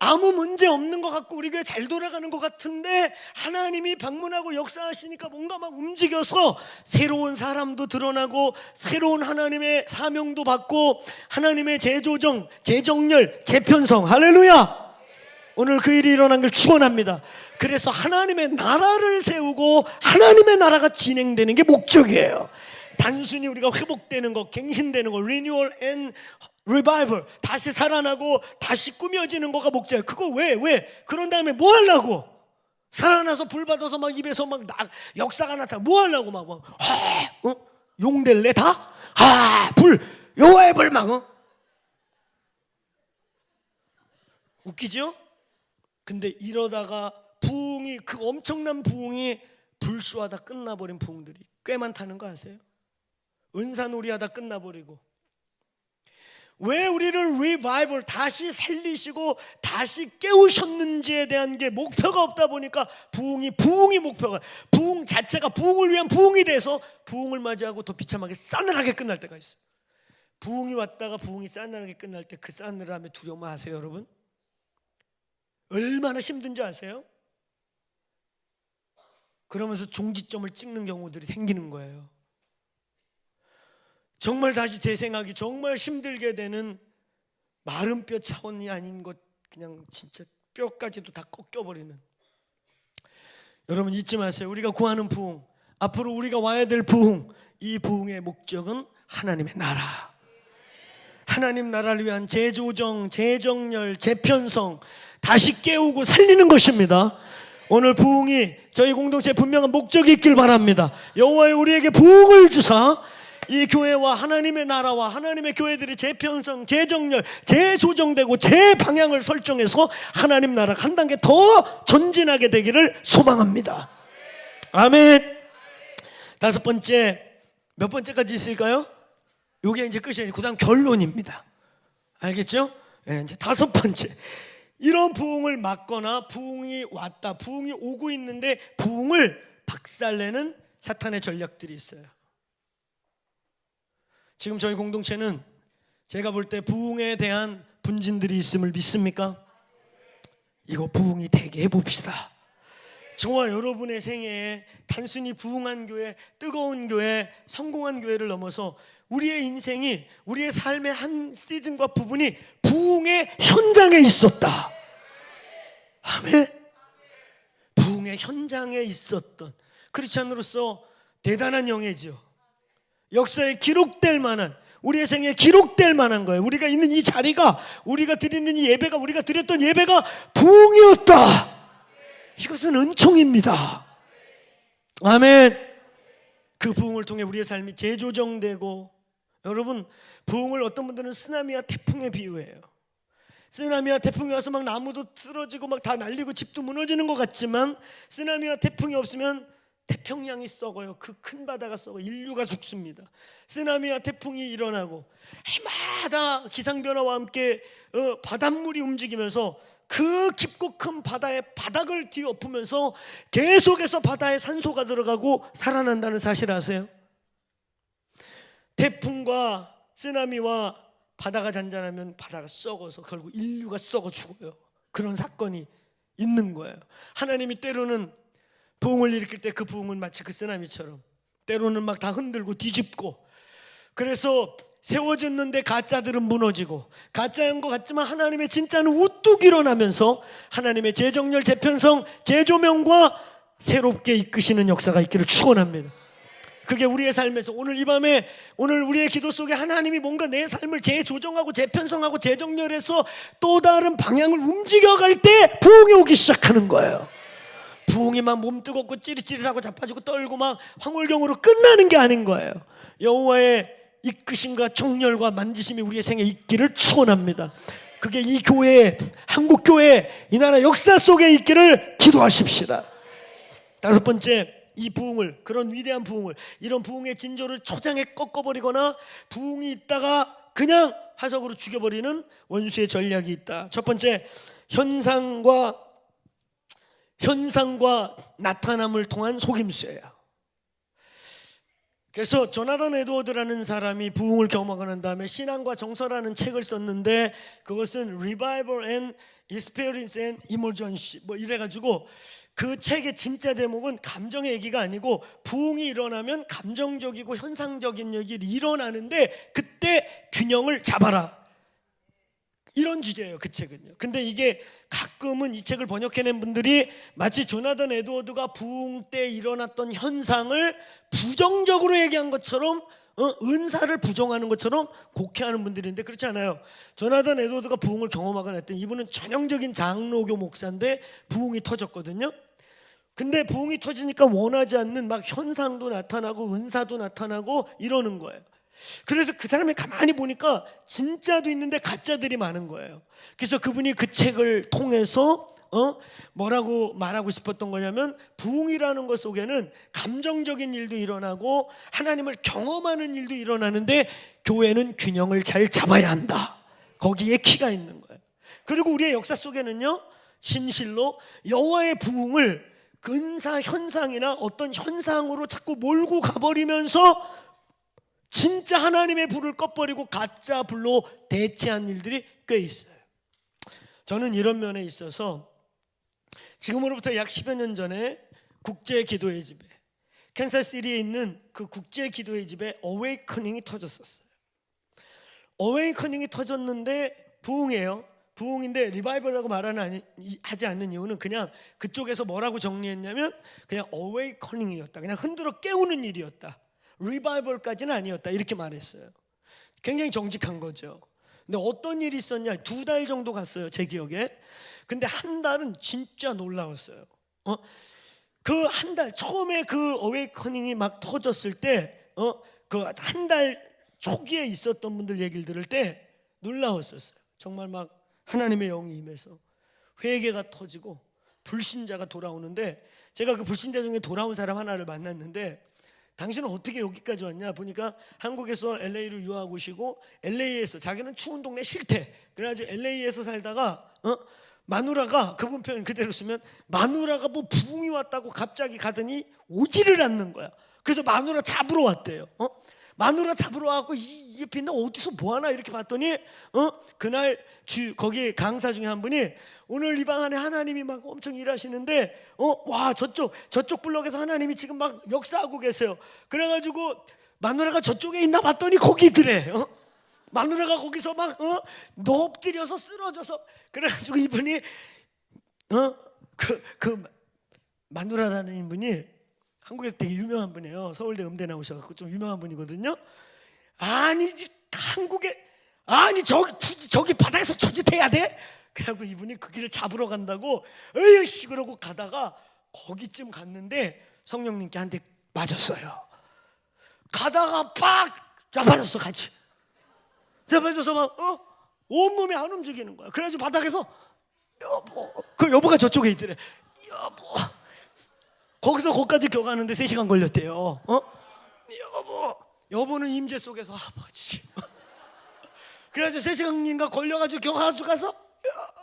아무 문제 없는 것 같고 우리 교회 잘 돌아가는 것 같은데 하나님이 방문하고 역사하시니까 뭔가 막 움직여서 새로운 사람도 드러나고 새로운 하나님의 사명도 받고 하나님의 재조정, 재정렬, 재편성. 할렐루야. 오늘 그 일이 일어난 걸 축원합니다. 그래서 하나님의 나라를 세우고 하나님의 나라가 진행되는 게 목적이에요. 단순히 우리가 회복되는 거, 갱신되는 거, 리뉴얼 앤 리바이벌, 다시 살아나고 다시 꾸며지는 거가 목적이에요. 그거 왜? 그런 다음에 뭐 하려고? 살아나서 불 받아서 막 입에서 막 역사가 나타나 뭐 하려고 용 될래 다? 불, 여호와의 불망. 웃기죠? 근데 이러다가 부흥이, 그 엄청난 부흥이 불수하다 끝나버린 부흥들이 꽤 많다는 거 아세요? 은사놀이하다 끝나버리고. 왜 우리를 리바이벌, 다시 살리시고 다시 깨우셨는지에 대한 게 목표가 없다 보니까 부흥이 목표가, 부흥 자체가 부흥을 위한 부흥이 돼서 부흥을 맞이하고 더 비참하게 싸늘하게 끝날 때가 있어요. 부흥이 왔다가 부흥이 싸늘하게 끝날 때 그 싸늘함에 두려움 아세요, 여러분? 얼마나 힘든지 아세요? 그러면서 종지점을 찍는 경우들이 생기는 거예요. 정말 다시 재생하기 정말 힘들게 되는 마른 뼈 차원이 아닌 것, 그냥 진짜 뼈까지도 다 꺾여버리는. 여러분 잊지 마세요. 우리가 구하는 부흥, 앞으로 우리가 와야 될 부흥, 이 부흥의 목적은 하나님의 나라, 하나님 나라를 위한 재조정, 재정렬, 재편성, 다시 깨우고 살리는 것입니다. 오늘 부흥이 저희 공동체에 분명한 목적이 있길 바랍니다. 여호와의 우리에게 부흥을 주사 이 교회와 하나님의 나라와 하나님의 교회들이 재편성, 재정렬, 재조정되고 재방향을 설정해서 하나님 나라가 한 단계 더 전진하게 되기를 소망합니다. 아멘. 다섯 번째, 몇 번째까지 있을까요? 이게 이제 끝이 아니고 그다음 결론입니다. 알겠죠? 네, 이제 다섯 번째, 이런 부흥을 막거나 부흥이 왔다, 부흥이 오고 있는데 부흥을 박살내는 사탄의 전략들이 있어요. 지금 저희 공동체는 제가 볼 때 부흥에 대한 분진들이 있음을 믿습니까? 이거 부흥이 되게 해봅시다. 저와 여러분의 생애에 단순히 부흥한 교회, 뜨거운 교회, 성공한 교회를 넘어서 우리의 인생이, 우리의 삶의 한 시즌과 부분이 부흥의 현장에 있었다. 아멘. 부흥의 현장에 있었던 크리스찬으로서 대단한 영예지요. 역사에 기록될 만한, 우리의 생애에 기록될 만한 거예요. 우리가 있는 이 자리가, 우리가 드리는 이 예배가, 우리가 드렸던 예배가 부흥이었다. 이것은 은총입니다. 아멘. 그 부흥을 통해 우리의 삶이 재조정되고, 여러분 부흥을 어떤 분들은 쓰나미와 태풍에 비유해요. 쓰나미와 태풍이 와서 막 나무도 쓰러지고 막 다 날리고 집도 무너지는 것 같지만 쓰나미와 태풍이 없으면 태평양이 썩어요. 그 큰 바다가 썩어 인류가 죽습니다. 쓰나미와 태풍이 일어나고 해마다 기상변화와 함께 바닷물이 움직이면서 그 깊고 큰 바다의 바닥을 뒤엎으면서 계속해서 바다에 산소가 들어가고 살아난다는 사실 아세요? 태풍과 쓰나미와 바다가 잔잔하면 바다가 썩어서 결국 인류가 썩어 죽어요. 그런 사건이 있는 거예요. 하나님이 때로는 부흥을 일으킬 때 그 부흥은 마치 그 쓰나미처럼 때로는 막 다 흔들고 뒤집고, 그래서 세워졌는데 가짜들은 무너지고, 가짜인 것 같지만 하나님의 진짜는 우뚝 일어나면서 하나님의 재정렬, 재편성, 재조명과 새롭게 이끄시는 역사가 있기를 축원합니다. 그게 우리의 삶에서 오늘 이 밤에, 오늘 우리의 기도 속에 하나님이 뭔가 내 삶을 재조정하고 재편성하고 재정렬해서 또 다른 방향을 움직여갈 때 부흥이 오기 시작하는 거예요. 부흥이 막 몸 뜨겁고 찌릿찌릿하고 자빠지고 떨고 막 황홀경으로 끝나는 게 아닌 거예요. 여호와의 이끄심과 정렬과 만지심이 우리의 생에 있기를 축원합니다. 그게 이 교회, 한국 교회, 이 나라 역사 속에 있기를 기도하십시다. 다섯 번째, 이 부흥을, 그런 위대한 부흥을, 이런 부흥의 진조를 초장에 꺾어버리거나 부흥이 있다가 그냥 화석으로 죽여버리는 원수의 전략이 있다. 첫 번째, 현상과 나타남을 통한 속임수예요. 그래서 조나단 에드워드라는 사람이 부흥을 경험하고 난 다음에 신앙과 정서라는 책을 썼는데, 그것은 Revival and Experience and Emergency 뭐 이래가지고, 그 책의 진짜 제목은 감정의 얘기가 아니고 부흥이 일어나면 감정적이고 현상적인 얘기를 일어나는데 그때 균형을 잡아라, 이런 주제예요, 그 책은요. 근데 이게 가끔은 이 책을 번역해낸 분들이 마치 조나단 에드워드가 부흥 때 일어났던 현상을 부정적으로 얘기한 것처럼, 은사를 부정하는 것처럼 곡해하는 분들이 있는데 그렇지 않아요. 조나단 에드워드가 부흥을 경험하거나 했더니 이분은 전형적인 장로교 목사인데 부흥이 터졌거든요. 근데 부흥이 터지니까 원하지 않는 막 현상도 나타나고 은사도 나타나고 이러는 거예요. 그래서 그 사람이 가만히 보니까 진짜도 있는데 가짜들이 많은 거예요. 그래서 그분이 그 책을 통해서 뭐라고 말하고 싶었던 거냐면, 부흥이라는 것 속에는 감정적인 일도 일어나고 하나님을 경험하는 일도 일어나는데 교회는 균형을 잘 잡아야 한다. 거기에 키가 있는 거예요. 그리고 우리의 역사 속에는요, 진실로 여호와의 부흥을 근사 현상이나 어떤 현상으로 자꾸 몰고 가버리면서 진짜 하나님의 불을 꺼버리고 가짜 불로 대체한 일들이 꽤 있어요. 저는 이런 면에 있어서 지금으로부터 약 10여 년 전에 국제 기도의 집에, 캔사스시티에 있는 그 국제 기도의 집에 어웨이커닝이 터졌었어요. 어웨이커닝이 터졌는데 부흥이에요. 부흥인데 리바이벌이라고 하지 않는 이유는 그냥 그쪽에서 뭐라고 정리했냐면 그냥 어웨이커닝이었다. 그냥 흔들어 깨우는 일이었다. 리바이벌까지는 아니었다. 이렇게 말했어요. 굉장히 정직한 거죠. 근데 어떤 일이 있었냐? 2달 정도 갔어요, 제 기억에. 근데 한 달은 진짜 놀라웠어요. 그 한 달 처음에 그 어웨이커닝이 막 터졌을 때, 그 한 달 초기에 있었던 분들 얘기를 들을 때 놀라웠었어요. 정말 막 하나님의 영이 임해서 회개가 터지고 불신자가 돌아오는데, 제가 그 불신자 중에 돌아온 사람 하나를 만났는데, 당신은 어떻게 여기까지 왔냐 보니까 한국에서 LA로 유학 오시고 LA에서 자기는 추운 동네 싫대. 그래가지고 LA에서 살다가 마누라가, 그분 표현 그대로 쓰면 마누라가 뭐 부흥이 왔다고 갑자기 가더니 오지를 않는 거야. 그래서 마누라 잡으러 왔대요. 마누라 잡으러 와갖고 이 옆에 있나 어디서 뭐하나 이렇게 봤더니 그날 거기 강사 중에 한 분이 오늘 이 방 안에 하나님이 막 엄청 일하시는데 와 저쪽 블럭에서 하나님이 지금 막 역사하고 계세요. 그래가지고 마누라가 저쪽에 있나 봤더니 거기더래. 마누라가 거기서 막 엎드려서 쓰러져서, 그래가지고 이분이 그 마누라라는 분이 한국에 되게 유명한 분이에요. 서울대 음대 나오셔갖고 좀 유명한 분이거든요. 아니지, 한국에 저기 바닥에서 저짓해야 돼? 그래갖고 이분이 그 길을 잡으러 간다고 으이씨 그러고 가다가 거기쯤 갔는데 성령님께 한 대 맞았어요. 가다가 팍 잡아줬어. 같이 잡아줘서 막 온몸이 안 움직이는 거야. 그래가지고 바닥에서 여보, 그 여보가 저쪽에 있더래. 여보, 거기까지 겨가는데 3시간 걸렸대요. 여보는 임재 속에서 아버지. 그래가지고 3시간인가 걸려가지고 겨가지고 가서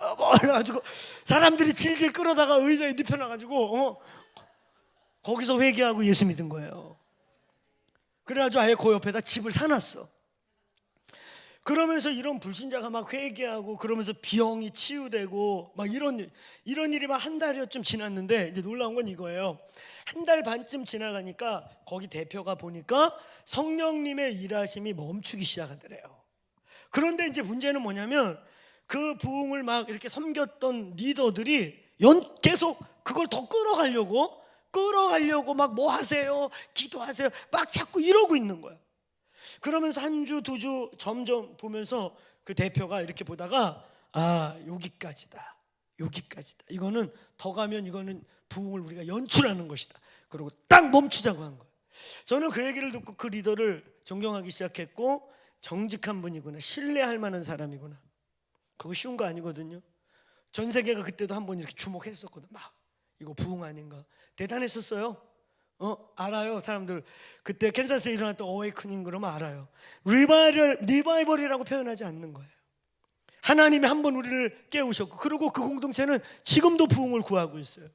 여보 그래가지고 사람들이 질질 끌어다가 의자에 눕혀놔가지고 거기서 회개하고 예수 믿은 거예요. 그래가지고 아예 그 옆에다 집을 사놨어. 그러면서 이런 불신자가 막 회개하고 그러면서 병이 치유되고 막 이런 일이 막 한 달여쯤 지났는데, 이제 놀라운 건 이거예요. 한 달 반쯤 지나가니까 거기 대표가 보니까 성령님의 일하심이 멈추기 시작하더래요. 그런데 이제 문제는 뭐냐면 그 부흥을 막 이렇게 섬겼던 리더들이 계속 그걸 더 끌어가려고 막 뭐 하세요? 기도하세요? 막 자꾸 이러고 있는 거야. 그러면서 한 주, 2주 점점 보면서 그 대표가 이렇게 보다가 여기까지다. 이거는 더 가면 이거는 부흥을 우리가 연출하는 것이다. 그리고 딱 멈추자고 한 거예요. 저는 그 얘기를 듣고 그 리더를 존경하기 시작했고, 정직한 분이구나, 신뢰할 만한 사람이구나. 그거 쉬운 거 아니거든요. 전 세계가 그때도 한번 이렇게 주목했었거든. 막 이거 부흥 아닌가. 대단했었어요. 알아요. 사람들 그때 캔사스에 일어났던 어웨이커닝 그러면 알아요. 리바이벌이라고 표현하지 않는 거예요. 하나님이 한번 우리를 깨우셨고, 그리고 그 공동체는 지금도 부흥을 구하고 있어요.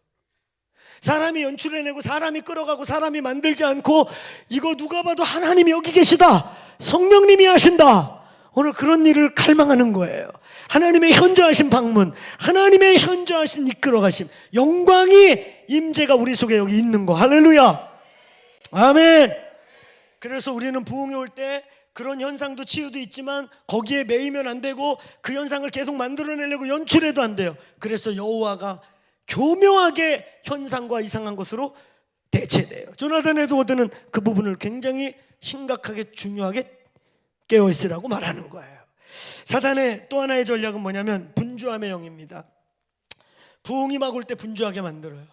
사람이 연출해내고 사람이 끌어가고 사람이 만들지 않고, 이거 누가 봐도 하나님이 여기 계시다, 성령님이 하신다, 오늘 그런 일을 갈망하는 거예요. 하나님의 현저하신 방문, 하나님의 현저하신 이끌어가심, 영광이, 임재가 우리 속에 여기 있는 거. 할렐루야, 아멘. 그래서 우리는 부흥이 올 때 그런 현상도 치유도 있지만 거기에 매이면 안 되고 그 현상을 계속 만들어내려고 연출해도 안 돼요. 그래서 여호와가 교묘하게 현상과 이상한 것으로 대체돼요. 조나단 에드워드는 그 부분을 굉장히 심각하게 중요하게 깨어있으라고 말하는 거예요. 사단의 또 하나의 전략은 뭐냐면 분주함의 영입니다. 부흥이 막 올 때 분주하게 만들어요.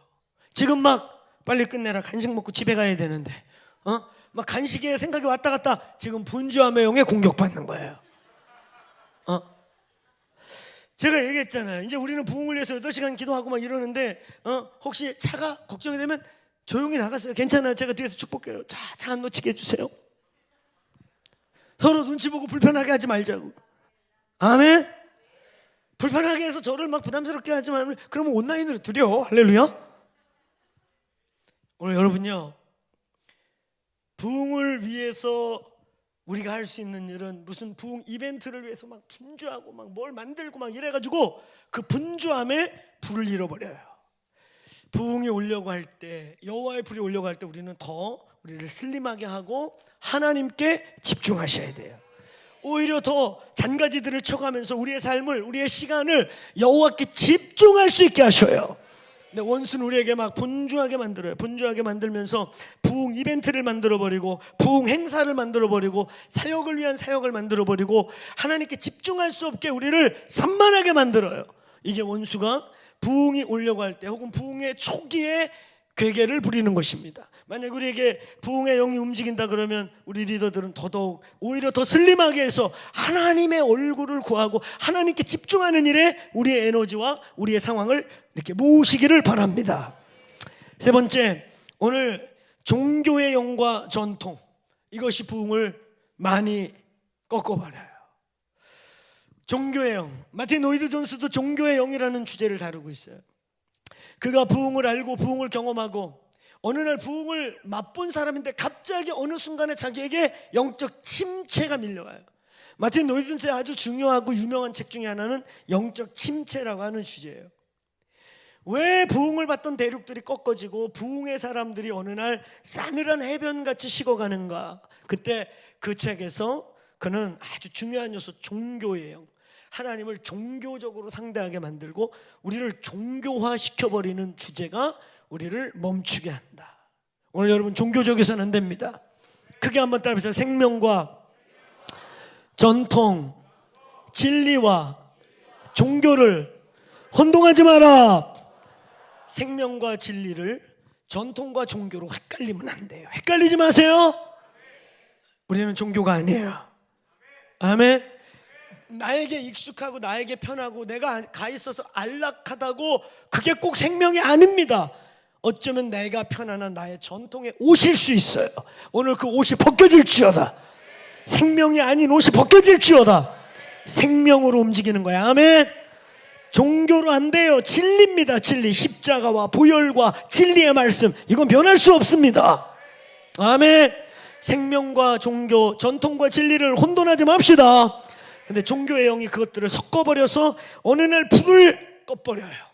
지금 막 빨리 끝내라, 간식 먹고 집에 가야 되는데 막 간식에 생각이 왔다 갔다. 지금 분주함의 영에 공격받는 거예요. 제가 얘기했잖아요. 이제 우리는 부흥을 위해서 8시간 기도하고 막 이러는데 혹시 차가 걱정이 되면 조용히 나갔어요. 괜찮아요. 제가 뒤에서 축복해요. 차 안 놓치게 해주세요. 서로 눈치 보고 불편하게 하지 말자고. 아멘. 불편하게 해서 저를 막 부담스럽게 하지 말면 그러면 온라인으로 드려. 할렐루야. 오늘 여러분요, 부흥을 위해서 우리가 할 수 있는 일은 무슨 부흥 이벤트를 위해서 막 분주하고 막 뭘 만들고 막 이래가지고 그 분주함에 불을 잃어버려요. 부흥이 오려고 할 때, 여호와의 불이 오려고 할 때 우리는 더 우리를 슬림하게 하고 하나님께 집중하셔야 돼요. 오히려 더 잔가지들을 쳐가면서 우리의 삶을, 우리의 시간을 여호와께 집중할 수 있게 하셔요. 근데 원수는 우리에게 막 분주하게 만들어요. 분주하게 만들면서 부흥 이벤트를 만들어버리고 부흥 행사를 만들어버리고 사역을 위한 사역을 만들어버리고 하나님께 집중할 수 없게 우리를 산만하게 만들어요. 이게 원수가 부흥이 오려고 할 때 혹은 부흥의 초기에 괴계를 부리는 것입니다. 만약 우리에게 부흥의 영이 움직인다 그러면 우리 리더들은 더더욱 오히려 더 슬림하게 해서 하나님의 얼굴을 구하고 하나님께 집중하는 일에 우리의 에너지와 우리의 상황을 이렇게 모으시기를 바랍니다. 세 번째, 오늘 종교의 영과 전통, 이것이 부흥을 많이 꺾어버려요. 종교의 영, 마틴 노이드 존스도 종교의 영이라는 주제를 다루고 있어요. 그가 부흥을 알고 부흥을 경험하고 어느 날 부흥을 맛본 사람인데 갑자기 어느 순간에 자기에게 영적 침체가 밀려와요. 마틴 노이드 존스의 아주 중요하고 유명한 책 중에 하나는 영적 침체라고 하는 주제예요. 왜 부흥을 받던 대륙들이 꺾어지고 부흥의 사람들이 어느 날 싸늘한 해변같이 식어가는가? 그때 그 책에서 그는 아주 중요한 요소, 종교의 영, 하나님을 종교적으로 상대하게 만들고 우리를 종교화시켜버리는 주제가 우리를 멈추게 한다. 오늘 여러분 종교적이서는 안 됩니다. 크게 한번 따라해보세요. 생명과 전통, 진리와 종교를 혼동하지 마라. 생명과 진리를 전통과 종교로 헷갈리면 안 돼요. 헷갈리지 마세요. 우리는 종교가 아니에요. 아멘. 나에게 익숙하고 나에게 편하고 내가 가 있어서 안락하다고 그게 꼭 생명이 아닙니다. 어쩌면 내가 편안한 나의 전통에 옷일 수 있어요. 오늘 그 옷이 벗겨질지어다. 생명이 아닌 옷이 벗겨질지어다. 생명으로 움직이는 거야. 아멘. 종교로 안 돼요. 진리입니다. 진리. 십자가와 보혈과 진리의 말씀, 이건 변할 수 없습니다. 아멘. 생명과 종교, 전통과 진리를 혼돈하지 맙시다. 근데 종교의 영이 그것들을 섞어버려서 어느 날 불을 꺼버려요.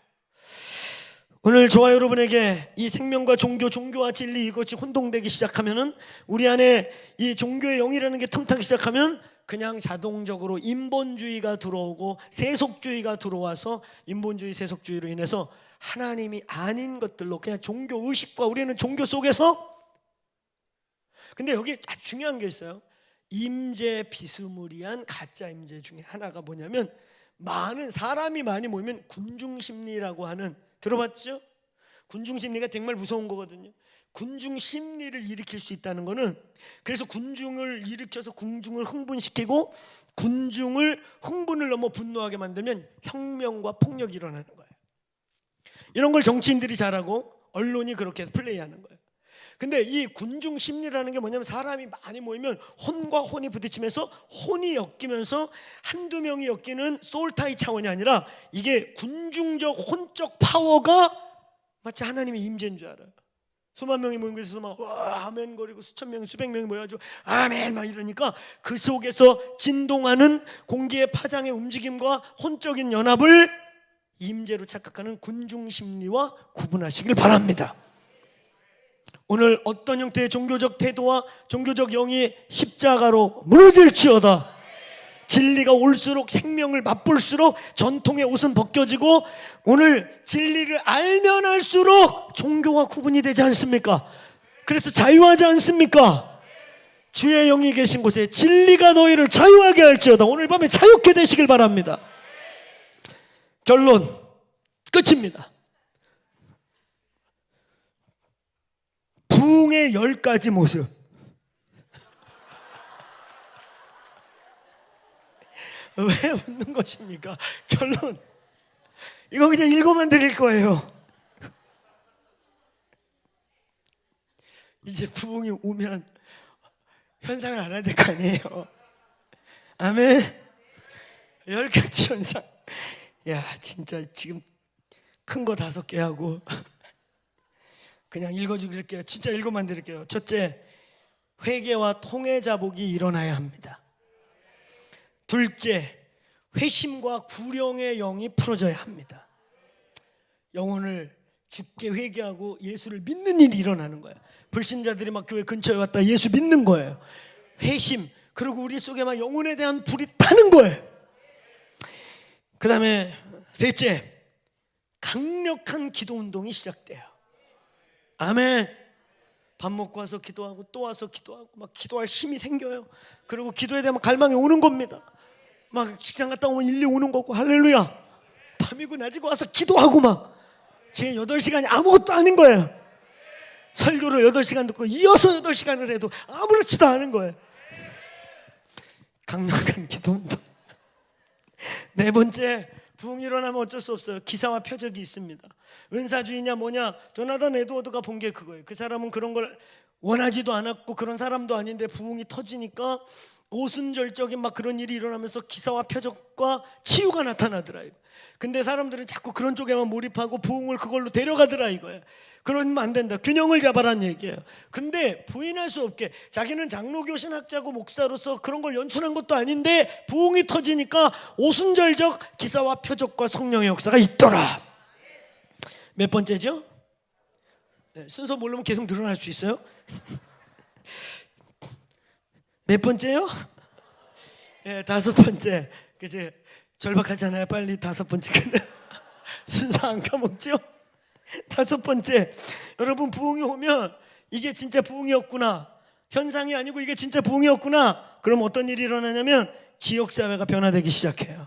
오늘 저와 여러분에게 이 생명과 종교, 종교와 진리, 이것이 혼동되기 시작하면은 우리 안에 이 종교의 영이라는 게 틈타기 시작하면 그냥 자동적으로 인본주의가 들어오고 세속주의가 들어와서 인본주의, 세속주의로 인해서 하나님이 아닌 것들로 그냥 종교 의식과 우리는 종교 속에서. 근데 여기 아주 중요한 게 있어요. 임재 비스무리한 가짜 임재 중에 하나가 뭐냐면, 많은 사람이 많이 모이면 군중심리라고 하는, 들어봤죠? 군중심리가 정말 무서운 거거든요. 군중심리를 일으킬 수 있다는 거는, 그래서 군중을 일으켜서 군중을 흥분시키고 군중을 흥분을 넘어 분노하게 만들면 혁명과 폭력이 일어나는 거예요. 이런 걸 정치인들이 잘하고 언론이 그렇게 플레이하는 거예요. 근데 이 군중 심리라는 게 뭐냐면, 사람이 많이 모이면 혼과 혼이 부딪히면서 혼이 엮이면서 한두 명이 엮이는 소울타이 차원이 아니라 이게 군중적 혼적 파워가 마치 하나님의 임재인 줄 알아요. 수만 명이 모인 곳에서 막 와 아멘 거리고 수천 명, 수백 명이 모여가지고 아멘 막 이러니까 그 속에서 진동하는 공기의 파장의 움직임과 혼적인 연합을 임재로 착각하는 군중 심리와 구분하시길 바랍니다. 오늘 어떤 형태의 종교적 태도와 종교적 영이 십자가로 무너질지어다. 진리가 올수록, 생명을 맛볼수록 전통의 옷은 벗겨지고, 오늘 진리를 알면 알수록 종교와 구분이 되지 않습니까? 그래서 자유하지 않습니까? 주의 영이 계신 곳에 진리가 너희를 자유하게 할지어다. 오늘 밤에 자유케 되시길 바랍니다. 결론, 끝입니다. 부흥의 10가지 모습. 왜 웃는 것입니까? 결론 이거 그냥 읽어만 드릴 거예요. 이제 부흥이 오면 현상을 알아야 될 거 아니에요. 아멘. 10가지 현상. 야 진짜 지금 큰 거 5개 하고 그냥 읽어드릴게요. 진짜 읽어만 드릴게요. 첫째, 회개와 통회 자복이 일어나야 합니다. 둘째, 회심과 구령의 영이 풀어져야 합니다. 영혼을 죽게 회개하고 예수를 믿는 일이 일어나는 거예요. 불신자들이 막 교회 근처에 왔다 예수 믿는 거예요. 회심, 그리고 우리 속에 막 영혼에 대한 불이 타는 거예요. 그 다음에 셋째, 강력한 기도 운동이 시작돼요. 아멘. 밥 먹고 와서 기도하고 또 와서 기도하고 막 기도할 힘이 생겨요. 그리고 기도에 대한 갈망이 오는 겁니다. 막 직장 갔다 오면 일리 오는 거고. 할렐루야. 밤이고 낮이고 와서 기도하고 막 지금 8시간이 아무것도 아닌 거예요. 설교를 8시간 듣고 이어서 8시간을 해도 아무렇지도 않은 거예요. 강력한 기도 운동. 네 번째, 부흥이 일어나면 어쩔 수 없어요. 기사와 표적이 있습니다. 은사주의냐 뭐냐, 조나단 에드워드가 본 게 그거예요. 그 사람은 그런 걸 원하지도 않았고 그런 사람도 아닌데 부흥이 터지니까 오순절적인 막 그런 일이 일어나면서 기사와 표적과 치유가 나타나더라. 근데 사람들은 자꾸 그런 쪽에만 몰입하고 부흥을 그걸로 데려가더라 이거예요. 그러면 안 된다. 균형을 잡아라는 얘기예요. 근데 부인할 수 없게 자기는 장로교 신학자고 목사로서 그런 걸 연출한 것도 아닌데 부흥이 터지니까 오순절적 기사와 표적과 성령의 역사가 있더라. 몇 번째죠? 네, 순서 모르면 계속 늘어날 수 있어요. 몇 번째요? 네, 5번째. 그치? 절박하잖아요. 빨리 5번째 끝내. 순서 안 까먹죠? 5번째, 여러분 부흥이 오면 이게 진짜 부흥이었구나, 현상이 아니고 이게 진짜 부흥이었구나. 그럼 어떤 일이 일어나냐면 지역사회가 변화되기 시작해요.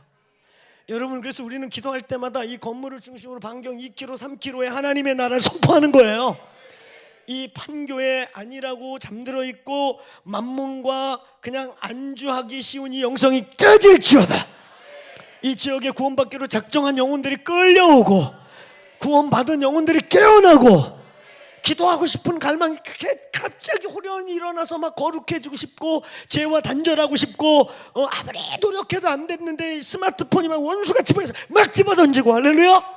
여러분, 그래서 우리는 기도할 때마다 이 건물을 중심으로 반경 2km, 3km의 하나님의 나라를 선포하는 거예요. 이 판교에 아니라고 잠들어 있고 만문과 그냥 안주하기 쉬운 이 영성이 깨질지어다. 이 지역에 구원받기로 작정한 영혼들이 끌려오고 구원받은 영혼들이 깨어나고 기도하고 싶은 갈망이 갑자기 호련히 일어나서 막 거룩해지고 싶고 죄와 단절하고 싶고 아무리 노력해도 안 됐는데 스마트폰이 막 원수가 집어서 막 집어던지고. 할렐루야.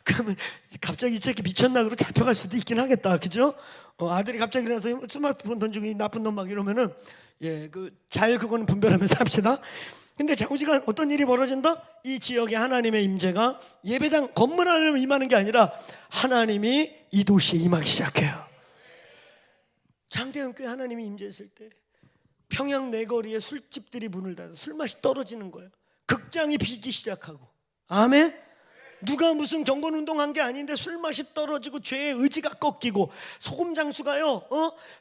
그러면 갑자기 이 새끼 미쳤나 그러고 잡혀갈 수도 있긴 하겠다. 그죠? 아들이 갑자기 일어나서 스마트폰 던지고 이 나쁜 놈 막 이러면은 잘 그거는 분별하면서 합시다. 근데 자우지간 어떤 일이 벌어진다? 이 지역에 하나님의 임재가 예배당 건물 안에 임하는 게 아니라 하나님이 이 도시에 임하기 시작해요. 장대현 교회 하나님이 임재했을 때 평양 내거리에 술집들이 문을 닫아 술맛이 떨어지는 거예요. 극장이 비기 시작하고. 아멘. 누가 무슨 경건운동한 게 아닌데 술맛이 떨어지고 죄의 의지가 꺾이고 소금장수가요,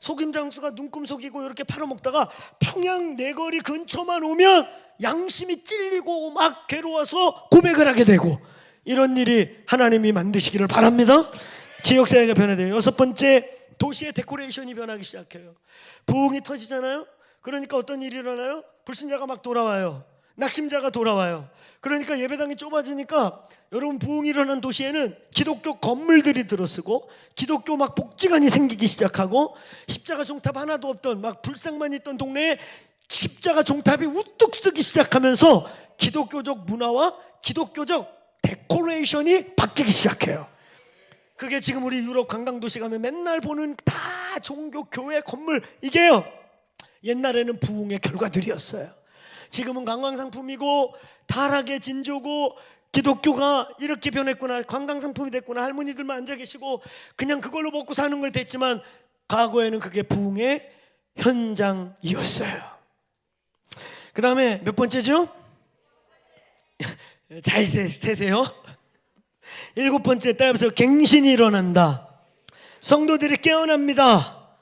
소금장수가 눈금 속이고 이렇게 팔아먹다가 평양 내거리 근처만 오면 양심이 찔리고 막 괴로워서 고백을 하게 되고, 이런 일이 하나님이 만드시기를 바랍니다. 지역사회가 변화돼요. 6번째, 도시의 데코레이션이 변하기 시작해요. 부흥이 터지잖아요. 그러니까 어떤 일이 일어나요? 불신자가 막 돌아와요. 낙심자가 돌아와요. 그러니까 예배당이 좁아지니까 여러분, 부흥이 일어난 도시에는 기독교 건물들이 들어서고 기독교 막 복지관이 생기기 시작하고 십자가 종탑 하나도 없던 막 불상만 있던 동네에 십자가 종탑이 우뚝 서기 시작하면서 기독교적 문화와 기독교적 데코레이션이 바뀌기 시작해요. 그게 지금 우리 유럽 관광도시 가면 맨날 보는 다 종교 교회 건물, 이게요 옛날에는 부흥의 결과들이었어요. 지금은 관광상품이고 타락의 진조고 기독교가 이렇게 변했구나, 관광상품이 됐구나, 할머니들만 앉아 계시고 그냥 그걸로 먹고 사는 걸 됐지만 과거에는 그게 부흥의 현장이었어요. 그 다음에 몇 번째죠? 잘 세세요. 7번째, 따라서 갱신이 일어난다. 성도들이 깨어납니다.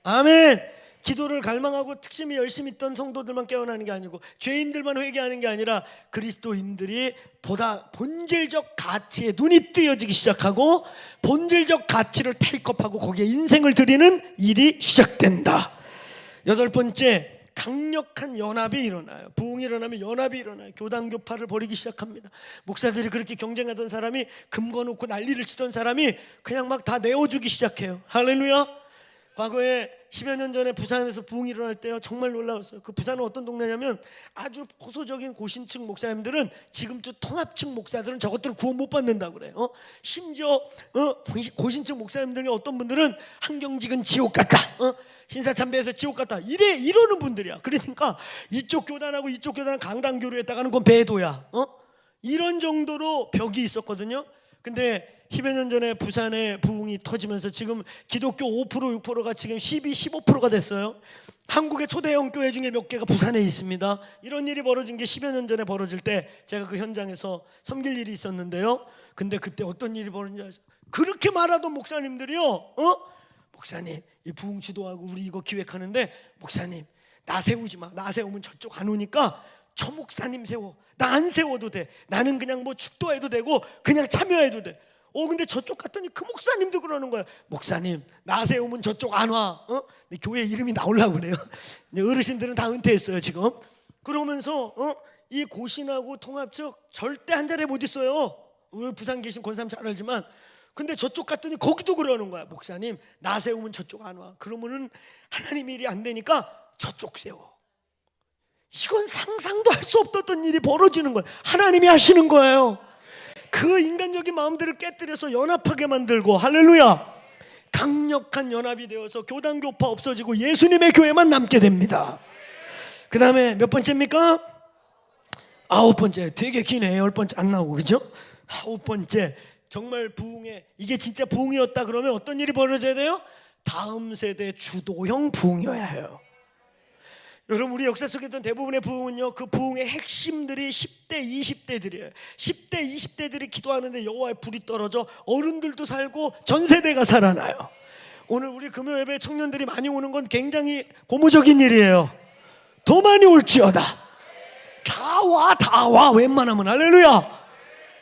아멘. 기도를 갈망하고 특심히 열심히 있던 성도들만 깨어나는 게 아니고 죄인들만 회개하는 게 아니라 그리스도인들이 보다 본질적 가치에 눈이 뜨여지기 시작하고 본질적 가치를 테이크업하고 거기에 인생을 드리는 일이 시작된다. 8번째, 강력한 연합이 일어나요. 부흥이 일어나면 연합이 일어나요. 교단 교파를 벌이기 시작합니다. 목사들이 그렇게 경쟁하던 사람이 금 거놓고 난리를 치던 사람이 그냥 막 다 내어주기 시작해요. 할렐루야. 과거에 10여 년 전에 부산에서 부흥이 일어날 때요, 정말 놀라웠어요. 그 부산은 어떤 동네냐면 아주 보수적인 고신층 목사님들은, 지금도 통합층 목사들은 저것들을 구원 못 받는다고 그래요. 심지어 고신층 목사님들이 어떤 분들은 한경직은 지옥 같다, 신사참배에서 지옥 같다, 이러는 분들이야. 그러니까 이쪽 교단하고 이쪽 교단은 강당교류했다가는 그건 배도야. 이런 정도로 벽이 있었거든요. 근데 10여 년 전에 부산에 부흥이 터지면서 지금 기독교 5% 6%가 지금 12, 15%가 됐어요. 한국의 초대형 교회 중에 몇 개가 부산에 있습니다. 이런 일이 벌어진 게 10여 년 전에 벌어질 때 제가 그 현장에서 섬길 일이 있었는데요. 근데 그때 어떤 일이 벌어진지 아세요? 그렇게 말하던 목사님들이요, 목사님 이 부흥 지도하고 우리 이거 기획하는데 목사님 나 세우지 마. 나 세우면 저쪽 안 오니까 저 목사님 세워. 나 안 세워도 돼. 나는 그냥 뭐 축도해도 되고 그냥 참여해도 돼. 근데 저쪽 갔더니 그 목사님도 그러는 거야. 목사님 나 세우면 저쪽 안 와. 근데 교회 이름이 나오려고 그래요. 어르신들은 다 은퇴했어요 지금. 그러면서 이 고신하고 통합 측 절대 한 자리에 못 있어요. 우리 부산 계신 권사님 잘 알지만, 근데 저쪽 갔더니 거기도 그러는 거야. 목사님 나 세우면 저쪽 안 와. 그러면은 하나님 일이 안 되니까 저쪽 세워. 이건 상상도 할 수 없었던 일이 벌어지는 거예요. 하나님이 하시는 거예요. 그 인간적인 마음들을 깨뜨려서 연합하게 만들고, 할렐루야, 강력한 연합이 되어서 교단 교파 없어지고 예수님의 교회만 남게 됩니다. 그 다음에 몇 번째입니까? 9번째. 되게 기네. 10번째 안 나오고, 그죠? 9번째, 정말 부흥에, 이게 진짜 부흥이었다 그러면 어떤 일이 벌어져야 돼요? 다음 세대 주도형 부흥이어야 해요. 여러분, 우리 역사 속에 있던 대부분의 부흥은요, 그 부흥의 핵심들이 10대 20대들이에요 10대 20대들이 기도하는데 여호와의 불이 떨어져 어른들도 살고 전 세대가 살아나요. 오늘 우리 금요 예배 청년들이 많이 오는 건 굉장히 고무적인 일이에요. 더 많이 올지어다. 다 와 웬만하면. 할렐루야.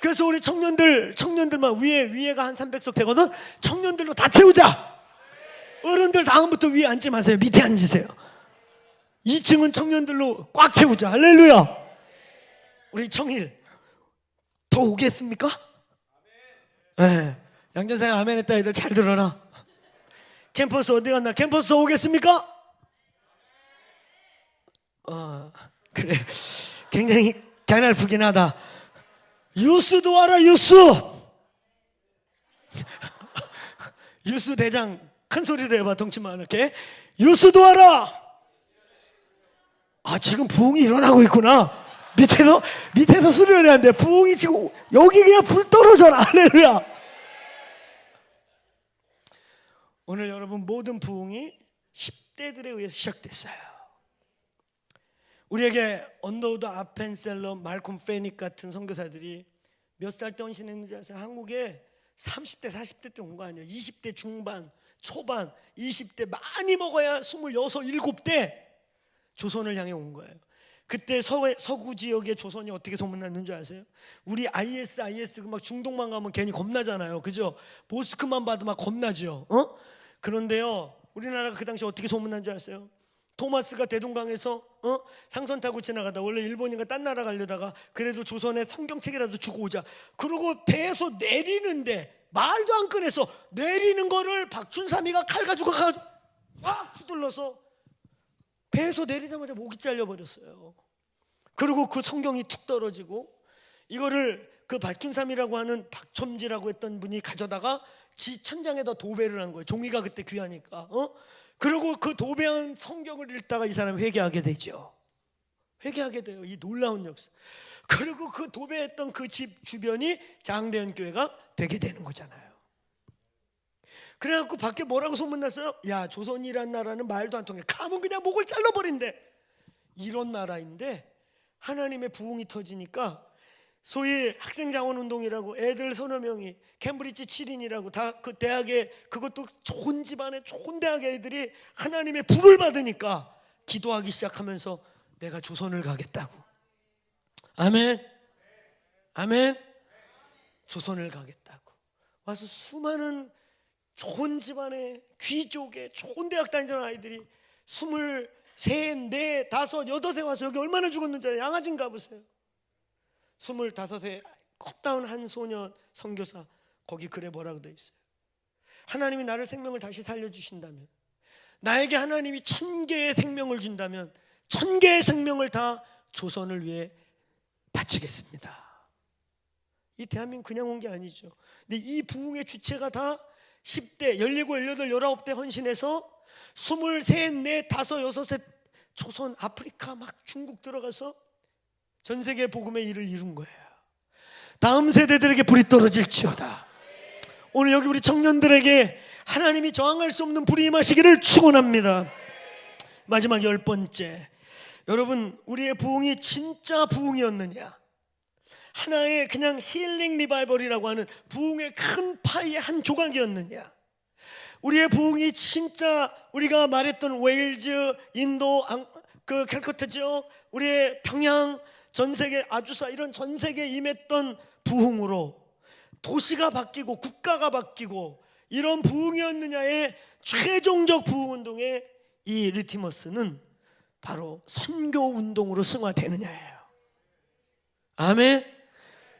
그래서 우리 청년들만 위에가 한 300석 되거든. 청년들로 다 채우자. 어른들 다음부터 위에 앉지 마세요. 밑에 앉으세요. 2층은 청년들로 꽉 채우자. 할렐루야. 우리 청일 더 오겠습니까? 네. 양전사에 아멘 했다. 애들 잘 들어라. 캠퍼스 어디 갔나? 캠퍼스 오겠습니까? 그래. 굉장히 가냘프긴 하다. 유스도 와라. 유스 대장 큰 소리로 해봐. 덩치만 이렇게. 유스도 와라. 지금 부흥이 일어나고 있구나. 밑에서 수련해야 하는데 부흥이 지금 여기 그냥 불 떨어져라. 할렐루야. 오늘 여러분, 모든 부흥이 10대들에 의해서 시작됐어요. 우리에게 언더우드 아펜셀러, 말콤 페닉 같은 선교사들이 몇 살 때 헌신했는지 아세요? 한국에 30대 40대 때 온 거 아니에요. 20대 중반 초반 20대 많이 먹어야 26, 7대 조선을 향해 온 거예요. 그때 서구 지역의 조선이 어떻게 소문났는 줄 아세요? 우리 IS 막 중동만 가면 괜히 겁나잖아요. 그죠? 모스크만 봐도 막 겁나죠. 그런데요, 우리나라가 그 당시 어떻게 소문난 줄 아세요? 토마스가 대동강에서 상선 타고 지나가다, 원래 일본인가 딴 나라 가려다가 그래도 조선에 성경책이라도 주고 오자, 그러고 배에서 내리는데 말도 안 꺼내서 내리는 거를 박춘삼이가 칼 가지고 막 휘둘러서 배에서 내리자마자 목이 잘려버렸어요. 그리고 그 성경이 툭 떨어지고, 이거를 그 박춘삼이라고 하는 박첨지라고 했던 분이 가져다가 지 천장에다 도배를 한 거예요. 종이가 그때 귀하니까. 그리고 그 도배한 성경을 읽다가 이 사람이 회개하게 되죠. 회개하게 돼요. 이 놀라운 역사. 그리고 그 도배했던 그 집 주변이 장대현 교회가 되게 되는 거잖아요. 그래갖고 밖에 뭐라고 소문났어요? 야, 조선이란 나라는 말도 안 통해. 가면 그냥 목을 잘라버린대. 이런 나라인데 하나님의 부흥이 터지니까 소위 학생자원운동이라고 애들 서너 명이 캠브리지 7인이라고 다 그 대학에, 그것도 좋은 집안에 좋은 대학 애들이 하나님의 불을 받으니까 기도하기 시작하면서 내가 조선을 가겠다고. 아멘. 아멘. 조선을 가겠다고 와서 수많은 좋은 집안에 귀족의 좋은 대학 다니던 아이들이 23, 셋, 넷, 다섯, 여덟에 와서 여기 얼마나 죽었는지 양아지인가 보세요. 25세 꽃다운 한 소년 선교사, 거기 글에 뭐라고 돼 있어요? 하나님이 나를 생명을 다시 살려주신다면, 나에게 하나님이 1000개의 생명을 준다면 1000개의 생명을 다 조선을 위해 바치겠습니다. 이 대한민국 그냥 온 게 아니죠. 근데 이 부흥의 주체가 다 10대, 17, 18, 19대 헌신해서 23, 4, 5, 6에 조선, 아프리카 막 중국 들어가서 전 세계 복음의 일을 이룬 거예요. 다음 세대들에게 불이 떨어질지어다. 오늘 여기 우리 청년들에게 하나님이 저항할 수 없는 불이 임하시기를 축원합니다. 마지막 10번째, 여러분, 우리의 부흥이 진짜 부흥이었느냐? 하나의 그냥 힐링 리바이벌이라고 하는 부흥의 큰 파이의 한 조각이었느냐? 우리의 부흥이 진짜 우리가 말했던 웨일즈, 인도, 그 캘커타 지역, 우리의 평양, 전 세계 아주사, 이런 전 세계에 임했던 부흥으로 도시가 바뀌고 국가가 바뀌고 이런 부흥이었느냐의 최종적 부흥운동의 이 리티머스는 바로 선교운동으로 승화되느냐예요. 아멘.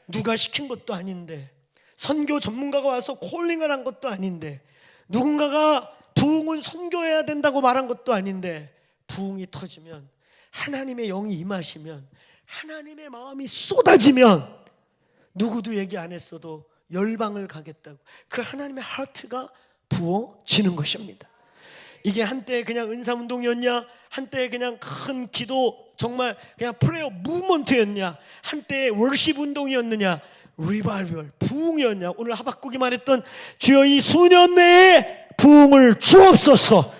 누가 시킨 것도 아닌데, 선교 전문가가 와서 콜링을 한 것도 아닌데, 누군가가 부흥은 선교해야 된다고 말한 것도 아닌데, 부흥이 터지면, 하나님의 영이 임하시면, 하나님의 마음이 쏟아지면 누구도 얘기 안 했어도 열방을 가겠다고 그 하나님의 하트가 부어지는 것입니다. 이게 한때 그냥 은사운동이었냐, 한때 그냥 큰 기도, 정말 그냥 프레어 무브먼트였냐, 한때 월십 운동이었느냐, 리바이벌, 부흥이었냐. 오늘 하박국이 말했던 주여 이 수년 내에 부흥을 주옵소서,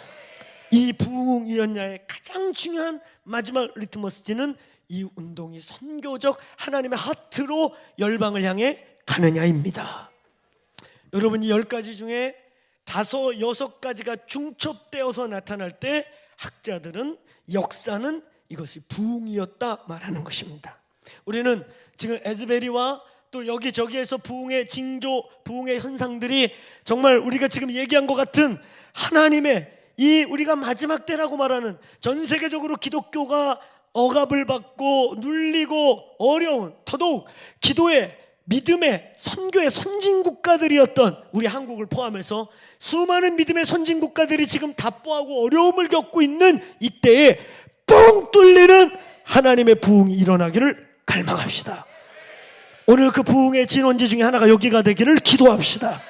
이 부흥이었냐의 가장 중요한 마지막 리트머스지는 이 운동이 선교적 하나님의 하트로 열방을 향해 가느냐입니다. 여러분, 이 10가지 중에 5, 6가지가 중첩되어서 나타날 때 학자들은, 역사는 이것이 부흥이었다 말하는 것입니다. 우리는 지금 에즈베리와 또 여기저기에서 부흥의 징조, 부흥의 현상들이 정말 우리가 지금 얘기한 것 같은 하나님의 이 우리가 마지막 때라고 말하는, 전 세계적으로 기독교가 억압을 받고 눌리고 어려운, 더더욱 기도의, 믿음의, 선교의 선진국가들이었던 우리 한국을 포함해서 수많은 믿음의 선진국가들이 지금 답보하고 어려움을 겪고 있는 이때에 뻥 뚫리는 하나님의 부흥이 일어나기를 갈망합시다. 오늘 그 부흥의 진원지 중에 하나가 여기가 되기를 기도합시다.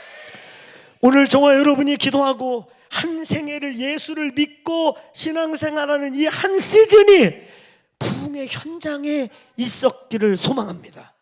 오늘 저와 여러분이 기도하고 한 생애를 예수를 믿고 신앙생활하는 이 한 시즌이 부흥의 현장에 있었기를 소망합니다.